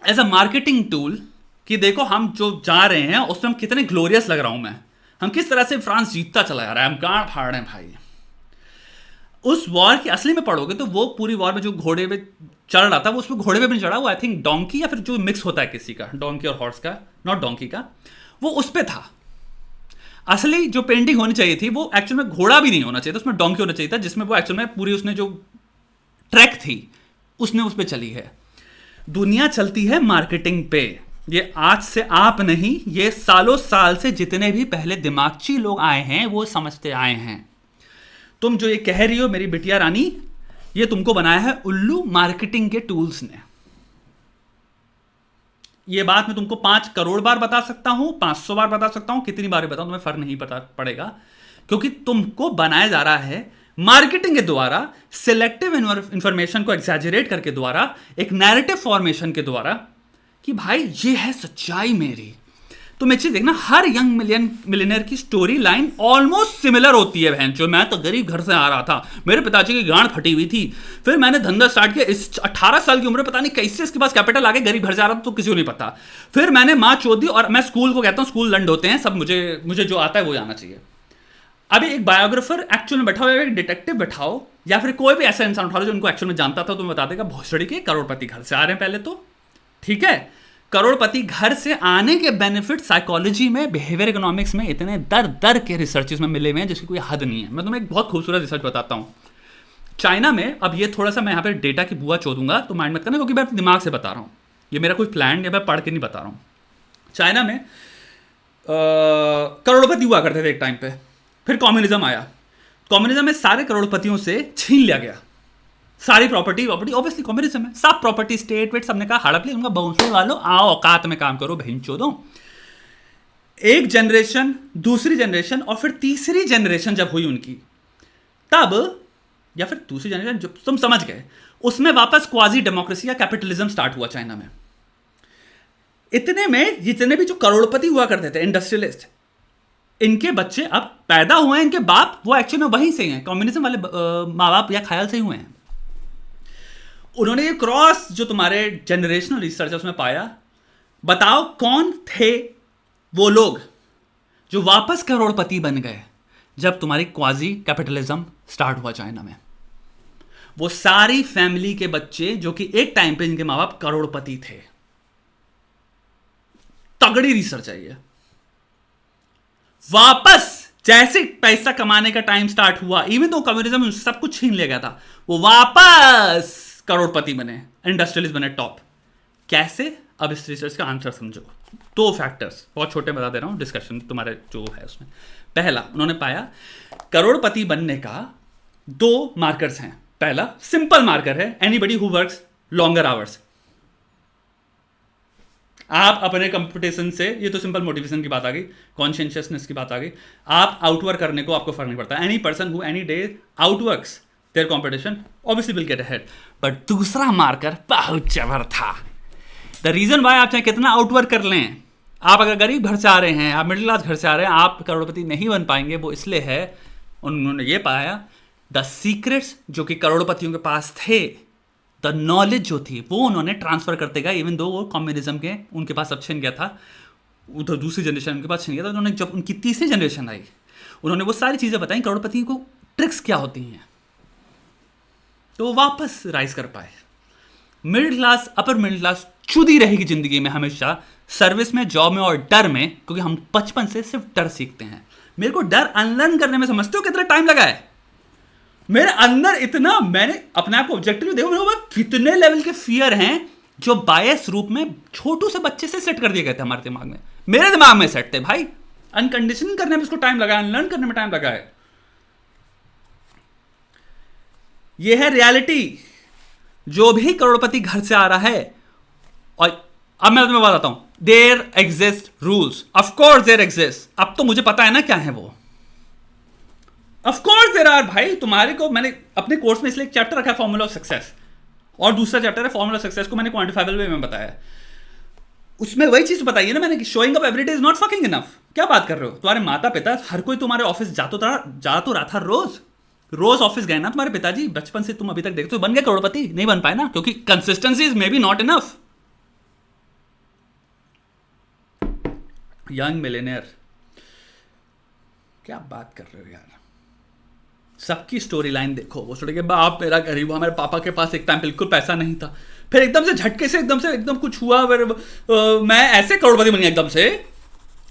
A: एज अ मार्केटिंग टूल कि देखो हम जो जा रहे हैं उसमें हम कितने ग्लोरियस लग रहा हूं मैं, हम किस तरह से फ्रांस जीतता चला जा रहा है, हम गांड फाड़ रहे हैं भाई। उस वॉर की असली में पढ़ोगे तो वो पूरी वॉर में जो घोड़े पे चढ़ रहा था, वो उसमें घोड़े पे भी नहीं चढ़ा, वो आई थिंक डोंकी या फिर जो मिक्स होता है किसी का, डोंकी और हॉर्स का, नॉट डोंकी का, वो उस पे था। असली जो पेंटिंग होनी चाहिए थी वो एक्चुअल में घोड़ा भी नहीं होना चाहिए था, उसमें डोंकी होना चाहिए था, जिसमें वो एक्चुअल में पूरी उसने जो ट्रैक थी उसने उस पर चली है। दुनिया चलती है मार्केटिंग पे। ये आज से आप नहीं, ये सालों साल से जितने भी पहले दिमागची लोग आए हैं वो समझते आए हैं। तुम जो ये कह रही हो मेरी बिटिया रानी, ये तुमको बनाया है उल्लू मार्केटिंग के टूल्स ने। ये बात मैं तुमको 5 करोड़ बार बता सकता हूं, 500 बार बता सकता हूं, कितनी बार बताऊं तुम्हें फर्क नहीं पता पड़ेगा, क्योंकि तुमको बनाया जा रहा है मार्केटिंग के द्वारा, सिलेक्टिव इंफॉर्मेशन को एग्जैजरेट करके द्वारा, एक नैरेटिव फॉर्मेशन के द्वारा कि भाई ये है सच्चाई मेरी। तुम एक चीज देखना, हर यंग मिलियनेयर की स्टोरी लाइन ऑलमोस्ट सिमिलर होती है। बहन जो मैं तो गरीब घर से आ रहा था, मेरे पिताजी की गांड फटी हुई थी, फिर मैंने धंधा स्टार्ट किया, इस 18 साल की उम्र पता नहीं कैसे इसके पास कैपिटल आ गया, गरीब घर से आ रहा था तो किसी को नहीं पता। फिर मैंने माँ चोदी, और मैं स्कूल को कहता हूँ स्कूल लंड होते हैं सब, मुझे जो आता है वो आना चाहिए। अभी एक बायोग्राफर एक्चुअल में बैठाओ, एक डिटेक्टिव बैठाओ, या फिर कोई भी ऐसा इंसान उठा लो जो उनको एक्चुअल में जानता था, तो बता देगा भोसड़ी के करोड़पति घर से आ रहे हैं पहले तो, ठीक है। करोड़पति घर से आने के बेनिफिट साइकोलॉजी में, बिहेवियर इकोनॉमिक्स में इतने दर के रिसर्चेस में मिले हुए हैं जिसकी कोई हद नहीं है। मैं तुम्हें एक बहुत खूबसूरत रिसर्च बताता हूं। चाइना में, अब ये थोड़ा सा मैं यहाँ पे डेटा की बुआ चोदूंगा तो माइंड मत करना, क्योंकि मैं दिमाग से बता रहा हूँ, ये मेरा कोई प्लान या मैं पढ़ के नहीं बता रहा हूँ। चाइना में करोड़पति हुआ करते थे एक टाइम पे, फिर कम्युनिज्म आया। कम्युनिज्म में सारे करोड़पतियों से छीन लिया गया सारी प्रॉपर्टी, ऑब्वियसली कम्युनिज्म है, सब प्रॉपर्टी स्टेट वेट सबने कहा हड़प लिया, उनका बाउंसर वालों आओ औकात में काम करो बहन चोदो। एक जनरेशन, दूसरी जनरेशन, और फिर तीसरी जनरेशन जब हुई उनकी, तब, या फिर दूसरी जनरेशन जब तुम समझ गए, उसमें वापस क्वाजी डेमोक्रेसी या कैपिटलिज्म स्टार्ट हुआ चाइना में। इतने में जितने भी जो करोड़पति हुआ करते थे इंडस्ट्रियलिस्ट, इनके बच्चे अब पैदा हुए हैं, इनके बाप वो एक्चुअली में वहीं से हैं, कम्युनिज्म वाले माँ बाप या ख्याल से ही हुए हैं। उन्होंने ये क्रॉस जो तुम्हारे जनरेशनल रिसर्च उसमें पाया। बताओ कौन थे वो लोग जो वापस करोड़पति बन गए जब तुम्हारी क्वाजी कैपिटलिज्म स्टार्ट हुआ चाइना में? वो सारी फैमिली के बच्चे जो कि एक टाइम पे इनके माँ बाप करोड़पति थे। तगड़ी रिसर्च है ये। वापस जैसे पैसा कमाने का टाइम स्टार्ट हुआ, इवन तो कम्युनिज्म सब कुछ छीन लिया गया था, वो वापस करोड़पति बने, इंडस्ट्रियलिस्ट बने टॉप। कैसे? अब इस रिसर्च का आंसर समझो। 2 फैक्टर्स बहुत छोटे बता दे रहा हूँ, डिस्कशन तुम्हारे जो है उसमें। पहला, उन्होंने पाया करोड़पति बनने का 2 मार्कर्स हैं। पहला सिंपल मार्कर है, anybody who works longer hours. आप अपने कंपटीशन से, ये तो सिंपल मोटिवेशन की बात आ गई, कॉन्शियसनेस की बात आ गई, आप आउटवर्क करने को आपको फर्क नहीं पड़ता। Any person who any day outworks their competition obviously will get ahead. But दूसरा मार्कर बहुत जबर था। द रीजन वाई आप चाहे कितना आउटवर्क कर लें, आप अगर गरीब घर से आ रहे हैं, आप मिडिल क्लास घर से आ रहे हैं, आप करोड़पति नहीं बन पाएंगे। वो इसलिए है, उन्होंने ये पाया द सीक्रेट्स जो कि करोड़पतियों के पास थे, द नॉलेज जो थी वो उन्होंने ट्रांसफर करते गए। इवन दो वो कम्युनिज्म के उनके पास अब छिन गया था, उधर दूसरी जनरेशन उनके पास छिन गया था, उन्होंने जब उनकी तीसरी जनरेशन आई, उन्होंने वो सारी चीज़ें बताई करोड़पति को ट्रिक्स क्या होती हैं, तो वो वापस राइज कर पाए। Middle class, upper middle class चुदी रहेगी जिंदगी में हमेशा, सर्विस में, जॉब में और डर में, क्योंकि हम बचपन से सिर्फ डर सीखते हैं। मेरे को डर अनलर्न करने में समझते हो कितना टाइम लगा है? मेरे अंदर इतना, मैंने अपने आप को ऑब्जेक्टिव देखो, मेरे पास कितने लेवल के फियर हैं जो बायस रूप में छोटू से बच्चे से सेट कर दिए गए थे हमारे दिमाग में। मेरे दिमाग में सेट थे भाई, अनकंडीशनिंग करने में उसको टाइम लगा, अनलर्न करने में टाइम लगा है। ये है रियलिटी। जो भी करोड़पति घर से आ रहा है, और अब मैं तुम्हें बताता हूं, there exist rules, of course there exist. अब तो मुझे पता है ना क्या है वो, ऑफकोर्स देयर आर। भाई तुम्हारे को मैंने अपने कोर्स में इसलिए एक चैप्टर रखा है फॉर्मूला ऑफ सक्सेस, और दूसरा चैप्टर है फॉर्मूला ऑफ सक्सेस को मैंने क्वांटिफाइबल वे में बताया। उसमें वही चीज बताई है ना मैंने कि showing up every day is not fucking enough. क्या बात कर रहे हो? तुम्हारे माता पिता, हर कोई तुम्हारे ऑफिस जा तो रहा था, रोज ऑफिस गए ना तुम्हारे पिताजी, बचपन से तुम अभी तक देखते हो, बन गए करोड़पति? नहीं बन पाए ना, क्योंकि consistency is may be not enough. Young Millionaire, क्या बात कर रहे हो यार? सबकी स्टोरी लाइन देखो, वो सोचे कि बाप मेरा गरीब हुआ, मेरे पापा के पास एक टाइम बिल्कुल पैसा नहीं था, फिर एकदम से झटके से एकदम कुछ हुआ, फिर मैं ऐसे करोड़पति बन गया एकदम से,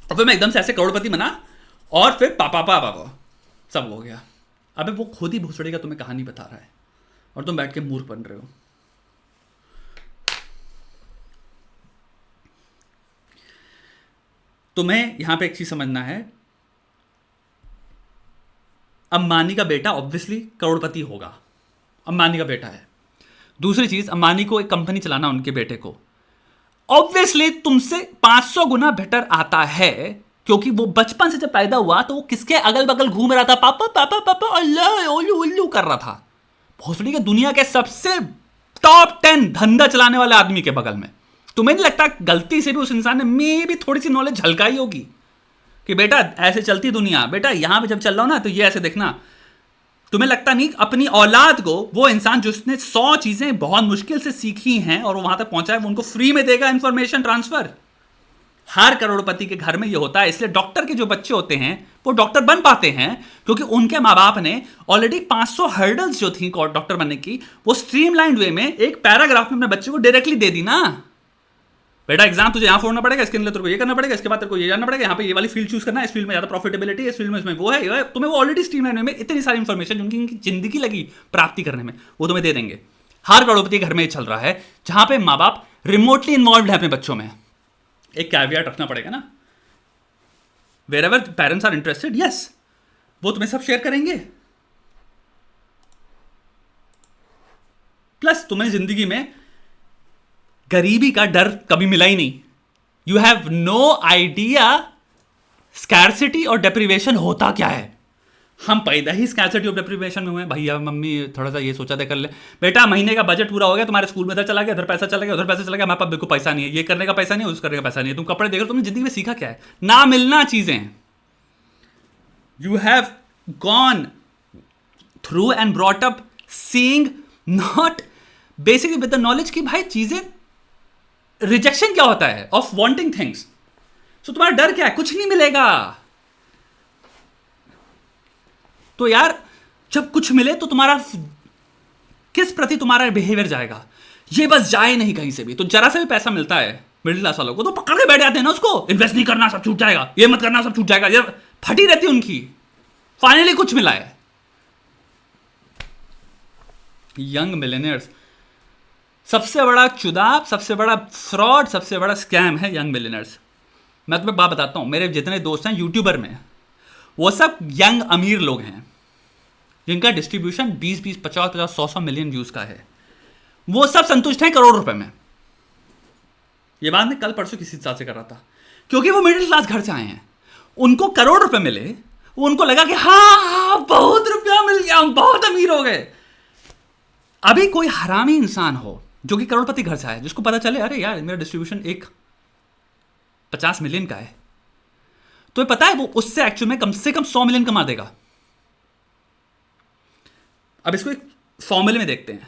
A: और फिर मैं एकदम से ऐसे करोड़पति बना, और फिर पापा सब हो गया। अबे वो खुद ही भूसड़ी का तुम्हें कहानी बता रहा है, और तुम बैठ के मूर्ख बन रहे हो। तुम्हें यहां पे एक चीज समझना है, अंबानी का बेटा ऑब्वियसली करोड़पति होगा, अंबानी का बेटा है। दूसरी चीज, अंबानी को एक कंपनी चलाना उनके बेटे को ऑब्वियसली तुमसे 500 गुना बेटर आता है, क्योंकि वो बचपन से जब पैदा हुआ तो वो किसके अगल बगल घूम रहा था, पापा पापा पापा अल्लाह उल्लू उल्लू कर रहा था, भोसड़ी के दुनिया के सबसे टॉप 10 धंधा चलाने वाले आदमी के बगल में। तुम्हें नहीं लगता गलती से भी उस इंसान ने मे भी थोड़ी सी नॉलेज झलकाई होगी कि बेटा ऐसे चलती दुनिया, बेटा यहां पे जब चल रहा हो ना तो ये ऐसे देखना? तुम्हें लगता नहीं अपनी औलाद को वो इंसान जिसने 100 चीजें बहुत मुश्किल से सीखी हैं और वो वहां तक पहुंचा है, वो उनको फ्री में देगा इंफॉर्मेशन ट्रांसफर? हर करोड़पति के घर में ये होता है। इसलिए डॉक्टर के जो बच्चे होते हैं वो डॉक्टर बन पाते हैं, क्योंकि उनके माँ बाप ने ऑलरेडी 500 हर्डल्स जो थी डॉक्टर बनने की, वो स्ट्रीमलाइंड वे में एक पैराग्राफ में अपने बच्चे को डायरेक्टली दे दी ना। बेटा एग्जाम तुझे यहाँ फोड़ना पड़ेगा, इसके लिए तेरे को ये करना पड़ेगा, इसके बाद तेरे को ये जानना पड़ेगा, यहाँ पे ये वाली फील्ड चूज करना है, इस फील्ड में ज्यादा प्रॉफिटेबिलिटी है, इस फील्ड में इसमें वो है, तुम्हें वो ऑलरेडी स्ट्रीमलाइन में इतनी सारी इंफॉर्मेशन उनकी जिंदगी लगी प्राप्ति करने में, वो तुम्हें दे देंगे। हर करोड़पति के घर में ये चल रहा है, जहां पे माँ बाप रिमोटली इन्वॉल्व है अपने बच्चों में। एक कैवियट रखना पड़ेगा ना, wherever parents are interested, yes वो तुम्हें सब शेयर करेंगे। प्लस तुम्हें जिंदगी में गरीबी का डर कभी मिला ही नहीं। You have no idea scarcity और डेप्रिवेशन होता क्या है। हम पैदा ही स्कैर्सिटी और डेप्रिवेशन में हुए। भैया मम्मी थोड़ा सा ये सोचा था कर ले, बेटा महीने का बजट पूरा हो गया, तुम्हारे स्कूल में इधर चला गया, इधर पैसा चला गया, उधर पैसा चला गया, हमारे पास बिल्कुल पैसा नहीं है, ये करने का पैसा नहीं है, उस करने का पैसा नहीं है, तुम कपड़े देखो। तुमने जिंदगी में सीखा क्या है? ना मिलना चीजें। You have gone through and brought up seeing not basically with the knowledge कि भाई चीजें, रिजेक्शन क्या होता है ऑफ वांटिंग थिंग्स। सो तुम्हारा डर क्या है? कुछ नहीं मिलेगा। तो यार जब कुछ मिले तो तुम्हारा किस प्रति तुम्हारा बिहेवियर जाएगा? ये बस जाए नहीं कहीं से भी। तो जरा से भी पैसा मिलता है मिडिल क्लास वालों को तो पकड़ के बैठ जाते हैं ना उसको, इन्वेस्ट नहीं करना सब छूट जाएगा, ये मत करना सब छूट जाएगा, ये फटी रहती है उनकी। फाइनली कुछ मिला है। यंग मिलेनियर्स, सबसे बड़ा चुदाव, सबसे बड़ा फ्रॉड, सबसे बड़ा स्कैम है यंग मिलियनर्स। मैं तुम्हें बात बताता हूँ, मेरे जितने दोस्त हैं यूट्यूबर में, वो सब यंग अमीर लोग हैं जिनका डिस्ट्रीब्यूशन 20-20, 50-50, 100-100 मिलियन व्यूज का है। वो सब संतुष्ट हैं करोड़ रुपए में। ये बात मैं कल परसों किसी साथ से कर रहा था, क्योंकि वो मिडिल क्लास घर से आए हैं, उनको करोड़ रुपए मिले, वो उनको लगा कि हाँ बहुत रुपया मिल गया, हम बहुत अमीर हो गए। अभी कोई हरामी इंसान हो जो कि करोड़पति घर से आया, जिसको पता चले अरे यार मेरा डिस्ट्रीब्यूशन एक 50 मिलियन का है, तो पता है वो उससे एक्चुअल में कम से कम 100 मिलियन कमा देगा। अब इसको एक फॉर्मूले में देखते हैं।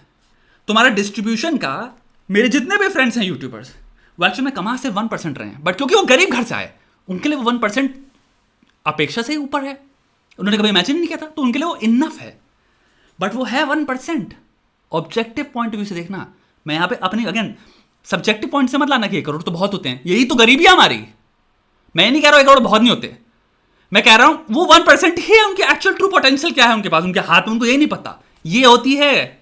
A: तुम्हारा डिस्ट्रीब्यूशन का, मेरे जितने भी फ्रेंड्स हैं यूट्यूबर्स, वो एक्चुअल में कमा से 1% रहे हैं, बट क्योंकि वो गरीब घर से आए, उनके लिए वो 1% अपेक्षा से ही ऊपर है, उन्होंने कभी इमेजिन नहीं किया था, तो उनके लिए वो इनफ है। बट वो है 1%। ऑब्जेक्टिव पॉइंट ऑफ व्यू से देखना, मैं यहां पे अपनी अगेन सब्जेक्टिव पॉइंट से मत लाना कि 1 करोड़ तो बहुत होते हैं, यही तो गरीबी है हमारी। मैं नहीं कह रहा हूं 1 करोड़ बहुत नहीं होते, मैं कह रहा हूं वो 1% ही है, उनके एक्चुअल ट्रू पोटेंशियल क्या है उनके पास, उनके हाथ में, उनको यही नहीं पता। ये होती है,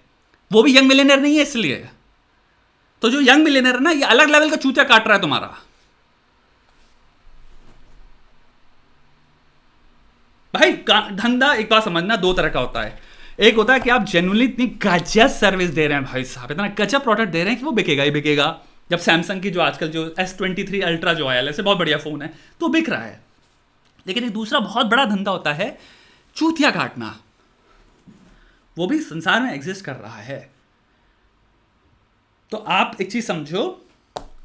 A: वो भी यंग मिलियनर नहीं है इसलिए। तो जो यंग मिलियनर है ना, ये अलग लेवल का चूचा काट रहा है तुम्हारा। भाई धंधा एक बात समझना, 2 तरह का होता है। एक होता है कि आप जेन्युइनली इतनी गजब सर्विस दे रहे हैं भाई साहब, इतना गजब प्रोडक्ट दे रहे हैं कि वो बिकेगा ही बिकेगा। जब सैमसंग की जो आजकल जो S23 अल्ट्रा जो आया है, बहुत बढ़िया फोन है, तो बिक रहा है। लेकिन एक दूसरा बहुत बड़ा धंधा होता है चूतिया काटना, वो भी संसार में एग्जिस्ट कर रहा है। तो आप एक चीज समझो,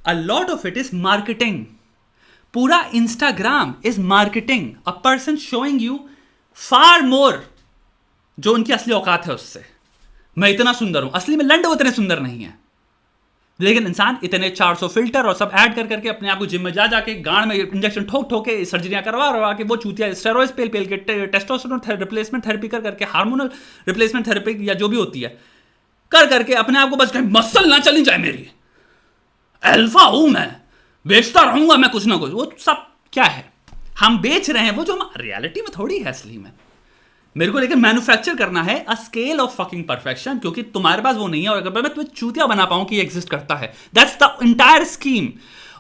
A: a lot of it is marketing. पूरा Instagram is marketing, a person showing you far more जो उनकी असली औकात है उससे। मैं इतना सुंदर हूं, असली में लंड वो इतने सुंदर नहीं है, लेकिन इंसान इतने 400 फिल्टर और सब ऐड कर करके अपने आप को जिम में जा जाके गांड में इंजेक्शन ठोक ठोक के सर्जरियां करवा के वो चूतिया स्टेरॉइड्स पेल पेल के टेस्टोस्टेरोन रिप्लेसमेंट थेरेपी कर करके, हार्मोनल रिप्लेसमेंट थेरेपी या जो भी होती है कर करके अपने आप को बस कहीं मसल ना चली जाए, मेरी अल्फा हूं मैं, बेचता रहूंगा मैं कुछ ना कुछ। वो सब क्या है, हम बेच रहे हैं वो जो रियलिटी में थोड़ी है असली में। मेरे को लेकिन मैन्युफैक्चर करना है a scale of fucking perfection, क्योंकि तुम्हारे पास वो नहीं है, और अगर मैं तुम्हें चूतिया बना पाऊं कि एग्जिस्ट करता है, that's the entire scheme.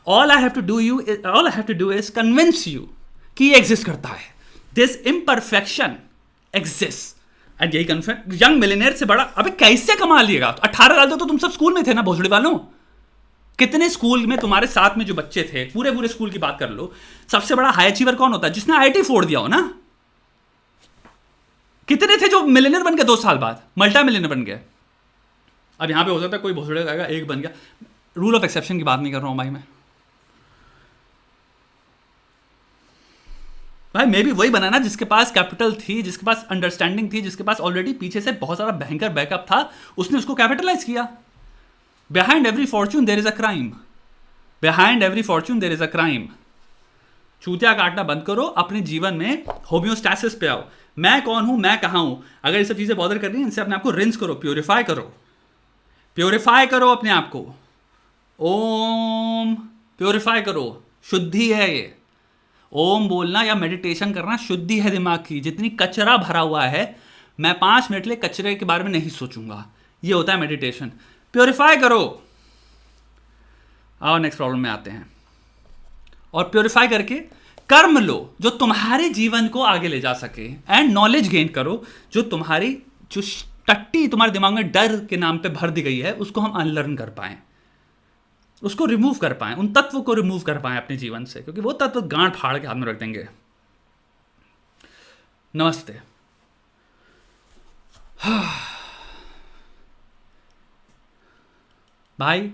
A: All I have to do is convince you कि ये एग्जिस्ट करता है, दिस इम्परफेक्शन एग्जिस्ट। एंड यही कन्फर्म यंग मिलियनेयर से बड़ा, अबे कैसे कमा लिएगा? 18 साल तो तुम सब स्कूल में थे ना भोसड़ी वालों। कितने स्कूल में तुम्हारे साथ में जो बच्चे थे, पूरे स्कूल की बात कर लो, सबसे बड़ा हाई अचीवर कौन होता है? जिसने IIT फोड़ दिया हो ना। कितने थे जो मिलियनर बन गए 2 साल बाद, मल्टी मिलियनर बन गए? अब यहां पे हो सकता है कोई भोसड़े कहेगा एक बन गया, रूल ऑफ एक्सेप्शन की बात नहीं कर रहा हूं भाई मैं। भाई मे भी वही बना ना जिसके पास कैपिटल थी, जिसके पास अंडरस्टैंडिंग थी, जिसके पास ऑलरेडी पीछे से बहुत सारा भयंकर बैकअप था, उसने उसको कैपिटलाइज किया। Behind every fortune there is a crime, behind every fortune there is a crime. चूतिया काटना बंद करो, अपने जीवन में होम्योस्टैसिस पे आओ। मैं कौन हूं, मैं कहां हूं? अगर ये सब चीजें बॉदर कर रही हैं, इनसे अपने आप को रिंस करो, प्योरीफाई करो अपने आप को। ओम प्योरीफाई करो, शुद्धि है ये। ओम बोलना या मेडिटेशन करना शुद्धि है दिमाग की। जितनी कचरा भरा हुआ है, मैं 5 मिनट लिए कचरे के बारे में नहीं सोचूंगा, ये होता है मेडिटेशन। प्योरीफाई करो। आओ नेक्स्ट प्रॉब्लम में आते हैं। और प्योरीफाई करके कर्म लो जो तुम्हारे जीवन को आगे ले जा सके, एंड नॉलेज गेन करो जो तुम्हारी जो टट्टी तुम्हारे दिमाग में डर के नाम पे भर दी गई है, उसको हम अनलर्न कर पाएं, उसको रिमूव कर पाएं, उन तत्व को रिमूव कर पाएं अपने जीवन से, क्योंकि वो तत्व गांठ फाड़ के हाथ में रख देंगे। नमस्ते। भाई,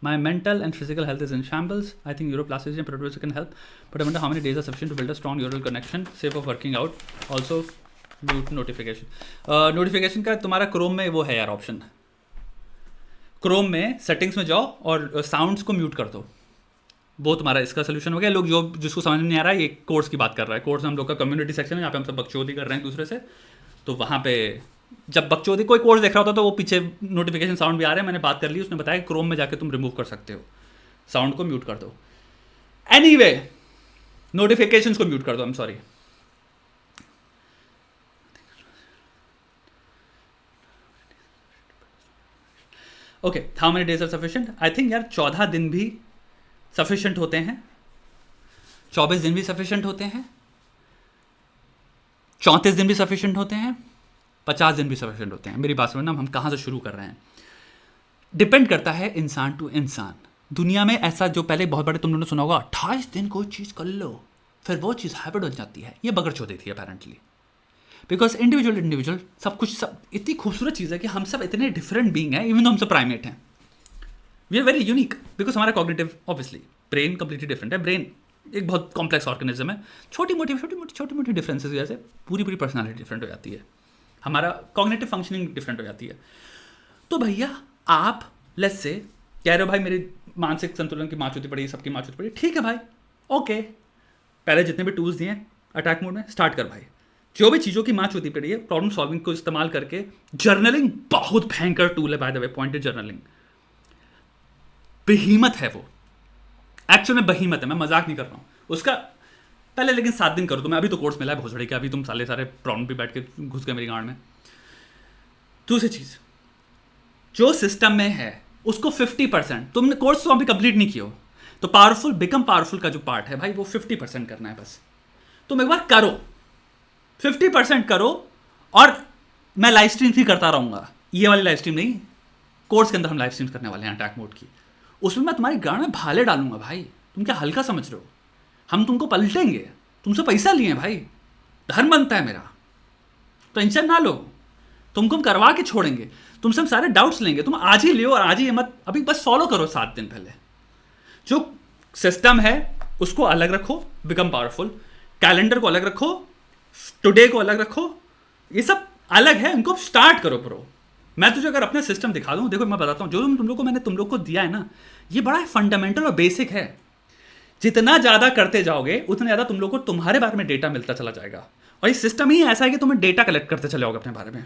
A: my mental and physical health is in shambles. I think neuroplasticity and productivity can help, but I wonder how many days are sufficient to build a strong neural connection, safe of working out. Also, mute notification. Notification का तुम्हारा Chrome में वो है यार option. Chrome में settings में जाओ और साउंड्स को म्यूट कर दो, वो तुम्हारा इसका सोल्यूशन हो गया। लोग जो जिसको समझ में नहीं आ रहा है, ये कोर्स की बात कर रहा है। कोर्स हम लोग का कम्युनिटी सेक्शन है, यहाँ पे हम सब बकचोदी कर रहे हैं दूसरे से, तो वहाँ पे जब बकचोदी कोई कोर्स देख रहा होता तो वो पीछे नोटिफिकेशन साउंड भी आ रहे हैं। मैंने बात कर ली, उसने बताया क्रोम में जाके तुम रिमूव कर सकते हो, साउंड को म्यूट कर दो। एनीवे, नोटिफिकेशंस को म्यूट कर दो, I am sorry. Okay, how many days are sufficient? I think यार 14 दिन भी सफिशिएंट होते हैं, 24 दिन भी सफिशिएंट होते हैं, 34 दिन भी सफिशिएंट होते हैं, 50 दिन भी सफिशिएंट होते हैं। मेरी बात समझना, हम कहाँ से शुरू कर रहे हैं, डिपेंड करता है इंसान टू इंसान। दुनिया में ऐसा जो पहले बहुत बड़े तुम लोगों ने सुना होगा 28 दिन कोई चीज़ कर लो फिर वो चीज़ हैबिट बन जाती है, ये बगर चौधरी थी अपेरेंटली। बिकॉज इंडिविजुअल सब कुछ, सब इतनी खूबसूरत चीज़ है कि हम सब इतने डिफरेंट बीइंग हैं, इवन तो हम सब प्राइमेट हैं। We are very unique because हमारा cognitive, obviously brain completely different है। ब्रेन एक बहुत कॉम्प्लेक्स ऑर्गेनिज्म है, छोटी मोटी डिफरेंसेस की वजह से पूरी पर्सनालिटी डिफरेंट हो जाती है, हमारा कॉग्निटिव फंक्शनिंग डिफरेंट हो जाती है। तो भैया आप लेट्स से कह रहे हो भाई मेरी मानसिक संतुलन की माचूती पड़ी, सबकी माचूती पड़ी, ठीक है भाई, ओके, पहले जितने भी टूल्स दिए अटैक मोड में स्टार्ट कर भाई, जो भी चीज़ों की माच होती पड़ी है प्रॉब्लम सॉल्विंग को इस्तेमाल करके। जर्नलिंग बहुत भयंकर टूल है by the way, pointed journaling बहीमत है वो, एक्चुअल में बहीमत है, मैं मजाक नहीं कर रहा हूँ उसका। पहले लेकिन 7 दिन करो, तो मैं अभी तो कोर्स मिला है भोसड़ी के, अभी तुम सारे प्रॉब्लम भी बैठ के घुस गए मेरी गांड में। दूसरी चीज़, जो सिस्टम में है उसको 50%, तुमने कोर्स तो अभी कंप्लीट नहीं किया हो, तो पावरफुल बिकम पावरफुल का जो पार्ट है भाई वो 50% करना है बस। तुम एक बार करो, 50% करो, और मैं लाइव स्ट्रीम भी करता रहूंगा, ये वाली लाइव स्ट्रीम नहीं, कोर्स के अंदर हम लाइव स्ट्रीम्स करने वाले हैं अटैक मोड की, उसमें मैं तुम्हारी गांड में भाले डालूंगा भाई। तुम क्या हल्का समझ रहे हो? हम तुमको पलटेंगे, तुमसे पैसा लिए भाई, धर्म बनता है मेरा, टेंशन ना लो, तुमको हम करवा के छोड़ेंगे, तुमसे हम सारे डाउट्स लेंगे, तुम आज ही लियो और आज ही मत, अभी बस फॉलो करो 7 दिन पहले। जो सिस्टम है उसको अलग रखो, बिकम पावरफुल, कैलेंडर को अलग रखो, टुडे को अलग रखो, ये सब अलग है, इनको स्टार्ट करो ब्रो। मैं तुझे अगर अपना सिस्टम दिखा दूं, देखो मैं बताता हूं, जो तुम लोग को मैंने तुम लोग को दिया है ना, ये बड़ा फंडामेंटल और बेसिक है। जितना ज़्यादा करते जाओगे उतना ज़्यादा तुम लोग को तुम्हारे बारे में डेटा मिलता चला जाएगा, और ये सिस्टम ही ऐसा है कि तुम्हें डेटा कलेक्ट करते चले जाओगे अपने बारे में,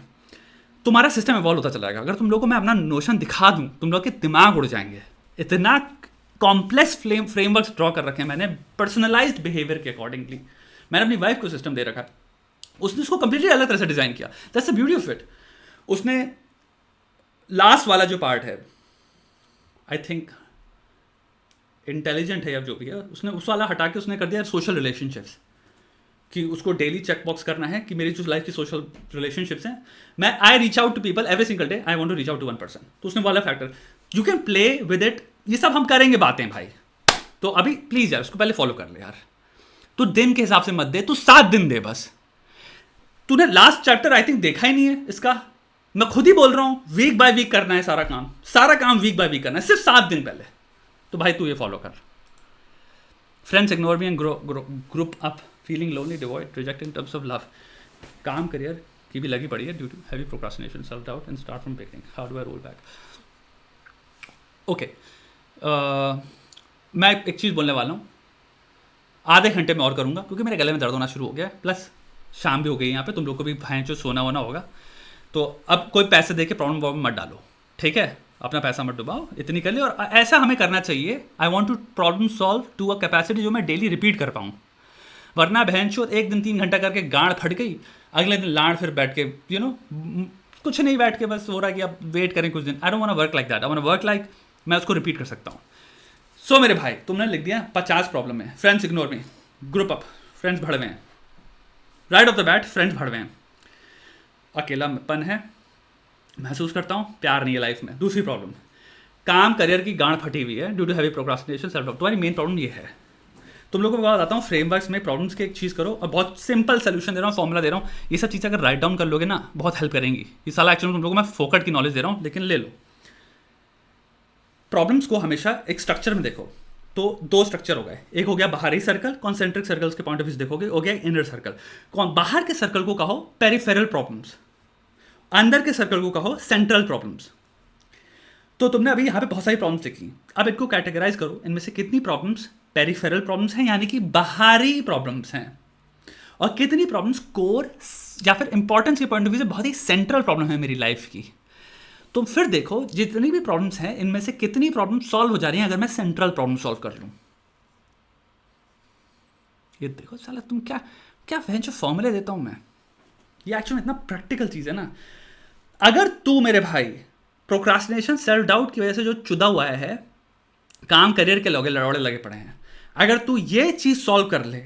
A: तुम्हारा सिस्टम इवॉल्व होता चला जाएगा। अगर तुम लोग को मैं अपना नोशन दिखा दूं, तुम लोग के दिमाग उड़ जाएंगे। इतना कॉम्प्लेक्स फ्रेमवर्क्स ड्रॉ कर रखे हैं मैंने पर्सनलाइज्ड बिहेवियर के अकॉर्डिंगली। मैंने अपनी वाइफ को सिस्टम दे रखा है, उसने उसको कंप्लीटली अलग तरह से डिज़ाइन किया, that's the beauty of it. उसने लास्ट वाला जो पार्ट है, आई थिंक इंटेलिजेंट है या जो भी है, उसने उस वाला हटा के उसने कर दिया सोशल रिलेशनशिप्स, कि उसको डेली चेक बॉक्स करना है कि मेरी जो लाइफ की सोशल रिलेशनशिप्स हैं, मैं I reach out to people every single day, I want to reach out to 1%। तो उसने वाला factor, you can play with it, ये सब हम करेंगे बातें भाई। तो अभी प्लीज यार उसको पहले फॉलो कर ले यार, तू दिन के हिसाब से मत दे, तू 7 दिन दे बस। तूने लास्ट चैप्टर आई थिंक देखा ही नहीं है इसका, मैं खुद ही बोल रहा हूं, वीक बाय वीक करना है सारा काम वीक बाय वीक करना है, सिर्फ 7 दिन पहले। तो भाई तू ये फॉलो कर। Friends ignore me and group up, feeling lonely, devoid, reject in terms of love, काम करियर की भी लगी पड़ी है due to heavy procrastination, self doubt and start from beginning, how do I roll back. Okay, मैं एक चीज़ बोलने वाला हूँ, आधे घंटे में और करूँगा क्योंकि मेरे गले में दर्द होना शुरू हो गया है, प्लस शाम भी हो गई यहाँ पे, तुम लोग को भी भाई जो सोना वोना होगा। तो अब कोई पैसे दे के प्रॉब्लम वॉब्लम मत डालो, ठीक है, अपना पैसा मत डुबाओ, इतनी कर ले। और ऐसा हमें करना चाहिए, I want to problem solve to a capacity जो मैं डेली रिपीट कर पाऊँ, वरना बहन चो एक दिन 3 घंटा करके गांड फट गई, अगले दिन लाड़ फिर बैठ के कुछ नहीं, बैठ के बस हो रहा है कि अब वेट करें कुछ दिन। I don't want work like that, I want work like मैं उसको रिपीट कर सकता हूँ। सो मेरे भाई, तुमने लिख दिया 50 प्रॉब्लम है, friends ignore me, group up, friends भड़वे हैं, right off the bat friends भड़वे हैं, अकेलापन है महसूस करता हूँ, प्यार नहीं है लाइफ में। दूसरी प्रॉब्लम, काम करियर की गांड फटी हुई है due to heavy procrastination, self doubt. तुम्हारी मेन प्रॉब्लम ये है। तुम लोगों को मैं बताता हूँ, फ्रेमवर्क्स में प्रॉब्लम्स के एक चीज़ करो, और बहुत सिंपल सोल्यूशन दे रहा हूँ, फॉर्मूला दे रहा हूँ, ये सब चीज़ें अगर राइट डाउन कर लोगे ना बहुत हेल्प करेंगी। ये साला एक्चुअली तुम लोगों को मैं फोकट की नॉलेज दे रहा हूँ, लेकिन ले लो। प्रॉब्लम्स को हमेशा एक स्ट्रक्चर में देखो, तो 2 स्ट्रक्चर हो गए, एक हो गया बाहरी सर्कल, कॉन्सेंट्रिक सर्कल्स के पॉइंट ऑफ व्यू देखोगे, हो गया इनर सर्कल। बाहर के सर्कल को कहो पेरिफेरल प्रॉब्लम्स, अंदर के सर्कल को कहो सेंट्रल प्रॉब्लम्स। तो तुमने अभी यहाँ पे बहुत सारी प्रॉब्लम्स लिखी, अब इनको कैटेगराइज करो, इनमें से कितनी प्रॉब्लम्स पेरिफेरल प्रॉब्लम्स हैं यानी कि बाहरी प्रॉब्लम्स हैं, और कितनी प्रॉब्लम्स कोर या फिर इंपॉर्टेंस के पॉइंट ऑफ व्यू से बहुत ही सेंट्रल प्रॉब्लम है मेरी लाइफ की। तो फिर देखो जितनी भी प्रॉब्लम्स हैं इनमें से कितनी प्रॉब्लम सॉल्व हो जा रही हैं अगर मैं सेंट्रल प्रॉब्लम सॉल्व कर लूँ। ये देखो साला, तुम क्या क्या जो फॉर्मूले देता हूँ मैं, ये एक्चुअली इतना प्रैक्टिकल चीज़ है ना। अगर तू मेरे भाई प्रोक्रास्टिनेशन, सेल्फ डाउट की वजह से जो चुदा हुआ है, काम करियर के लड़ौड़े लगे पड़े हैं, अगर तू ये चीज़ सॉल्व कर ले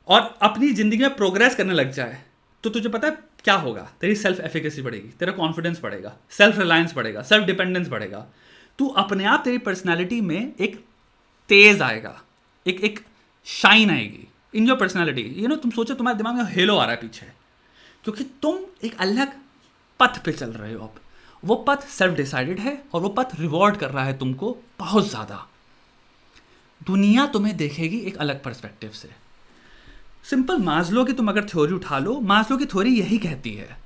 A: और अपनी ज़िंदगी में प्रोग्रेस करने लग जाए, तो तुझे पता है क्या होगा? तेरी सेल्फ एफिकेसी बढ़ेगी, तेरा कॉन्फिडेंस बढ़ेगा, सेल्फ रिलायंस बढ़ेगा, सेल्फ डिपेंडेंस बढ़ेगा। तू अपने आप, तेरी पर्सनैलिटी में एक तेज आएगा, एक शाइन आएगी इन योर पर्सनैलिटी। तुम सोचो तुम्हारे दिमाग में हेलो आ रहा है पीछे, क्योंकि तुम एक अलग पथ पे चल रहे हो। अब वो पथ सेल्फ डिसाइडेड है और वो पथ रिवॉर्ड कर रहा है तुमको बहुत ज़्यादा। दुनिया तुम्हें देखेगी एक अलग पर्सपेक्टिव से। सिंपल मास्लो की तुम अगर थ्योरी उठा लो, मास्लो की थ्योरी यही कहती है,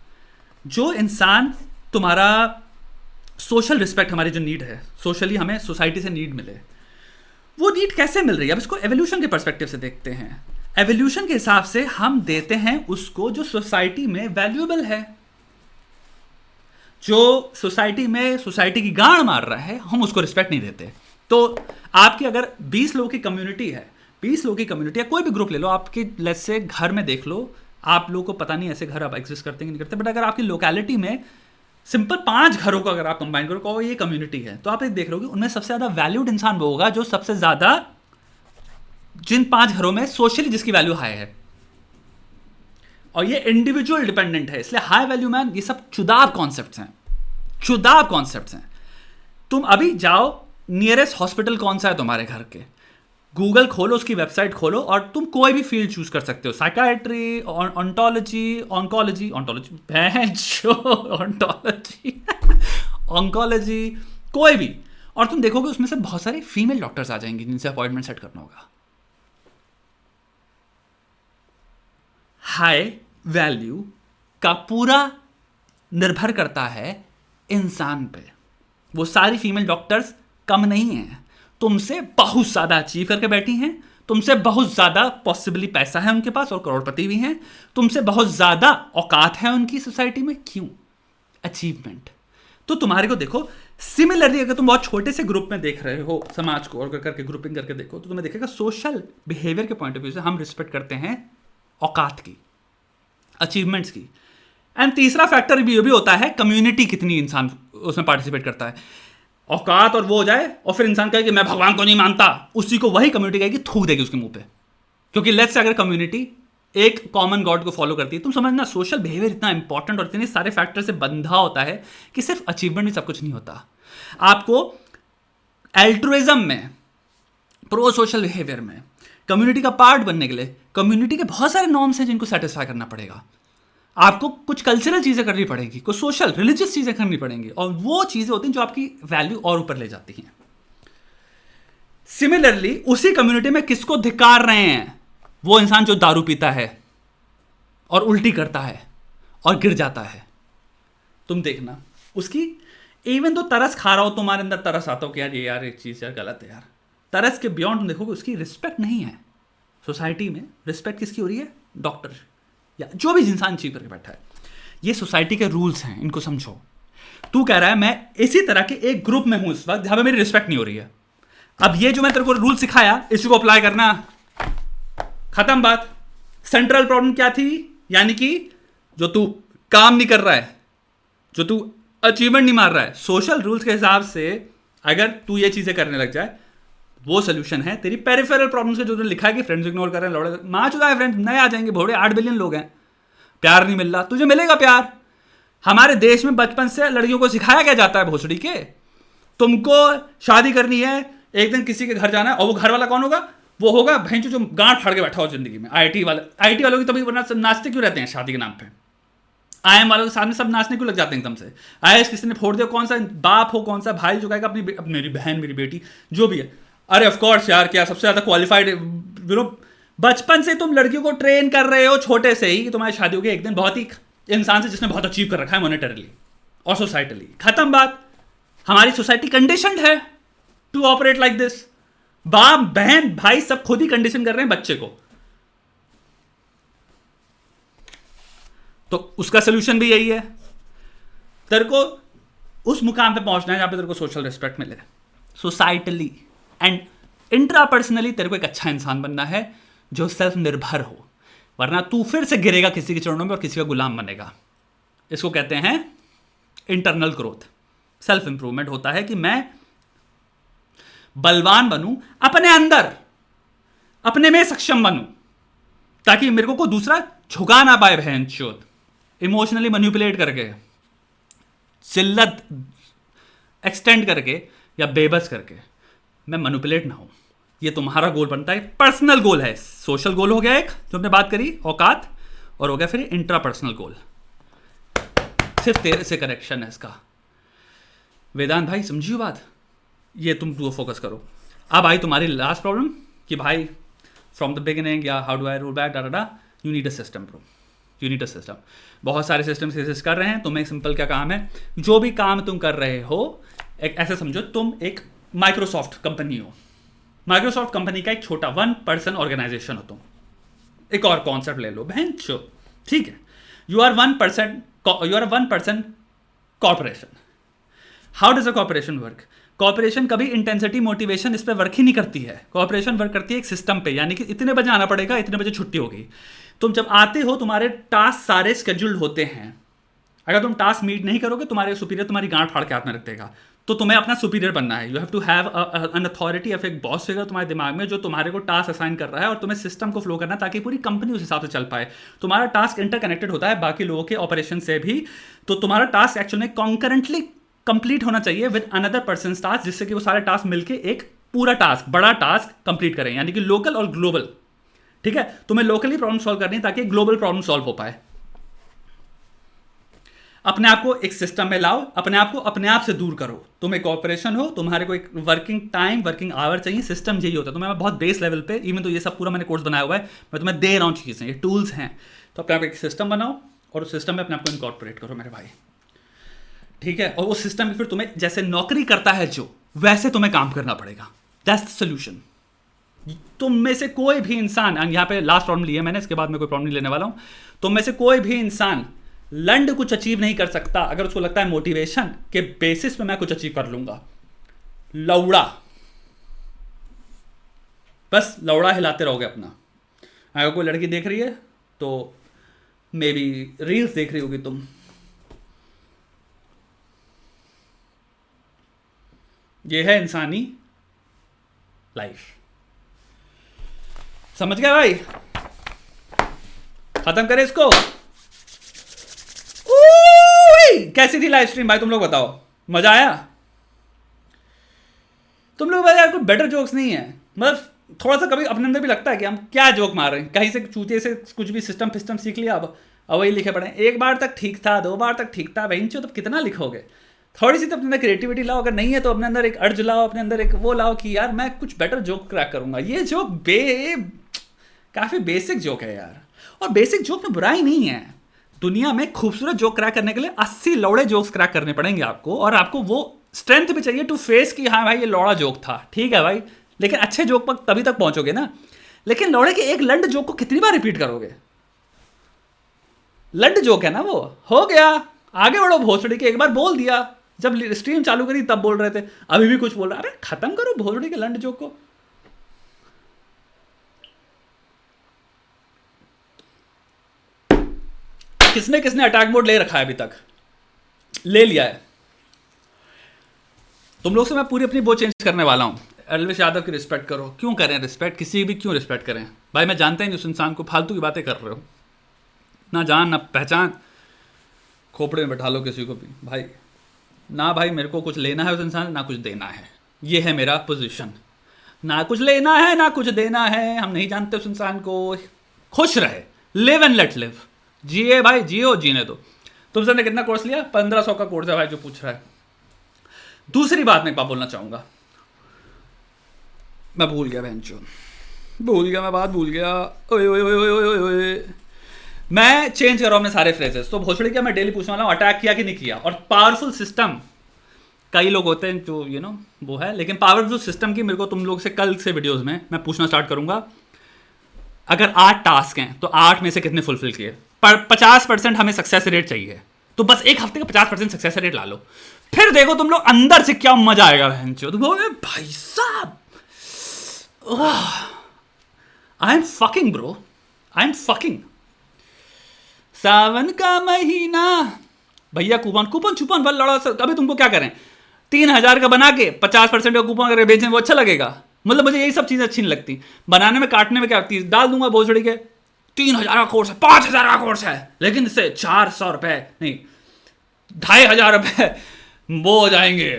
A: जो इंसान तुम्हारा सोशल रिस्पेक्ट, हमारी जो नीड है, सोशली हमें सोसाइटी से नीड मिले, वो नीड कैसे मिल रही है? अब इसको एवोल्यूशन के पर्सपेक्टिव से देखते हैं। एवोल्यूशन के हिसाब से हम देते हैं उसको जो सोसाइटी में वैल्यूएबल है। जो सोसाइटी की गांड मार रहा है, हम उसको रिस्पेक्ट नहीं देते। तो आपकी अगर 20 लोगों की कम्युनिटी है, 20 लोगों की कम्युनिटी या कोई भी ग्रुप ले लो, आपके लेट्स से घर में देख लो, आप लोगों को पता नहीं ऐसे घर अब एग्जिस्ट करते हैं नहीं करते, बट अगर आपकी लोकेलिटी में सिंपल 5 घरों को अगर आप कंबाइन करो, कहो ये कम्युनिटी है, तो आप एक देख रहे हो कि उनमें सबसे ज़्यादा वैल्यूड इंसान वो होगा जो सबसे ज़्यादा, जिन 5 घरों में सोशली जिसकी वैल्यू हाई है। और ये इंडिविजुअल डिपेंडेंट है, इसलिए हाई वैल्यू मैन, ये सब चुदाब कॉन्सेप्ट्स हैं। तुम अभी जाओ, नियरेस्ट हॉस्पिटल कौन सा है तुम्हारे घर के, गूगल खोलो, उसकी वेबसाइट खोलो और तुम कोई भी फील्ड चूज कर सकते हो, साइकाट्री, ऑन्कोलॉजी कोई भी, और तुम देखोगे उसमें से बहुत सारे फीमेल डॉक्टर्स आ जाएंगी जिनसे अपॉइंटमेंट सेट करना होगा। हाई वैल्यू का पूरा निर्भर करता है इंसान पे। वो सारी फीमेल डॉक्टर्स कम नहीं हैं, तुमसे बहुत ज़्यादा अचीव करके बैठी हैं, तुमसे बहुत ज़्यादा पॉसिबली पैसा है उनके पास और करोड़पति भी हैं, तुमसे बहुत ज़्यादा औकात है उनकी सोसाइटी में। क्यों? अचीवमेंट। तो तुम्हारे को देखो, सिमिलरली अगर तुम बहुत छोटे से ग्रुप में देख रहे हो समाज को, और करके ग्रुपिंग करके देखो, तो तुम्हें देखेगा सोशल बिहेवियर के पॉइंट ऑफ व्यू से हम रिस्पेक्ट करते हैं औकात की, अचीवमेंट्स की। एंड तीसरा फैक्टर भी ये भी होता है, कम्युनिटी कितनी इंसान उसमें पार्टिसिपेट करता है। औकात और वो हो जाए और फिर इंसान कहे कि मैं भगवान को नहीं मानता, उसी को वही कम्युनिटी कहेगी, थूक देगी उसके मुंह पे। क्योंकि लेट्स से अगर कम्युनिटी एक कॉमन गॉड को फॉलो करती है, तुम समझना सोशल बिहेवियर इतना इंपॉर्टेंट और इतने सारे फैक्टर से बंधा होता है कि सिर्फ अचीवमेंट में सब कुछ नहीं होता। आपको एल्ट्रुइज्म में, प्रो सोशल बिहेवियर में, कम्युनिटी का पार्ट बनने के लिए कम्युनिटी के बहुत सारे नॉर्म्स हैं जिनको सेटिस्फाई करना पड़ेगा। आपको कुछ कल्चरल चीज़ें करनी पड़ेगी, कुछ सोशल रिलीजियस चीज़ें करनी पड़ेंगी, और वो चीज़ें होती हैं जो आपकी वैल्यू और ऊपर ले जाती हैं। सिमिलरली उसी कम्युनिटी में किसको धिक्कार रहे हैं? वो इंसान जो दारू पीता है और उल्टी करता है और गिर जाता है। तुम देखना उसकी, इवन तो तरस खा रहा हो, तुम्हारे अंदर तरस आता हो कि यार एक चीज़ यार गलत है यार, तरस के बियॉन्ड तुम देखोगे उसकी रिस्पेक्ट नहीं है। सोसाइटी में रिस्पेक्ट किसकी हो रही है? डॉक्टर या जो भी इंसान अचीव करके बैठा है। ये सोसाइटी के रूल्स हैं, इनको समझो। तू कह रहा है मैं इसी तरह के एक ग्रुप में हूं इस वक्त जहां पे मेरी रिस्पेक्ट नहीं हो रही है, अब ये जो मैं तेरे को रूल सिखाया इसी को अप्लाई करना, खत्म बात। सेंट्रल प्रॉब्लम क्या थी? यानी कि जो तू काम नहीं कर रहा है, जो तू अचीवमेंट नहीं मार रहा है, सोशल रूल्स के हिसाब से अगर तू ये चीजें करने लग जाए, वो सोल्यूशन है तेरी पेरिफेरल प्रॉब्लम्स के। जो तुमने लिखा है कि फ्रेंड्स इग्नोर कर रहे हैं, लौड़े माँ चुका है, फ्रेंड्स नए आ जाएंगे, भोड़े 8 बिलियन लोग हैं, प्यार नहीं मिल रहा, तुझे मिलेगा प्यार। हमारे देश में बचपन से लड़कियों को सिखाया क्या जाता है भोसड़ी के, तुमको शादी करनी है, एक दिन किसी के घर जाना है, और वो घर वाला कौन होगा? वो होगा भैंचो जो गांठ फाड़ के बैठा हो जिंदगी में, आईटी वालों की तभी वरना नाचते क्यों रहते हैं शादी के नाम पे? आईएम वालों के सामने सब नाचने क्यों लग जाते हैं एकदम से? आईएएस किसी ने फोड़ दिया, कौन सा बाप हो, कौन सा भाई जो कहेगा अपनी मेरी बहन, मेरी बेटी, जो भी है, अरे ऑफ कोर्स यार, क्या सबसे ज्यादा क्वालिफाइड। बचपन से तुम लड़कियों को ट्रेन कर रहे हो छोटे से ही कि तुम्हारी शादी होगी एक दिन बहुत ही इंसान से जिसने बहुत अचीव कर रखा है मॉनेटरली और सोसाइटली। खत्म बात। हमारी सोसाइटी कंडीशनड है टू ऑपरेट लाइक दिस। बाप बहन भाई सब खुद ही कंडीशन कर रहे हैं बच्चे को। तो उसका सोल्यूशन भी यही है, तेरे को उस मुकाम पे पहुंचना है जहां पे तेरे को सोशल रिस्पेक्ट मिले, सोसाइटली एंड इंट्रापर्सनली। तेरे को एक अच्छा इंसान बनना है जो सेल्फ निर्भर हो, वरना तू फिर से गिरेगा किसी के चरणों में और किसी का गुलाम बनेगा। इसको कहते हैं इंटरनल ग्रोथ। सेल्फ इंप्रूवमेंट होता है कि मैं बलवान बनूं, अपने अंदर, अपने में सक्षम बनूं, ताकि मेरे को कोई दूसरा झुका ना पाए बहन चोद, इमोशनली मैनिपुलेट करके, जिल्लत एक्सटेंड करके या बेबस करके मैं मैनिपुलेट ना हूं। ये तुम्हारा गोल बनता है, पर्सनल गोल है। सोशल गोल हो गया एक जो हमने बात करी, औकात, और हो गया फिर इंट्रा पर्सनल गोल। सिर्फ तेरे से कनेक्शन है इसका। वेदांत भाई समझियो बात, ये तुम फोकस करो। अब आई तुम्हारी लास्ट प्रॉब्लम कि भाई फ्रॉम द बिगिनिंग या how do I roll back data, you need a system bro, you need a system. बहुत सारे सिस्टम्स एग्जिस्ट कर रहे हैं। तुम्हें एक सिंपल क्या काम है, जो भी काम तुम कर रहे हो, एक ऐसे समझो तुम एक माइक्रोसॉफ्ट कंपनी हो। माइक्रोसॉफ्ट कंपनी का एक छोटा 1% ऑर्गेनाइजेशन हो तुम। एक और कॉन्सेप्ट ले लो बहन चो, ठीक है, you are 1% corporation. How does a corporation work? Corporation कभी इंटेंसिटी मोटिवेशन इस पर वर्क ही नहीं करती है। कॉर्पोरेशन वर्क करती है एक सिस्टम पे, यानी कि इतने बजे आना पड़ेगा, इतने बजे छुट्टी होगी। तुम जब आते हो तुम्हारे टास्क सारे स्केड्यूल्ड होते हैं। अगर तुम टास्क मीट नहीं करोगे, तुम्हारे सुपीरियर तुम्हारी गांठ फाड़ के हाथ में रख देगा। तो तुम्हें अपना सुपीरियर बनना है। You have to have an authority of एक बॉस फिगर तुम्हारे दिमाग में, जो तुम्हारे को टास्क असाइन कर रहा है और तुम्हें सिस्टम को फ्लो करना है ताकि पूरी कंपनी उस हिसाब से चल पाए। तुम्हारा टास्क इंटरकनेक्टेड होता है बाकी लोगों के ऑपरेशन से भी। तो तुम्हारा टास्क एक्चुअल में कॉन्करेंटली कंप्लीट होना चाहिए विद अनदर पर्सन टास्क, जिससे कि वो सारे टास्क मिलके एक पूरा टास्क, बड़ा टास्क कंप्लीट करें, यानी कि लोकल और ग्लोबल। ठीक है, तुम्हें लोकली प्रॉब्लम सॉल्व करनी है ताकि ग्लोबल प्रॉब्लम सॉल्व हो पाए। अपने आप को एक सिस्टम में लाओ, अपने आप को अपने आप से दूर करो। तुम एक कॉर्पोरेशन हो, तुम्हारे को एक वर्किंग टाइम, वर्किंग आवर चाहिए। सिस्टम यही होता है। तो मैं बहुत बेस लेवल पे, इवन तो ये सब पूरा मैंने कोर्स बनाया हुआ है, मैं तुम्हें दे रहा हूँ चीज़ें, ये टूल्स हैं। तो अपने आप एक सिस्टम बनाओ और उस सिस्टम में अपने आप को इनकॉर्पोरेट करो मेरे भाई, ठीक है। और उस सिस्टम में फिर तुम्हें जैसे नौकरी करता है जो, वैसे तुम्हें काम करना पड़ेगा। That's the solution. तुम में से कोई भी इंसान, यहाँ पे लास्ट प्रॉब्लम लिया मैंने, इसके बाद मैं कोई प्रॉब्लम नहीं लेने वाला हूँ। तुम में से कोई भी इंसान लंड कुछ अचीव नहीं कर सकता अगर उसको लगता है मोटिवेशन के बेसिस पे मैं कुछ अचीव कर लूंगा। लौड़ा, बस लौड़ा हिलाते रहोगे अपना। अगर कोई लड़की देख रही है तो मे बी रील्स देख रही होगी तुम, ये है इंसानी लाइफ। समझ गया भाई? खत्म करें इसको। कैसी थी लाइव स्ट्रीम भाई, तुम लोग बताओ, मजा आया? तुम लोग यार कोई बेटर जोक्स नहीं है, मतलब थोड़ा सा कभी अपने अंदर भी लगता है कि हम क्या जोक मार रहे हैं, कहीं से चूते से कुछ भी सिस्टम फिस्टम सीख लिया, अब वही लिखे पड़े। एक बार तक ठीक था, 2 बार तक ठीक था, भाई तो कितना लिखोगे? थोड़ी सी तो अपने अंदर क्रिएटिविटी लाओ। अगर नहीं है तो अपने अंदर एक अर्ज लाओ, अपने अंदर एक वो लाओ कि यार मैं कुछ बेटर जोक क्रैक करूंगा। ये जोक काफी बेसिक जोक है यार, और बेसिक जोक में बुराई नहीं है। दुनिया में खूबसूरत जोक क्रैक करने के लिए 80 लौड़े जोक्स क्रैक करने पड़ेंगे आपको, और आपको वो स्ट्रेंथ भी चाहिए टू फेस कि हाँ भाई ये लौड़ा जोक था, ठीक है भाई। लेकिन अच्छे जोक पर तभी तक पहुंचोगे ना। लेकिन लौड़े के एक लंड जोक को कितनी बार रिपीट करोगे? लंड जोक है ना वो, हो गया, आगे बढ़ो। भोसड़ी के एक बार बोल दिया, जब स्ट्रीम चालू करी तब बोल रहे थे, अभी भी कुछ बोल रहा है। अरे खत्म करो भोसड़ी के लंड जोक को। किसने किसने अटैक मोड ले रखा है अभी तक? ले लिया है। तुम लोग से मैं पूरी अपनी वो चेंज करने वाला हूं। अलविश यादव की रिस्पेक्ट करो। क्यों करें रिस्पेक्ट? किसी भी क्यों रिस्पेक्ट करें भाई? मैं जानता ही नहीं उस इंसान को, फालतू की बातें कर रहे हो, ना जान ना पहचान, खोपड़े में बैठा लो किसी को भी भाई। ना भाई मेरे को कुछ लेना है उस इंसान, ना कुछ देना है। ये है मेरा पोजीशन, ना कुछ लेना है ना कुछ देना है। हम नहीं जानते उस इंसान को। खुश रहे, लिव एंड लेट लिव। जिए भाई, जियो, जीने दो। तुम सबने कितना कोर्स लिया? 1500 का कोर्स है भाई जो पूछ रहा है। दूसरी बात मैं एक बात बोलना चाहूंगा, मैं भूल गया बहनचोद, भूल गया, मैं बात भूल गया। ओए ओए ओए ओए ओए ओए, मैं चेंज कर रहा हूं अपने सारे फ्रेजेस। तो भोसड़ी क्या मैं डेली पूछने वाला हूं, अटैक किया कि नहीं किया। और पावरफुल सिस्टम, कई लोग होते हैं जो वो है, लेकिन पावरफुल सिस्टम की मेरे को तुम लोग से कल से वीडियोस में मैं पूछना स्टार्ट करूंगा। अगर 8 टास्क हैं तो 8 में से कितने फुलफिल किए? पर 50% हमें सक्सेस रेट चाहिए। तो बस एक हफ्ते का 50% सक्सेस रेट ला लो, फिर देखो तुम लोग अंदर से क्या मजा आएगा बहनचोद। भाई साहब, I am fucking bro, I am fucking. सावन का महीना भैया, कूपन कूपन छुपन बल लड़ा। अभी तुमको क्या करें? 3,000 का बना के 50% का कूपन करके बेचने, वो अच्छा लगेगा? मतलब मुझे यही सब चीज़ें अच्छी नहीं लगती। बनाने में काटने में क्या होती है, डाल दूंगा भोसड़ी के 3,000 का कोर्स है, 5,000 का कोर्स है, लेकिन इससे 400 रुपये नहीं 2,500 रुपये वो हो जाएंगे।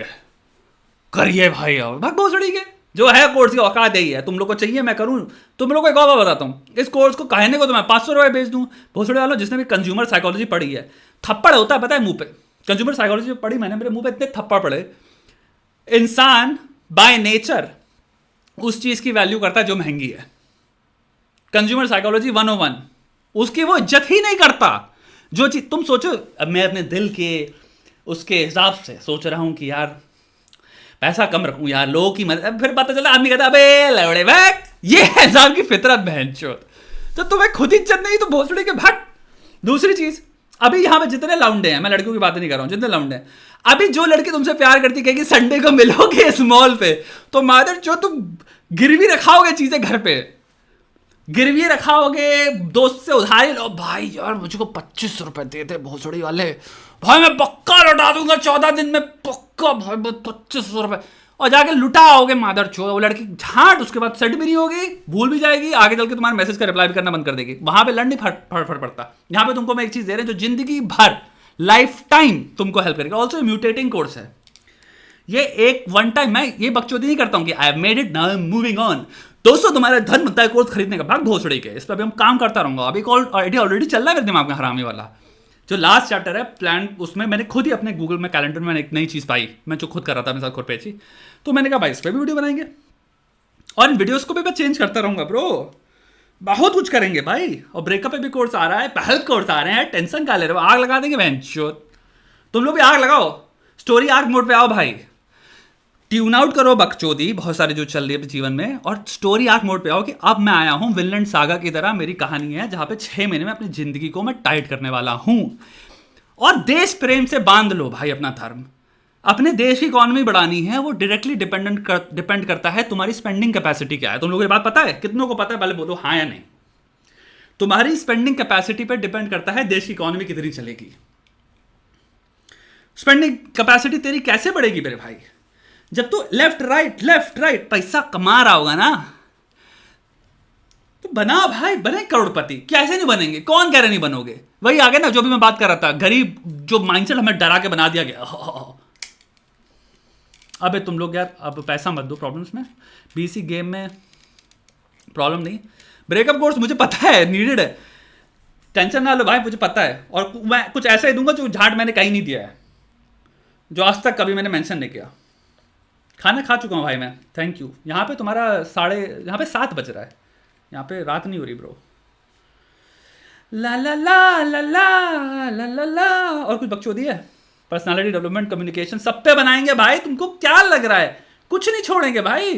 A: करिए भाई, और भाग भोसड़ी के जो है कोर्स की औकात यही है। तुम लोग को चाहिए मैं करूँ? तुम लोग को एक और बात बताता हूँ, इस कोर्स को कहने को तो मैं 500 रुपये बेच दूँ। भोसड़ी वालों, जिसने भी कंज्यूमर साइकोलॉजी पढ़ी है, थप्पड़ होता है पता है मुंह पे। कंज्यूमर साइकोलॉजी पढ़ी मैंने, मेरे मुंह पे इतने थप्पड़ पड़े। इंसान बाय नेचर उस चीज की वैल्यू करता है जो महंगी है। कंज्यूमर साइकोलॉजी 101, उसकी वो इज्जत ही नहीं करता। जो चीज तुम सोचो, अब मैं अपने दिल के उसके हिसाब से सोच रहा हूं कि यार पैसा कम रखूं यार, लोगों की मदद, फिर पता चला आदमी कहता अबे लवड़े बैक, ये है इंसान की फितरत बहनचोद। तो तुम्हें खुद इज्जत नहीं तो भोसड़ी के भट। दूसरी चीज, अभी यहाँ पे जितने लाउंडे हैं, मैं लड़कियों की बात नहीं कर रहा हूँ, जितने लाउंडे हैं, अभी जो लड़की तुमसे प्यार करती कहेगी संडे को मिलोगे इस मॉल पे, तो मादर जो तुम गिरवी रखाओगे चीजें घर पे, गिरवी रखाओगे, दोस्त से उधारी लो, भाई यार मुझको 25 रुपए दे दे भोसड़ी वाले, भाई मैं पक्का लौटा दूंगा 14 दिन में, पक्का भाई 25 रुपए, और जाके लुटाओगे मादर चो। वो लड़की झाट उसके बाद सेट भी नहीं होगी, भूल भी जाएगी, आगे चल के तुम्हारे मैसेज का रिप्लाई भी करना बंद कर देगी। वहां पे लड़ नहीं फट पड़ता। यहाँ पे तुमको मैं एक चीज दे रहे जो जिंदगी भर लाइफ टाइम तुमको हेल्प करेगा। ऑल्सो म्यूटेटिंग कोर्स है ये, एक वन टाइम। मैं ये बकचोदी नहीं करता हूँ कि I have made it, now I am moving on. दोस्तों तुम्हारा धन बनता है कोर्स खरीदने का, भाग भोसड़ी के, इस पर अभी हम काम करता रहूंगा। अभी ऑलरेडी चल रहा है मेरे दिमाग में हरामी वाला जो लास्ट चैप्टर है प्लान, उसमें मैंने खुद ही अपने गूगल में कैलेंडर में एक नई चीज़ पाई, मैं जो खुद कर रहा था मेरे साथ खुद पेची, तो मैंने कहा भाई इस पर भी वीडियो बनाएंगे, और इन वीडियोस को भी मैं चेंज करता रहूंगा ब्रो, बहुत कुछ करेंगे भाई। और ब्रेकअप पे भी कोर्स आ रहा है, पहल कोर्स आ रहे हैं, टेंशन का ले रहे हो, आग लगा देंगे बहन चोद। तुम लोग भी आग लगाओ, स्टोरी आर्क मोड पे आओ भाई, ट्यून आउट करो बकचोदी बहुत सारे जो चल रही है जीवन में, और स्टोरी आर्क मोड पे आओ कि अब मैं आया हूं विनलैंड सागा की तरह, मेरी कहानी है जहां पे 6 महीने में अपनी जिंदगी को मैं टाइट करने वाला हूं। और देश प्रेम से बांध लो भाई अपना धर्म। अपने देश की इकोनॉमी बढ़ानी है, वो डायरेक्टली डिपेंड करता है तुम्हारी स्पेंडिंग कैपेसिटी क्या है। तुम लोगों को ये बात पता है? कितनों को पता है? पहले बोलो हाँ या नहीं। तुम्हारी स्पेंडिंग कैपेसिटी पर डिपेंड करता है देश की इकोनॉमी कितनी चलेगी। स्पेंडिंग कैपेसिटी तेरी कैसे बढ़ेगी मेरे भाई? जब तू लेफ्ट राइट पैसा कमा रहा होगा ना, तो बना भाई, बने करोड़पति। कैसे नहीं बनेंगे? कौन कह रहे नहीं बनोगे? वही आगे ना जो भी मैं बात कर रहा था, गरीब जो माइंडसेट हमें डरा के बना दिया गया। अबे तुम लोग यार अब पैसा मत दो प्रॉब्लम्स में, बीसी गेम में प्रॉब्लम नहीं। ब्रेकअप कोर्स मुझे पता है नीडेड है, टेंशन ना लो भाई, मुझे पता है। और मैं कुछ ऐसा ही दूंगा जो झाट मैंने कहीं नहीं दिया है, जो आज तक कभी मैंने मेंशन नहीं किया। खाना खा चुका हूँ भाई मैं, थैंक यू। यहाँ पे तुम्हारा यहाँ पे 7 बज रहा है, यहाँ पे रात नहीं हो रही ब्रो। ला ला ला ला ला ला ला ला। और कुछ बकचोदी है? पर्सनालिटी डेवलपमेंट, कम्युनिकेशन, सब पे बनाएंगे भाई। तुमको क्या लग रहा है? कुछ नहीं छोड़ेंगे भाई।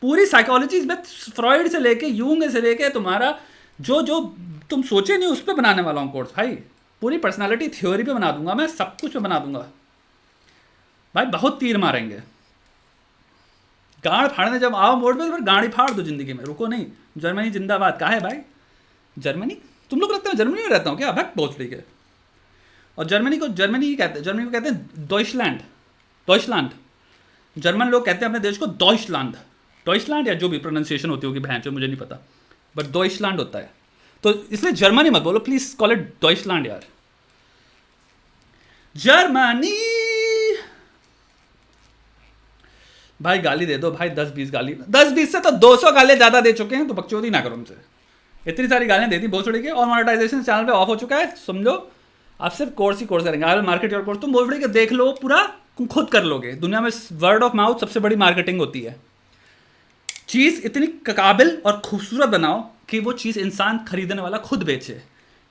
A: पूरी साइकोलॉजी में फ्रॉइड से लेके यूंग से लेके तुम्हारा जो जो तुम सोचे नहीं उस पर बनाने वाला हूँ कोर्स भाई। पूरी पर्सनालिटी थ्योरी पे बना दूंगा मैं, सब कुछ पे बना दूंगा भाई। बहुत तीर मारेंगे। गाड़ फाड़ने जब आओ मोड में, गाड़ी फाड़ दो जिंदगी में, रुको नहीं। जर्मनी जिंदाबाद। कहाँ है भाई जर्मनी? तुम लोग लगता है जर्मनी में रहता हूँ क्या? भाग पहुँच गए। और जर्मनी को कहते हैं डॉइचलैंड। जर्मन लोग कहते हैं अपने देश को डॉइचलैंड या जो भी प्रोनाउंसिएशन होती होगी बहन, मुझे नहीं पता, बट डॉइचलैंड होता है। तो इसलिए जर्मनी मत बोलो प्लीज, कॉल इट डॉइचलैंड यार। जर्मनी भाई गाली दे दो भाई, 10-20 गाली, 10-20 से तो 200 गालियां ज्यादा दे चुके हैं, तो बकचोदी ना करो हमसे। इतनी सारी गालियां दे दी भोसड़ी के, और मोनेटाइजेशन चैनल पे ऑफ हो चुका है, समझो। आप सिर्फ कोर्स ही कोर्स करेंगे। I will market your course. तुम भोसड़ी के देख लो, पूरा खुद कर लोगे। दुनिया में वर्ड ऑफ माउथ सबसे बड़ी मार्केटिंग होती है। चीज़ इतनी काबिल और खूबसूरत बनाओ कि वो चीज़ इंसान खरीदने वाला खुद बेचे।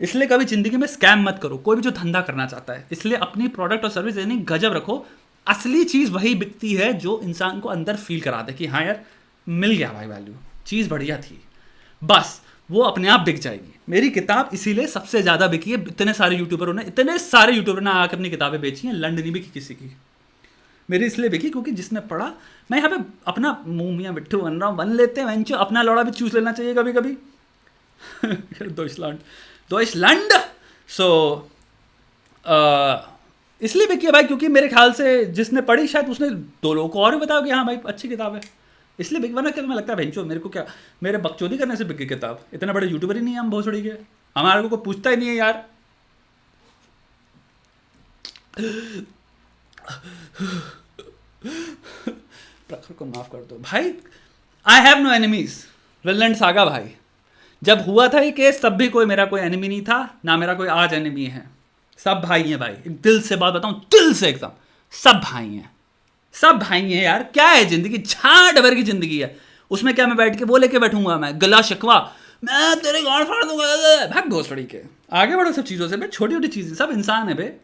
A: इसलिए कभी जिंदगी में स्कैम मत करो, कोई भी जो धंधा करना चाहता है। इसलिए अपनी प्रोडक्ट और सर्विस इतनी गजब रखो। असली चीज़ वही बिकती है जो इंसान को अंदर फील करा दे कि हाँ यार मिल गया भाई वैल्यू, चीज़ बढ़िया थी, बस वो अपने आप बिक जाएगी। मेरी किताब इसीलिए सबसे ज़्यादा बिकी है। इतने सारे यूट्यूबरों ने आकर अपनी किताबें बेची हैं, लंड नहीं बिकी किसी की। मेरी इसलिए बिकी क्योंकि जिसने पढ़ा, मैं यहाँ पे अपना मुँह मियाँ मिट्ठू बन रहा हूँ, बन लेते हैं वेंचो, अपना लौड़ा भी चूस लेना चाहिए कभी कभी। डॉइचलैंड। सो इसलिए बिकी है भाई क्योंकि मेरे ख्याल से जिसने पढ़ी शायद उसने 2 लोगों को और भी बताया कि हाँ भाई अच्छी किताब है, इसलिए बिक। वरना क्या मैं लगता है भेंचो मेरे को क्या, मेरे बकचोदी करने से बिकी किताब। इतने बड़े यूट्यूबर ही नहीं है हम भोसड़ी के, हमारे को कोई पूछता ही नहीं है यार। प्रखर को माफ कर दो भाई। I have no enemies. Vinland Saga भाई, जब हुआ था ये केस तब भी कोई मेरा कोई एनिमी नहीं था, ना मेरा कोई आज एनिमी है। सब भाई हैं भाई, एक दिल से बात बताऊं, दिल से एकदम सब भाई हैं, सब भाई हैं यार। क्या है जिंदगी, झाड़ भर की जिंदगी है, उसमें क्या मैं बैठ के वो लेके बैठूंगा मैं गला शिकवा, मैं तेरे गांड फाड़ दूंगा, भाग भोसड़ी के। आगे बढ़ो सब चीज़ों से बे, छोटी छोटी चीज़ें, सब इंसान है बे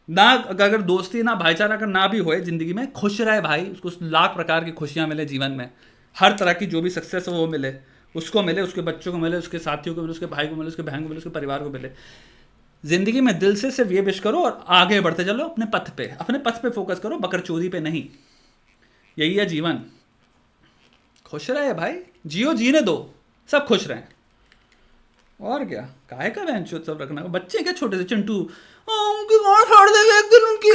A: ना। अगर दोस्ती ना भाईचारा अगर ना भी होए जिंदगी में, खुश रहे भाई, उसको लाख प्रकार की खुशियां मिले जीवन में, हर तरह की जो भी सक्सेस हो वो मिले, उसको मिले, उसके बच्चों को मिले, उसके साथियों को मिले, उसके भाई को मिले, उसके बहन को मिले, उसके परिवार को मिले। जिंदगी में दिल से सिर्फ ये विश करो और आगे बढ़ते चलो अपने पथ पे फोकस करो, बकरचोदी पे नहीं। यही है जीवन। खुश रहे भाई, जियो, जीने दो, सब खुश रहें। और क्या, काहे का बहन चोद सब रखना। बच्चे क्या छोटे से चिंटू, उनकी गांड फाड़ देगा एक दिन उनकी।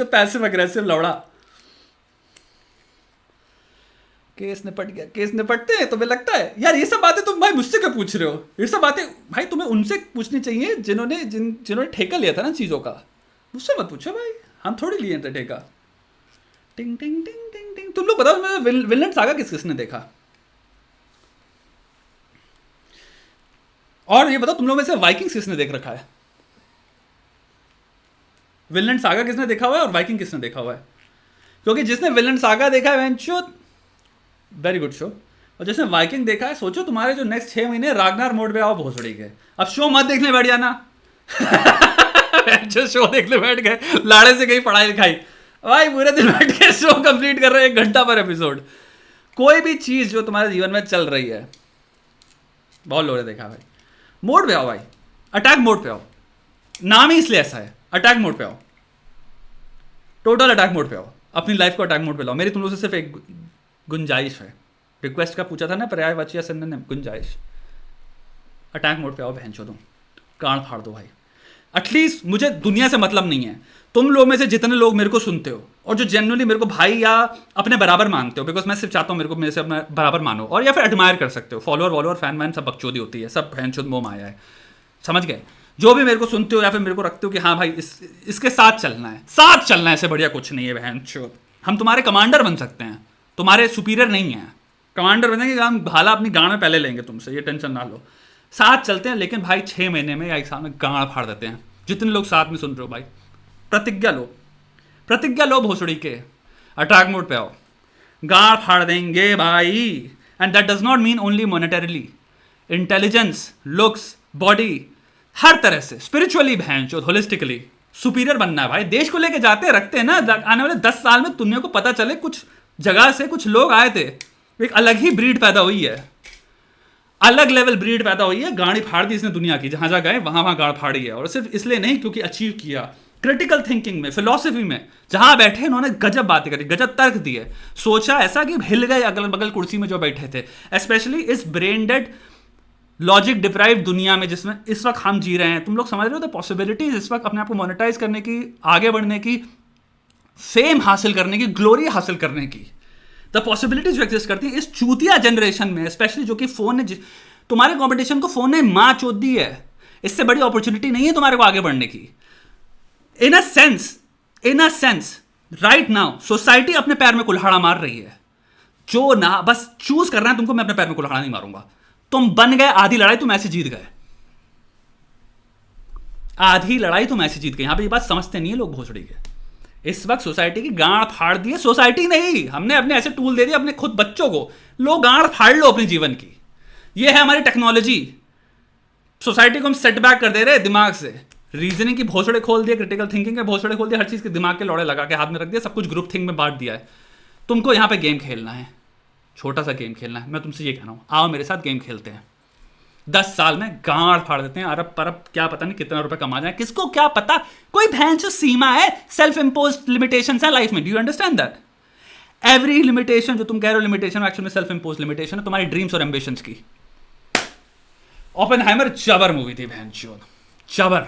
A: Passive aggressive लौड़ा। केस निपट गया, केस निपटते हैं तुम्हें लगता है यार ये सब बातें तुम भाई मुझसे क्यों पूछ रहे हो? ये सब बातें भाई तुम्हें उनसे पूछनी चाहिए जिन्होंने ठेका लिया था ना चीज़ों का। मुझसे मत पूछो भाई, हम थोड़ी लिए थे ठेका। टिंग टिंग टिंग टिंग टिंग। तुम लोग बताओ विनलैंड सागा किसने देखा? और ये बताओ तुम लोग में से वाइकिंग्स किसने देख रखा है? विनलैंड सागा किसने देखा हुआ है और वाइकिंग किसने देखा हुआ है? क्योंकि जिसने विनलैंड सागा देखा है वेरी गुड शो, और जिसने वाइकिंग देखा है सोचो तुम्हारे जो नेक्स्ट 6 महीने रागनार मोड पे आओ भोसड़ी के। अब शो मत देखने बैठ जाना। जो शो देखने बैठ गए, लाड़े से गई पढ़ाई लिखाई भाई, पूरे दिन बैठ के शो कंप्लीट कर रहे हैं 1 घंटा पर एपिसोड। कोई भी चीज जो तुम्हारे जीवन में चल रही है, बहुत लोगों ने देखा भाई, मोड पे आओ भाई, अटैक मोड पे आओ। नाम ही इसलिए ऐसा है, अटैक मोड पे आओ, टोटल अटैक मोड पे आओ, अपनी लाइफ को अटैक मोड पे लाओ। मेरी तुम लोगों से सिर्फ एक गुंजाइश है, रिक्वेस्ट का पूछा था ना, पर्यायवाची या सिनोनिम, गुंजाइश। अटैक मोड पे आओ बहन चोदो, कान फाड़ दो भाई। एटलीस्ट मुझे दुनिया से मतलब नहीं है, तुम लोग में से जितने लोग मेरे को सुनते हो और जो जेन्युइनली मेरे को भाई या अपने बराबर मानते हो, बिकॉज मैं सिर्फ चाहता हूँ मेरे से अपना बराबर मानो, और या फिर एडमायर कर सकते हो। फॉलोअर फैन वैन सब बकचोदी होती है, सब बहन चोद मोह माया है, समझ गए? जो भी मेरे को सुनते हो या फिर मेरे को रखते हो कि हाँ भाई इसके साथ चलना है, साथ चलना है, ऐसे बढ़िया कुछ नहीं है बहन चोद। हम तुम्हारे कमांडर बन सकते हैं, तुम्हारे सुपीरियर नहीं है। कमांडर बनेंगे, हम भाला अपनी गांड में पहले लेंगे तुमसे, ये टेंशन ना लो। साथ चलते हैं, लेकिन भाई 6 महीने में या 1 साल में गांड फाड़ देते हैं। जितने लोग साथ में सुन रहे हो भाई, प्रतिज्ञा लो भोसड़ी के, अटैक मोड पे आओ, गांड फाड़ देंगे भाई। And that does not mean only monetarily, intelligence, looks, body, हर तरह से, स्पिरिचुअली बहन चोद, होलिस्टिकली सुपीरियर बनना है भाई। देश को लेके जाते हैं, रखते हैं ना, आने वाले 10 साल में दुनिया को पता चले कुछ जगह से कुछ लोग आए थे, एक अलग ही ब्रीड पैदा हुई है, अलग लेवल ब्रीड पैदा हुई है। गाड़ी फाड़ दी इसने दुनिया की, जहां जहां गए वहां गाड़ फाड़ी है। और सिर्फ इसलिए नहीं क्योंकि अचीव किया, क्रिटिकल थिंकिंग में, फिलॉसफी में जहां बैठे इन्होंने गजब बातें करी, गजब तर्क दिए, सोचा ऐसा कि हिल गए अगल बगल कुर्सी में जो बैठे थे। स्पेशली इस ब्रेन डेड लॉजिक डिप्राइव दुनिया में जिसमें इस वक्त हम जी रहे हैं। तुम लोग समझ रहे हो द पॉसिबिलिटीज इस वक्त अपने आप को मोनेटाइज करने की, आगे बढ़ने की, फेम हासिल करने की, ग्लोरी हासिल करने की, द पॉसिबिलिटीज जो एग्जिस्ट करती है इस चूतिया जनरेशन में, स्पेशली जो कि फोन ने तुम्हारे कंपटीशन को फोन ने मां चोद दी है। इससे बड़ी अपॉर्चुनिटी नहीं है तुम्हारे को आगे बढ़ने की। In a sense right now society अपने पैर में कुल्हाड़ा मार रही है। जो ना बस चूज कर रहे हैं तुमको, मैं अपने पैर में कुल्हाड़ा नहीं मारूंगा। तुम बन गए, आधी लड़ाई तुम ऐसे जीत गए, आधी लड़ाई तुम ऐसे जीत गए। यहां पे ये बात समझते नहीं है लोग भोसड़ी के। इस वक्त सोसाइटी की गांड फाड़ दी है, सोसाइटी नहीं, हमने अपने ऐसे टूल दे दिए अपने खुद बच्चों को, लो गांड फाड़ लो अपने जीवन की। ये है हमारी टेक्नोलॉजी। सोसाइटी को हम सेटबैक कर दे रहे हैं दिमाग से। रीजनिंग की भोसड़े खोल दिए, क्रिटिकल थिंकिंग के भोसड़े खोल दिए, हर चीज के दिमाग के लौड़े लगा के हाथ में रख दिया, सब कुछ ग्रुप थिंक में बांट दिया है। तुमको यहाँ पे गेम खेलना है, छोटा सा गेम खेलना है। मैं तुमसे ये कह रहा हूँ, आओ मेरे साथ गेम खेलते हैं। 10 साल में गांड फाड़ देते हैं, अरब परब क्या पता नहीं कितना रुपए कमा जाए, किसको क्या पता। कोई भैंस जो सीमा है, सेल्फ इम्पोज्ड लिमिटेशंस है लाइफ में। Do you understand that? Every limitation जो तुम कह रहे हो लिमिटेशन, एक्चुअली में सेल्फ इम्पोज्ड लिमिटेशन है तुम्हारी ड्रीम्स और एम्बिशंस की। ओपेनहाइमर जबर मूवी थी बहन चोद, जबर।